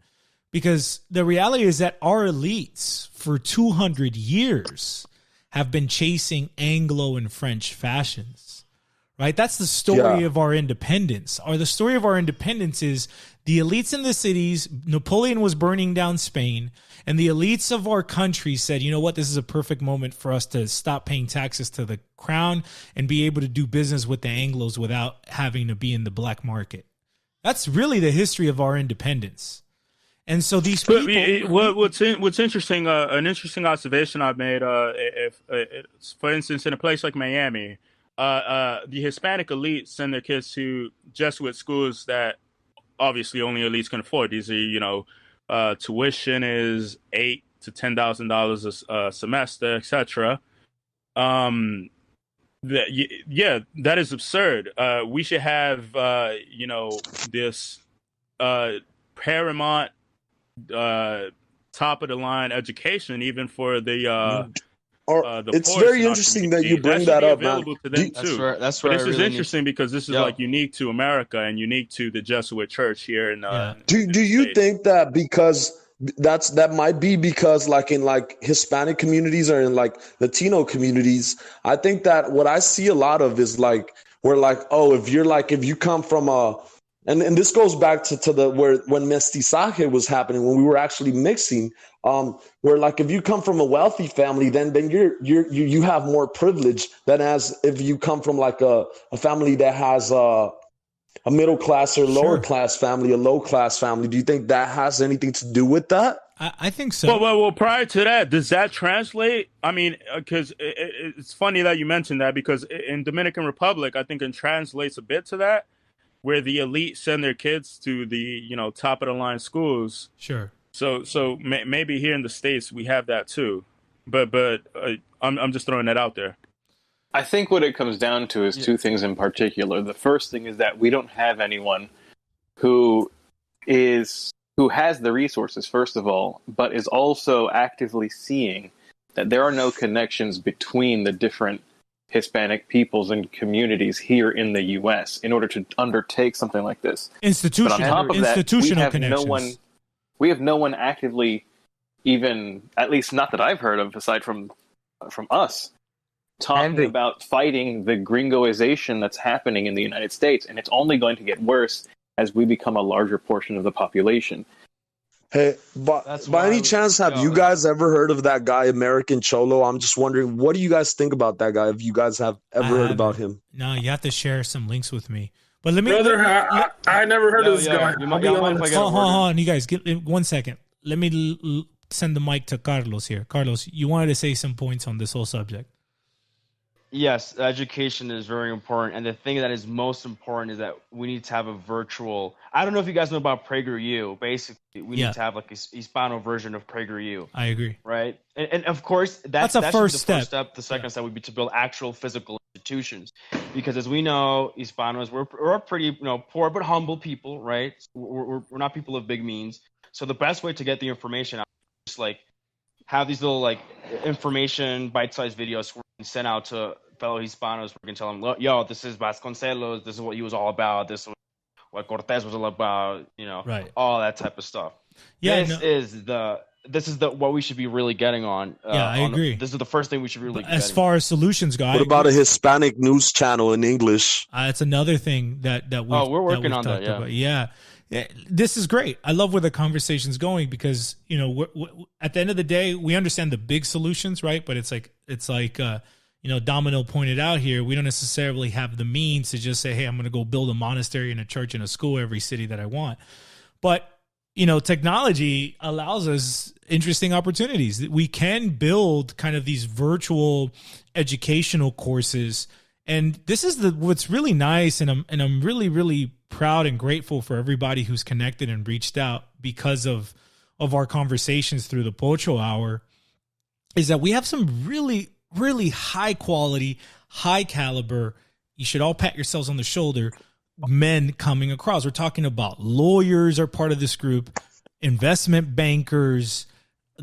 because the reality is that our elites for 200 years have been chasing Anglo and French fashions. Right? That's the story of our independence. The story of our independence is the elites in the cities. Napoleon was burning down Spain, and the elites of our country said, you know what, this is a perfect moment for us to stop paying taxes to the crown and be able to do business with the Anglos without having to be in the black market. That's really the history of our independence. And so these people... What's interesting, an interesting observation I've made, for instance, in a place like Miami, the Hispanic elite send their kids to Jesuit schools that obviously only elites can afford. These are, tuition is $8,000 to $10,000 a semester, etc. That is absurd. We should have, this paramount, top of the line education, even for the. It's very interesting that you bring that up, man. To them too. That's where this is interesting because this is like unique to America and unique to the Jesuit Church here in. Do you think that because that might be because like in like Hispanic communities or in like Latino communities, I think that what I see a lot of is like we're like, oh, if you come from a and this goes back to the when mestizaje was happening, when we were actually mixing, where like if you come from a wealthy family, then you have more privilege than as if you come from like a family that has a middle class or lower class family, a low class family. Do you think that has anything to do with that? I think so. Well, prior to that, does that translate? I mean, because it's funny that you mentioned that, because in Dominican Republic, I think it translates a bit to that, where the elite send their kids to the top of the line schools. Sure. So maybe here in the States we have that too, but I'm just throwing that out there. I think what it comes down to is two things in particular. The first thing is that we don't have anyone who has the resources, first of all, but is also actively seeing that there are no connections between the different Hispanic peoples and communities here in the U.S. in order to undertake something like this. Institutional connections. We have no one actively, even, at least not that I've heard of, aside from us, talking about fighting the gringoization that's happening in the United States, and it's only going to get worse as we become a larger portion of the population. Hey, by any chance, have you guys ever heard of that guy, American Cholo? I'm just wondering, what do you guys think about that guy, if you guys have ever heard about him? No, you have to share some links with me. But let me... Brother, I never heard of this guy. Hold on, you guys, give 1 second. Let me send the mic to Carlos here. Carlos, you wanted to say some points on this whole subject. Yes, education is very important. And the thing that is most important is that we need to have a virtual... I don't know if you guys know about PragerU. Basically, we need to have like a Hispano version of PragerU. I agree. Right? And of course, that's a first step. First step. The second step would be to build actual physical institutions. Because as we know, Hispanos, we're pretty poor but humble people, right? We're not people of big means. So the best way to get the information out is like have these little like information bite-sized videos sent out to fellow Hispanos. We can tell them, yo, this is Vasconcelos. This is what he was all about. This is what Cortés was all about. Right. All that type of stuff. Yeah, this is the this is what we should be really getting on. Yeah, I agree. This is the first thing we should really. As far as solutions go, what about a Hispanic news channel in English? It's another thing that we're working on that. Yeah. About. Yeah, this is great. I love where the conversation's going because we're, at the end of the day, we understand the big solutions, right? But it's like Domino pointed out here, we don't necessarily have the means to just say, hey, I'm going to go build a monastery and a church and a school every city that I want. But technology allows us interesting opportunities. We can build kind of these virtual educational courses. And this is what's really nice. And I'm really, really proud and grateful for everybody who's connected and reached out because of our conversations through the Pocho Hour, is that we have some really, really high quality, high caliber, you should all pat yourselves on the shoulder, men coming across. We're talking about lawyers are part of this group, investment bankers,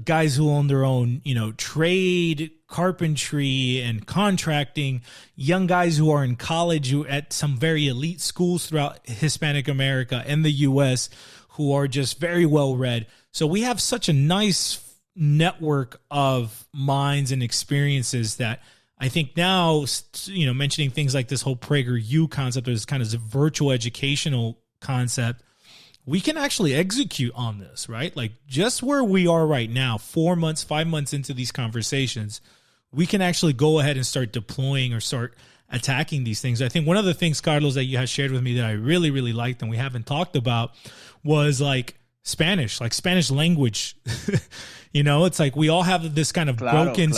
guys who own their own, trade, carpentry and contracting, young guys who are in college at some very elite schools throughout Hispanic America and the U.S. who are just very well read. So we have such a nice network of minds and experiences that I think now, mentioning things like this whole PragerU concept or this kind of virtual educational concept, we can actually execute on this, right? Like just where we are right now, 4 months, 5 months into these conversations, we can actually go ahead and start deploying or start attacking these things. I think one of the things, Carlos, that you had shared with me that I really, really liked and we haven't talked about was like Spanish language. It's like we all have this kind of broken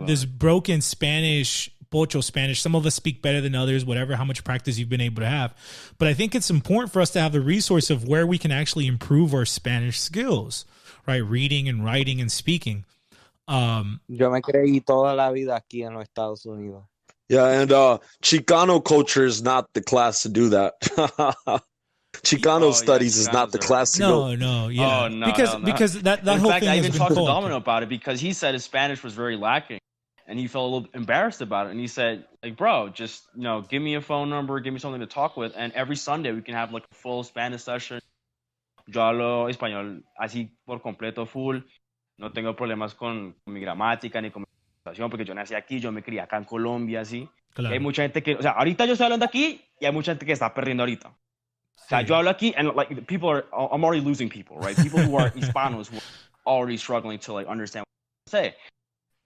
this broken Spanish, Pocho Spanish. Some of us speak better than others, whatever, how much practice you've been able to have. But I think it's important for us to have the resource of where we can actually improve our Spanish skills, right? Reading and writing and speaking. Yo me creí toda la vida aquí en los Estados Unidos. Yeah, and Chicano culture is not the class to do that. Chicano studies is not the class to go. No, yeah. Oh, no, because that in whole fact, thing I has even been talked to pulled. Domino about it because he said his Spanish was very lacking and he felt a little embarrassed about it. And he said, like, bro, just, give me a phone number, give me something to talk with. And every Sunday we can have like a full Spanish session. Yo hablo español así por completo, full. No tengo problemas con mi gramática ni con mi pronunciación porque yo nací aquí, yo me crié acá en Colombia, así. Claro. Hay mucha gente que, ahorita yo estoy hablando aquí y hay mucha gente que está perdiendo ahorita. O sea, yo hablo aquí and like I'm already losing people, right? People who are Hispanos who are already struggling to like understand what I say.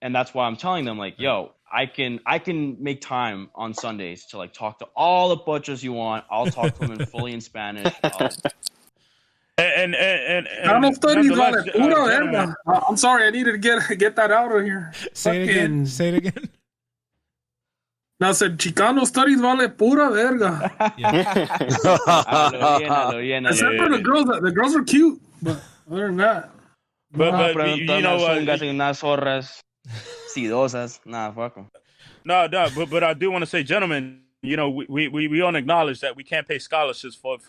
And that's why I'm telling them like, yo, I can make time on Sundays to like talk to all the Pochos you want. I'll talk to them fully in Spanish. And I'm sorry, I needed to get that out of here. Say it again. Now I said Chicano studies vale pura verga. Except for the girls are cute, but other than that. But unas zorras sidosas. Nah, fuck them. No, but I do want to say, gentlemen, we don't acknowledge that we can't pay scholarships for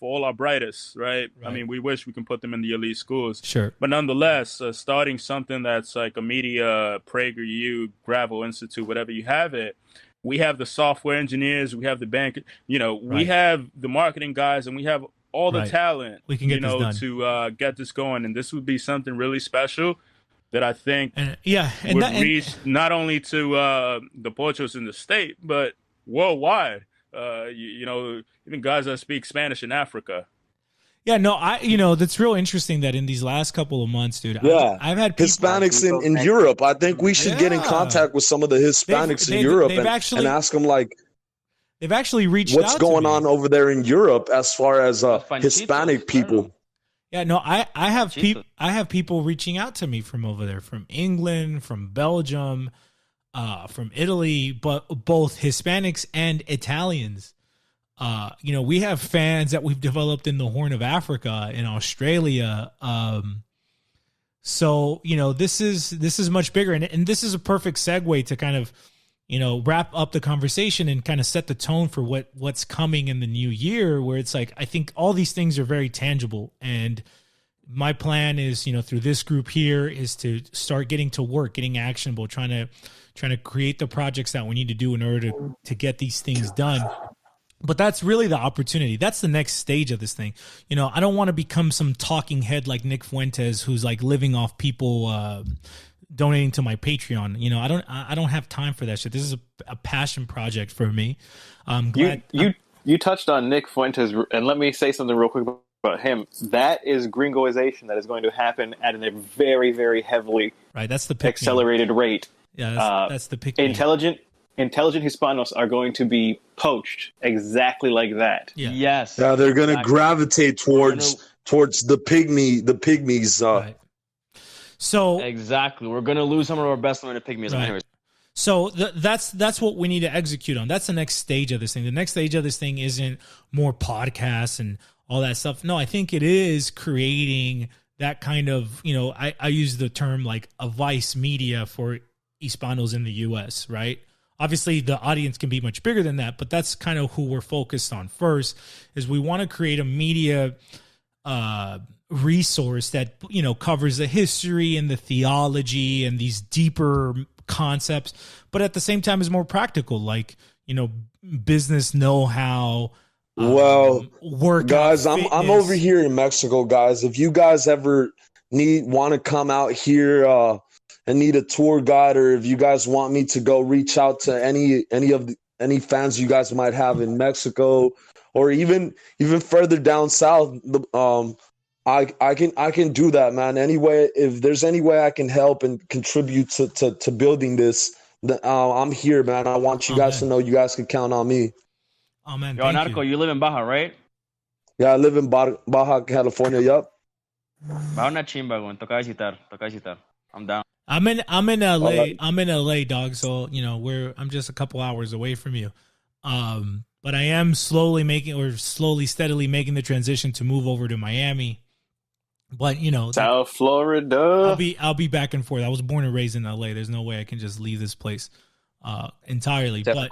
all our brightest, right? I mean, we wish we can put them in the elite schools. Sure. But nonetheless, starting something that's like a media, PragerU, Gravel Institute, whatever you have it, we have the software engineers, we have the bank, we have the marketing guys, and we have all the talent, we can get this done. To get this going. And this would be something really special that I think would reach not only to the Pochos in the state, but worldwide. Even guys that speak Spanish in Africa. Yeah, no, that's real interesting that in these last couple of months, dude. Yeah, I've had people, Hispanics in Europe. I think we should get in contact with some of the Hispanics in Europe and ask them like, they've actually reached what's out going to me. on over there in Europe as far as Hispanic people. Yeah, no, I have people reaching out to me from over there, from England, from Belgium, from Italy, but both Hispanics and Italians. We have fans that we've developed in the Horn of Africa, in Australia. So this is much bigger, and this is a perfect segue to kind of wrap up the conversation and kind of set the tone for what's coming in the new year, where it's like, I think all these things are very tangible. And my plan is, through this group here, is to start getting to work, getting actionable, trying to create the projects that we need to do in order to get these things done. But that's really the opportunity. That's the next stage of this thing. You know, I don't want to become some talking head like Nick Fuentes, who's like living off people donating to my Patreon. You know, I don't have time for that shit. This is a passion project for me. I'm glad you touched on Nick Fuentes, and let me say something real quick about him. That is gringoization that is going to happen at a very, very heavily that's the accelerated rate. Yeah, that's the pick. Intelligent Hispanos are going to be poached exactly like that. Yeah. Yes. Yeah, they're going to gravitate towards the pygmies. Right. So exactly, we're going to lose some of our best men to pygmies. Right. Anyways. So that's what we need to execute on. That's the next stage of this thing. The next stage of this thing isn't more podcasts and all that stuff. No, I think it is creating that kind of, you know, I use the term like a vice media for Hispanos in the U.S., right? Obviously, the audience can be much bigger than that, but that's kind of who we're focused on first, is we want to create a media resource that, you know, covers the history and the theology and these deeper concepts, but at the same time is more practical, like, you know, business know-how. Work, guys. I'm over here in Mexico, guys. If you guys ever want to come out here and need a tour guide, or if you guys want me to go reach out to any fans you guys might have in Mexico, or even further down south, I can do that, man. Anyway, if there's any way I can help and contribute to building this, I'm here, man. I want you guys to know you guys can count on me. Oh man, yo, Narco, you live in Baja, right? Yeah, I live in Baja California. Yup. Va una chimba, güey. Toca visitar. I'm down. I'm in LA. Right. I'm in LA, dog. So, you know, I'm just a couple hours away from you. But I am steadily making the transition to move over to Miami. But, you know, South Florida. I'll be back and forth. I was born and raised in LA. There's no way I can just leave this place entirely. But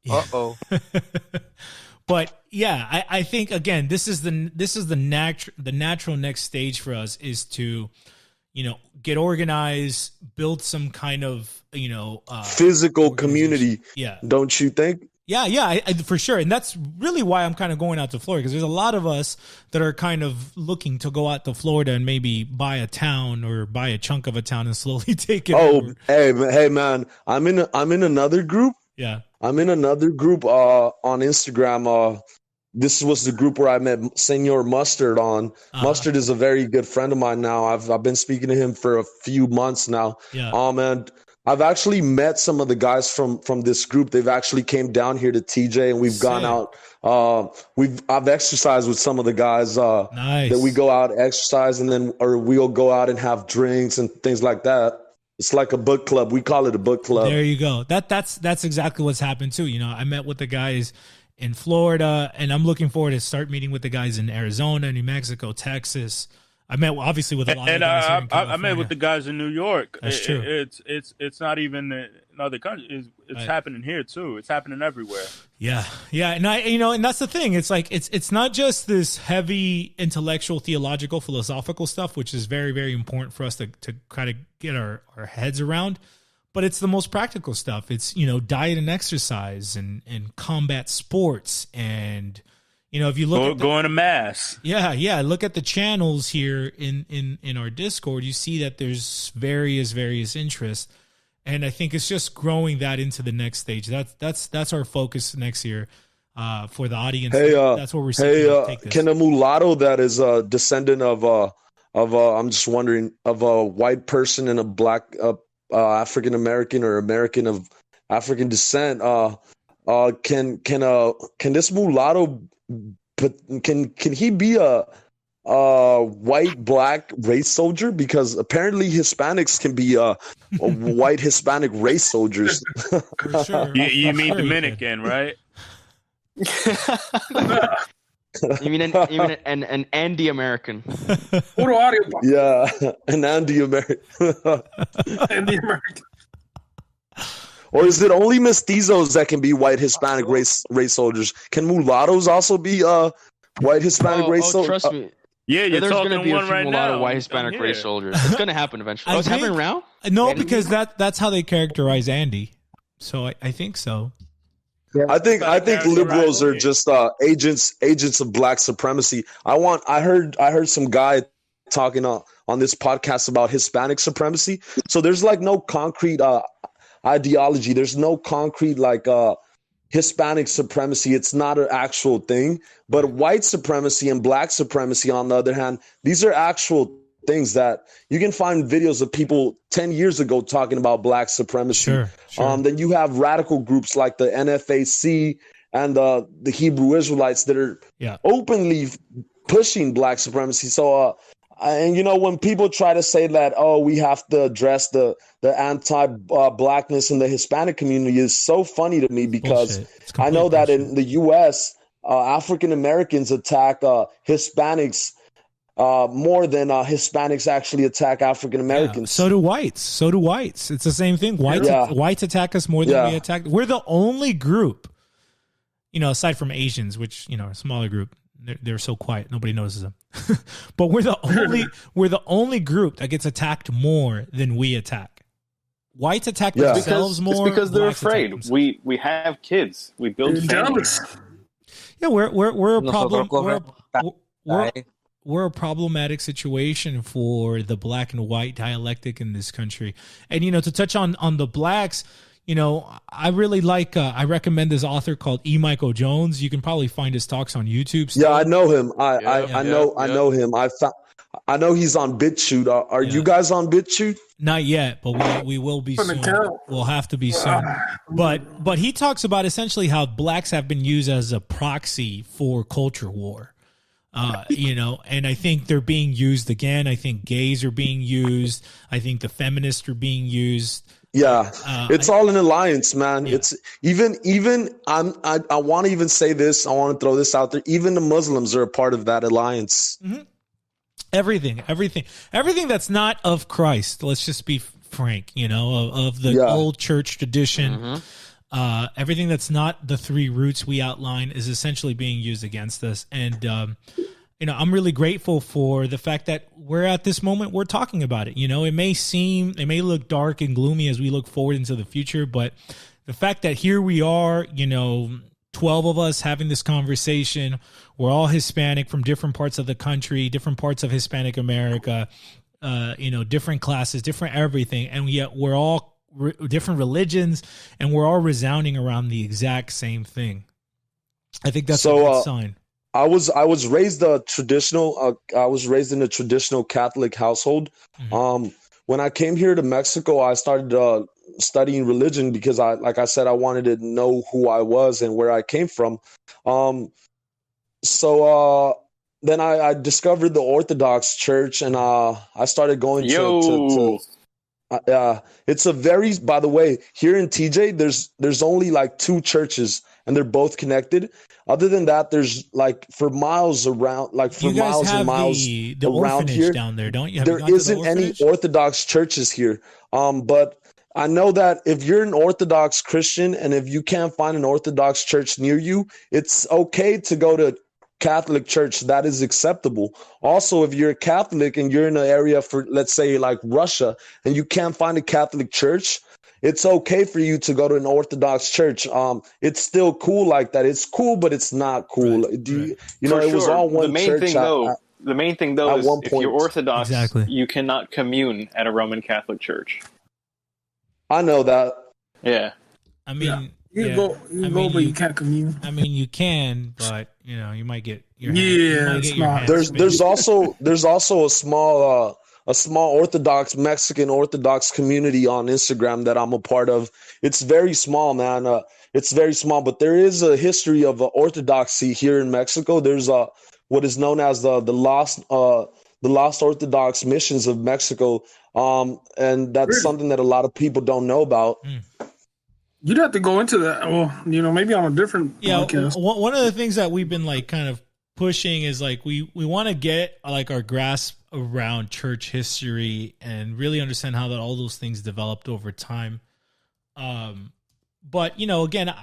Uh-oh. But yeah, I think again, this is the natural next stage for us, is to, you know, get organized, build some kind of, you know, physical community. Yeah. Don't you think? Yeah, I for sure. And that's really why I'm kind of going out to Florida, because there's a lot of us that are kind of looking to go out to Florida and maybe buy a town or buy a chunk of a town and slowly take it over. Hey man, I'm in another group. Yeah. I'm in another group on Instagram. This was the group where I met Senor Mustard on. Mustard is a very good friend of mine now. I've been speaking to him for a few months now. Yeah. And I've actually met some of the guys from this group. They've actually came down here to TJ, and we've gone out. I've exercised with some of the guys. Nice. That we go out exercise, or we'll go out and have drinks and things like that. It's like a book club. We call it a book club. There you go. That's exactly what's happened too. You know, I met with the guys in Florida, and I'm looking forward to start meeting with the guys in Arizona, New Mexico, Texas. I met obviously with a lot of guys here in I met with the guys in New York. That's true. It's not even in other countries. It's Right. happening here too. It's happening everywhere. Yeah, and that's the thing. It's like it's not just this heavy intellectual, theological, philosophical stuff, which is very, very important for us to kind of get our heads around. But it's the most practical stuff. It's, you know, diet and exercise and combat sports, and you know, if you look going to mass. Yeah. Look at the channels here in our Discord. You see that there's various interests. And I think it's just growing that into the next stage. That's our focus next year for the audience. That's what we're seeing. Can a mulatto that is a descendant of I'm just wondering, of a white person and a black African American or American of African descent, can this mulatto, can he be a white black race soldier? Because apparently Hispanics can be white Hispanic race soldiers. For sure. You mean Dominican, right? You mean an Andy American? Yeah, an Andy American. Andy American. Or is it only mestizos that can be white Hispanic race soldiers? Can mulattoes also be white Hispanic race soldiers? Trust me. Yeah, you're there's talking going to be a one few right mulatto now. white Hispanic race soldiers. It's going to happen eventually. It's happening now? No, because that's how they characterize Andy. So I think so. I think liberals are just agents of black supremacy. I heard some guy talking on this podcast about Hispanic supremacy. So there's like no concrete ideology. There's no concrete like Hispanic supremacy. It's not an actual thing. But white supremacy and black supremacy, on the other hand, these are actual things that you can find videos of people 10 years ago talking about black supremacy. Sure. Then you have radical groups like the NFAC and the Hebrew Israelites that are openly pushing black supremacy. So, and when people try to say that, we have to address the anti-blackness in the Hispanic community, is so funny to me because I know that in the U.S., African Americans attack Hispanics more than Hispanics actually attack African Americans. So do whites. It's the same thing. Whites attack us more than we attack. We're the only group, aside from Asians, which a smaller group. They're so quiet, nobody notices them. But we're the only group that gets attacked more than we attack. Whites attack themselves more. It's because they're afraid. We have kids. We build families. Yeah, we're a problem. We're a problematic situation for the black and white dialectic in this country. And to touch on the blacks, I really like. I recommend this author called E. Michael Jones. You can probably find his talks on YouTube. Still. Yeah, I know him. I know him. I know he's on BitChute. Are you guys on BitChute? Not yet, but we will be soon. We'll have to be soon. But he talks about essentially how blacks have been used as a proxy for culture war. And I think they're being used again. I think gays are being used. I think the feminists are being used. Yeah, it's all an alliance, man. Yeah. It's even I want to even say this. I want to throw this out there. Even the Muslims are a part of that alliance. Mm-hmm. Everything that's not of Christ. Let's just be frank. Of the old church tradition. Mm-hmm. Everything that's not the three roots we outline is essentially being used against us. And I'm really grateful for the fact that we're at this moment, we're talking about it. It may look dark and gloomy as we look forward into the future, but the fact that here we are, 12 of us having this conversation, we're all Hispanic from different parts of the country, different parts of Hispanic America, different classes, different everything. And yet we're all different religions and we're all resounding around the exact same thing. I think that's a good sign. I was raised traditional. I was raised in a traditional Catholic household. Mm-hmm. When I came here to Mexico, I started studying religion because like I said, I wanted to know who I was and where I came from. So then I discovered the Orthodox Church, and I started going to it's a very, by the way, here in TJ, there's only like 2 churches, and they're both connected. Other than that, there's like for miles around, like for miles and miles the around here down there, don't you? There isn't any Orthodox churches here. But I know that if you're an Orthodox Christian and if you can't find an Orthodox church near you, it's okay to go to Catholic church. That is acceptable. Also, if you're a Catholic and you're in an area for, let's say, like Russia, and you can't find a Catholic church, it's okay for you to go to an Orthodox church. It's still cool like that. It's cool, but it's not cool. Right, it was all one church. The main thing, though, is if you're Orthodox, you cannot commune at a Roman Catholic church. I know that. Yeah. I mean, you can go, but you can't commune. I mean, you can, but you might get your There's also a small Mexican Orthodox community on Instagram that I'm a part of. It's very small, man. It's very small, but there is a history of orthodoxy here in Mexico. There's what is known as the lost Orthodox missions of Mexico, and that's something that a lot of people don't know about. You'd have to go into that. Well, maybe on a different podcast. One of the things that we've been like kind of pushing is like we want to get like our grasp around church history and really understand how that all those things developed over time. But again,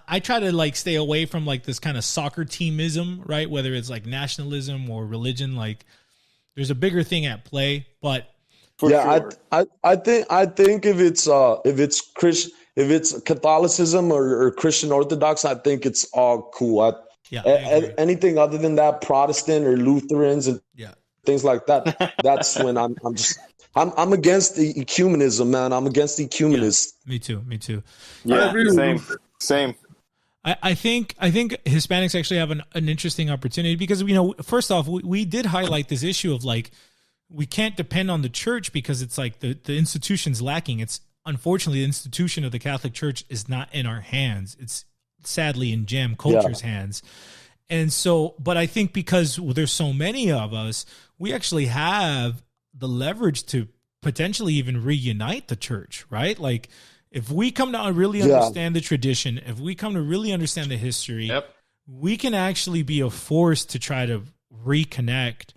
I try to like stay away from like this kind of soccer teamism, right? Whether it's like nationalism or religion, like there's a bigger thing at play. But I think if it's if it's Catholicism or Christian Orthodox, I think it's all cool. Anything other than that, Protestant or Lutherans and things like that, that's when I'm against the ecumenism, man. I'm against the ecumenists. Yeah, me too. Yeah, same. I think Hispanics actually have an interesting opportunity because, first off, we did highlight this issue of like, we can't depend on the church because it's like the institution's lacking. It's unfortunately the institution of the Catholic Church is not in our hands. It's sadly in jam culture's hands. And so, but I think because there's so many of us, we actually have the leverage to potentially even reunite the church, right? Like if we come to really understand the tradition, if we come to really understand the history, we can actually be a force to try to reconnect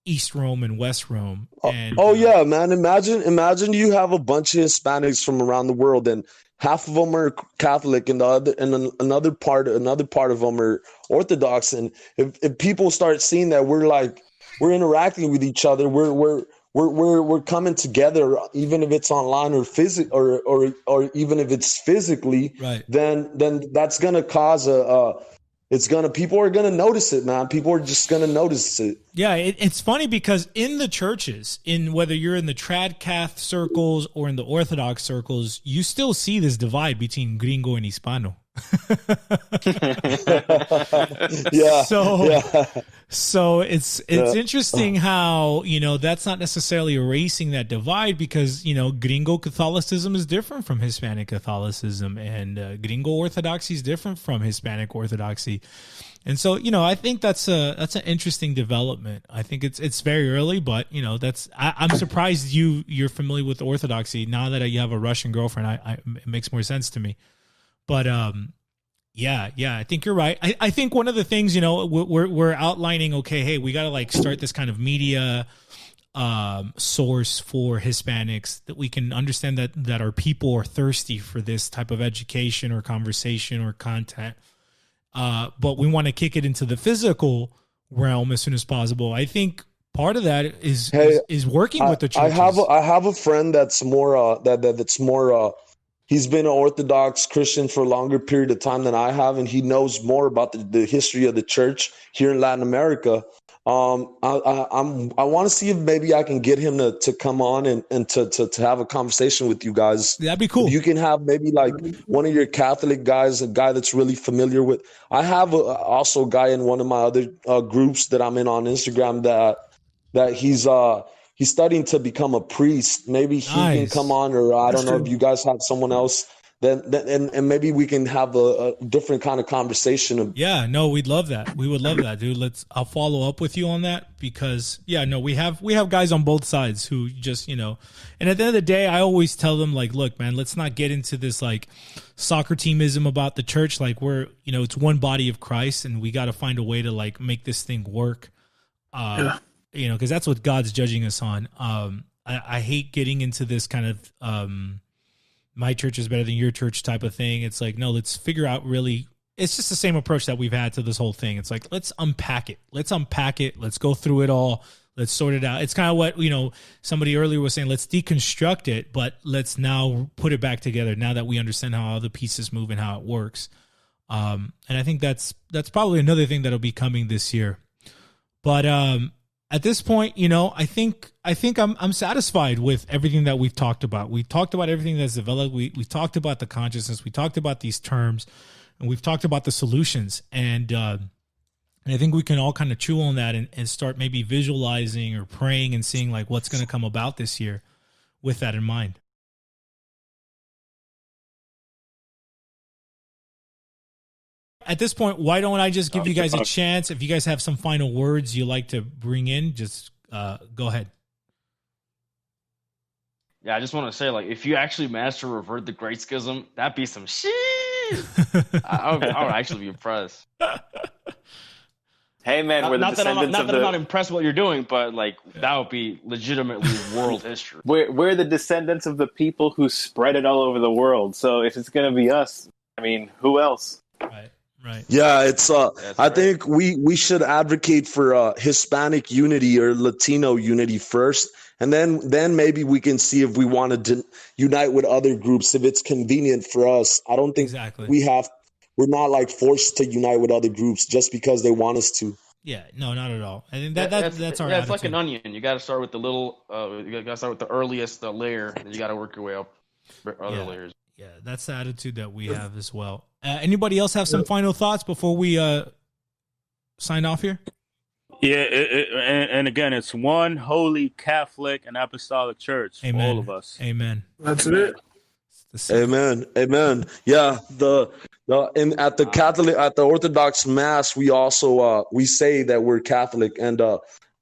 East Rome and West Rome. And, yeah, man. Imagine you have a bunch of Hispanics from around the world and half of them are Catholic and another part of them are Orthodox. And if people start seeing that we're interacting with each other, we're coming together, even if it's online or or even if it's physically, then that's gonna cause people are gonna notice it, man. People are just gonna notice it. Yeah, it's funny because in the churches, in whether you're in the trad cath circles or in the Orthodox circles, you still see this divide between gringo and hispano. So it's interesting how, that's not necessarily erasing that divide because, gringo Catholicism is different from Hispanic Catholicism and gringo Orthodoxy is different from Hispanic Orthodoxy. And so, I think that's an interesting development. I think it's very early, but I'm surprised you're familiar with Orthodoxy now that you have a Russian girlfriend. It makes more sense to me. But yeah, I think you're right. I think one of the things, we're outlining, okay, hey, we got to like start this kind of media source for Hispanics that we can understand that our people are thirsty for this type of education or conversation or content. But we want to kick it into the physical realm as soon as possible. I think part of that is working with the churches. I have a friend that's more that's more he's been an Orthodox Christian for a longer period of time than I have, and he knows more about the history of the church here in Latin America. I want to see if maybe I can get him to come on and to have a conversation with you guys. That'd be cool. You can have maybe like one of your Catholic guys, a guy that's really familiar with. I have also a guy in one of my other groups that I'm in on Instagram that he's studying to become a priest. Maybe he can come on, or I don't know if you guys have someone else. And maybe we can have a different kind of conversation. Yeah, no, we'd love that. We would love that, dude. I'll follow up with you on that because we have guys on both sides who just, and at the end of the day, I always tell them like, look, man, let's not get into this like soccer teamism about the church. Like we're, it's one body of Christ and we got to find a way to like make this thing work. Because that's what God's judging us on. I hate getting into this kind of my church is better than your church type of thing. It's like, no, let's figure out really. It's just the same approach that we've had to this whole thing. It's like, let's unpack it. Let's go through it all. Let's sort it out. It's kind of what, somebody earlier was saying, let's deconstruct it, but let's now put it back together now that we understand how all the pieces move and how it works. And I think that's probably another thing that'll be coming this year. But at this point, I think I'm satisfied with everything that we've talked about. We've talked about everything that's developed. We talked about the consciousness. We talked about these terms, and we've talked about the solutions. And I think we can all kind of chew on that and start maybe visualizing or praying and seeing like what's going to come about this year with that in mind. At this point, why don't I just give you guys a chance? If you guys have some final words you like to bring in, just go ahead. Yeah, I just want to say, like, if you actually manage to revert the Great Schism, that'd be some shit. I would actually be impressed. Hey, man, we're the descendants not that I'm not impressed with what you're doing, but, like, that would be legitimately world history. We're the descendants of the people who spread it all over the world. So if it's going to be us, I mean, who else? Right. Yeah, it's I think we should advocate for Hispanic unity or Latino unity first, and then maybe we can see if we want to unite with other groups if it's convenient for us. I don't think we're not like forced to unite with other groups just because they want us to. Yeah, no, not at all. I think that's our attitude. It's like an onion. You got to start with the you got to start with the earliest layer, and you got to work your way up other layers. Yeah, that's the attitude that we have as well. Anybody else have some final thoughts before we sign off here? Yeah, and again, it's one holy Catholic and Apostolic Church for all of us. Amen. That's it. Amen. Amen. Yeah. At the Orthodox Mass, we also we say that we're Catholic, and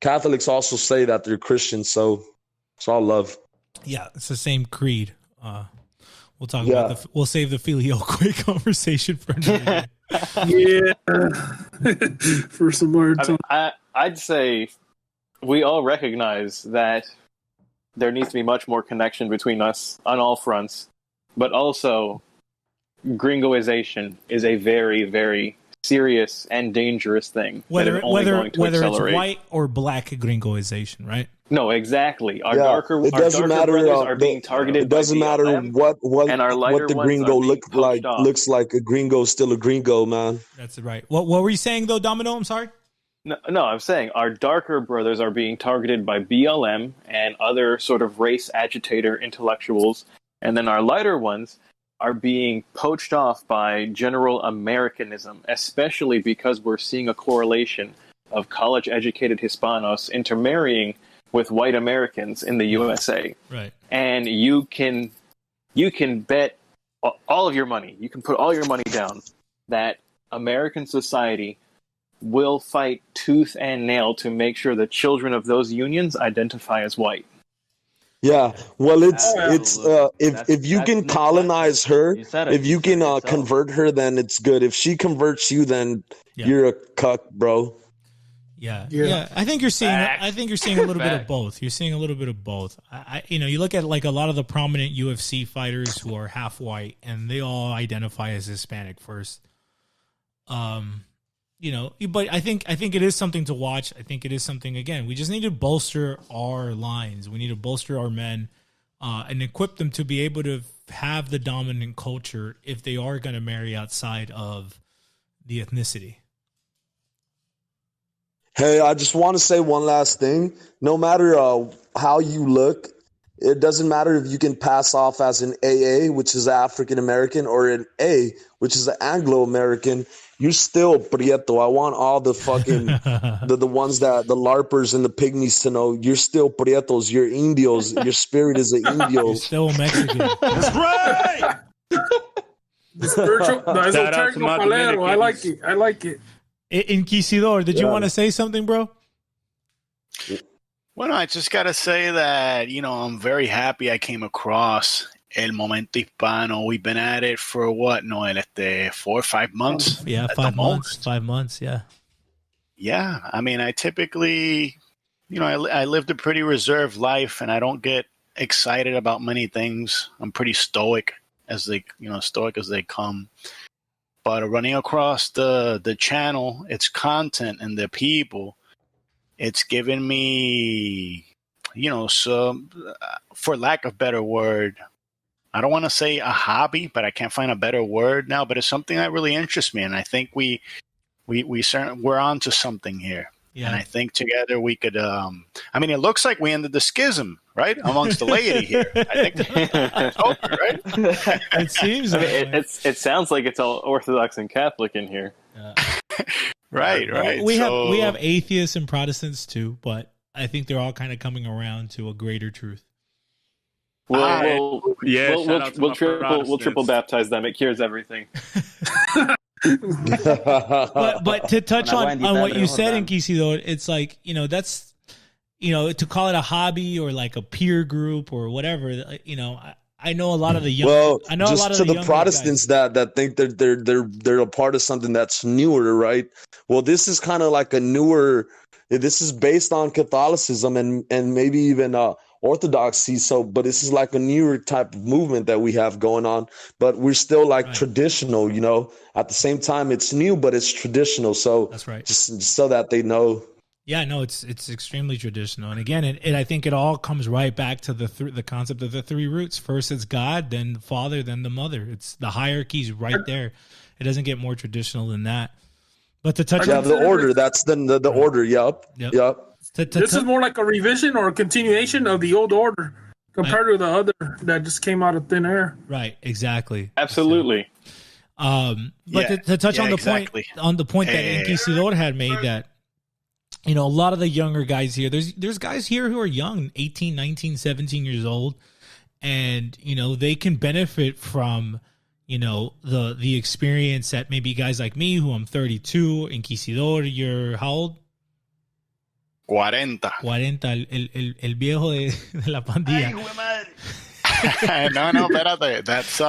Catholics also say that they're Christians. So it's all love. Yeah, it's the same creed. We'll talk about we'll save the filioque conversation for another day. For some more time. I'd say we all recognize that there needs to be much more connection between us on all fronts, but also gringoization is a very, very serious and dangerous thing. Whether it's white or black gringoization, right? No, exactly. Our darker brothers are being targeted. It doesn't matter what the gringo looks like. A gringo is still a gringo, man. That's right. What were you saying though, Domino? I'm sorry. No, I'm saying our darker brothers are being targeted by BLM and other sort of race agitator intellectuals, and then our lighter ones are being poached off by general Americanism, especially because we're seeing a correlation of college-educated Hispanos intermarrying with white Americans in the USA. Right. And you can bet all of your money, you can put all your money down that American society will fight tooth and nail to make sure the children of those unions identify as white. Yeah, well, if you can colonize her, if you can convert her, then it's good. If she converts you, then you're a cuck, bro. Yeah. I think you're seeing a little bit of both. You're seeing a little bit of both. You look at like a lot of the prominent UFC fighters who are half white, and they all identify as Hispanic first. But I think it is something to watch. I think it is something, again, we just need to bolster our lines. We need to bolster our men and equip them to be able to have the dominant culture if they are going to marry outside of the ethnicity. Hey, I just want to say one last thing. No matter how you look, it doesn't matter if you can pass off as an AA, which is African American, or an A, which is an Anglo American. You're still Prieto. I want all the fucking the ones that the LARPers and the pygmies to know you're still Prietos. You're Indios. Your spirit is an Indio. You're still Mexican. That's right. The spiritual, esoteric I like it. Inquisidor, did you want to say something, bro? Well, I just got to say that, I'm very happy I came across El Momento Hispano. We've been at it for what, Noel, 4 or 5 months? Yeah, 5 months. 5 months, yeah. Yeah, I mean, I typically, I lived a pretty reserved life, and I don't get excited about many things. I'm pretty stoic as they come. But running across the channel, its content and the people, it's given me, some, for lack of a better word, I don't want to say a hobby, but I can't find a better word now. But it's something that really interests me, and I think we're on to something here. Yeah. And I think together we could. It looks like we ended the schism, right, amongst the laity here. I think it's over, right? It seems. It sounds like it's all Orthodox and Catholic in here. Right. We have atheists and Protestants too, but I think they're all kind of coming around to a greater truth. We'll triple baptize them. It cures everything. but to touch on what you said, Inquisidor, it's like, that's, to call it a hobby or like a peer group or whatever, I know a lot of the young. Well, I know just a lot to of the Protestants that think they're a part of something that's newer, right? Well, this is kind of like a newer. This is based on Catholicism and maybe even Orthodoxy. So, but this is like a newer type of movement that we have going on. But we're still like traditional, At the same time, it's new, but it's traditional. So that's right. Just so that they know. Yeah, no, it's extremely traditional, and again, I think it all comes right back to the concept of the three roots. First, it's God, then the Father, then the Mother. It's the hierarchy's right there. It doesn't get more traditional than that. But to touch on the order, that's the order. Yep. This is more like a revision or a continuation of the old order compared to the other that just came out of thin air. Right, exactly. Absolutely. But to touch on the point that Inquisidor had made, that a lot of the younger guys here, there's guys here who are young, 18, 19, 17 years old, and they can benefit from the experience that maybe guys like me, who I'm 32, Inquisidor, you're how old? 40. El viejo de la pandilla. No, espérate. That's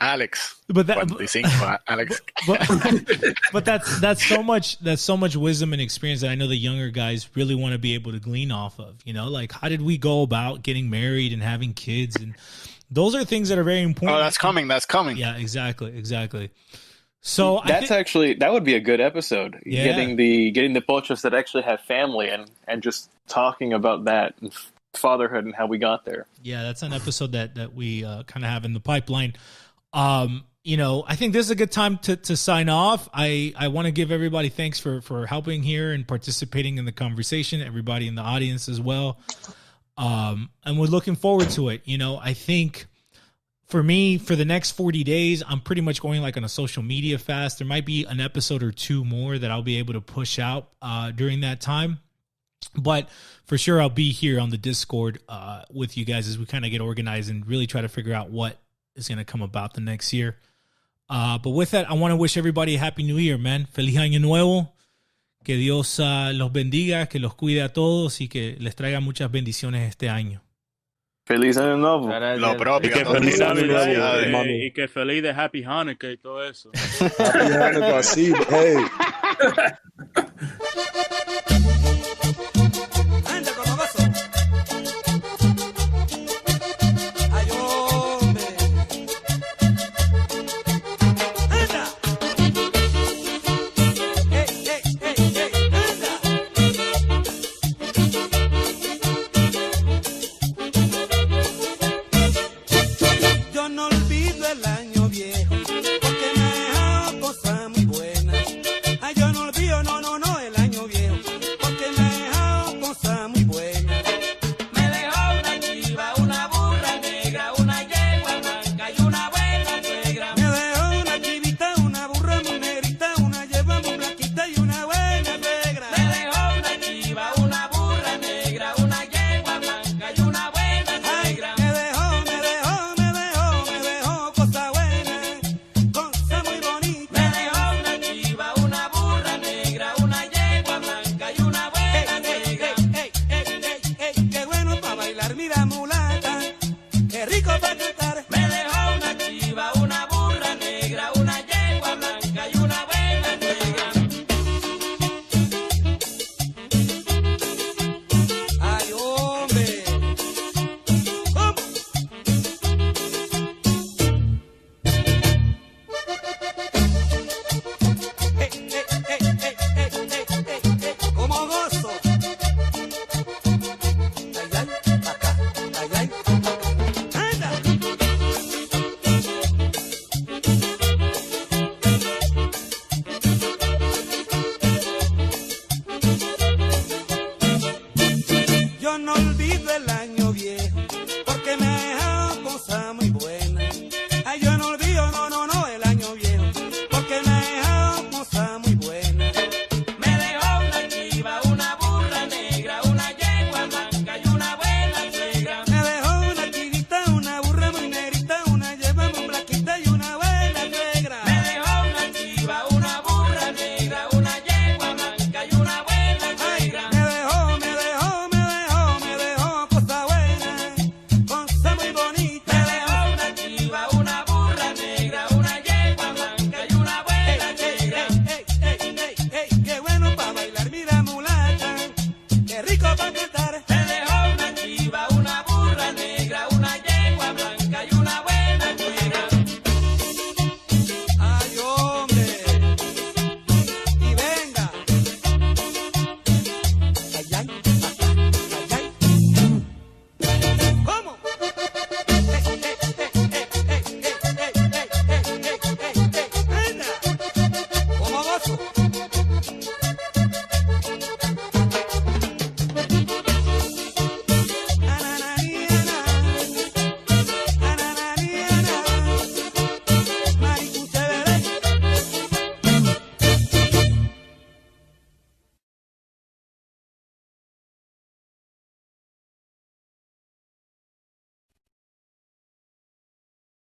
Alex. But that, 45, Alex. But that's so much wisdom and experience that I know the younger guys really want to be able to glean off of. Like, how did we go about getting married and having kids? And those are things that are very important. Oh, that's coming. Yeah, exactly. So that would be a good episode. Yeah. Getting the Pochos that actually have family and just talking about that and fatherhood and how we got there. Yeah, that's an episode that we kind of have in the pipeline. I think this is a good time to sign off. I want to give everybody thanks for helping here and participating in the conversation, everybody in the audience as well. And we're looking forward to it. I think for me, for the next 40 days, I'm pretty much going like on a social media fast. There might be an episode or two more that I'll be able to push out during that time. But for sure, I'll be here on the Discord with you guys as we kind of get organized and really try to figure out what is going to come about the next year. But with that, I want to wish everybody a Happy New Year, man. Feliz Año Nuevo. Que Dios los bendiga, que los cuide a todos y que les traiga muchas bendiciones este año. Feliz Año Nuevo. Lo propio. Y que feliz Navidad, y que feliz de Happy Hanukkah y todo eso. Happy Hanukkah, sí, hey.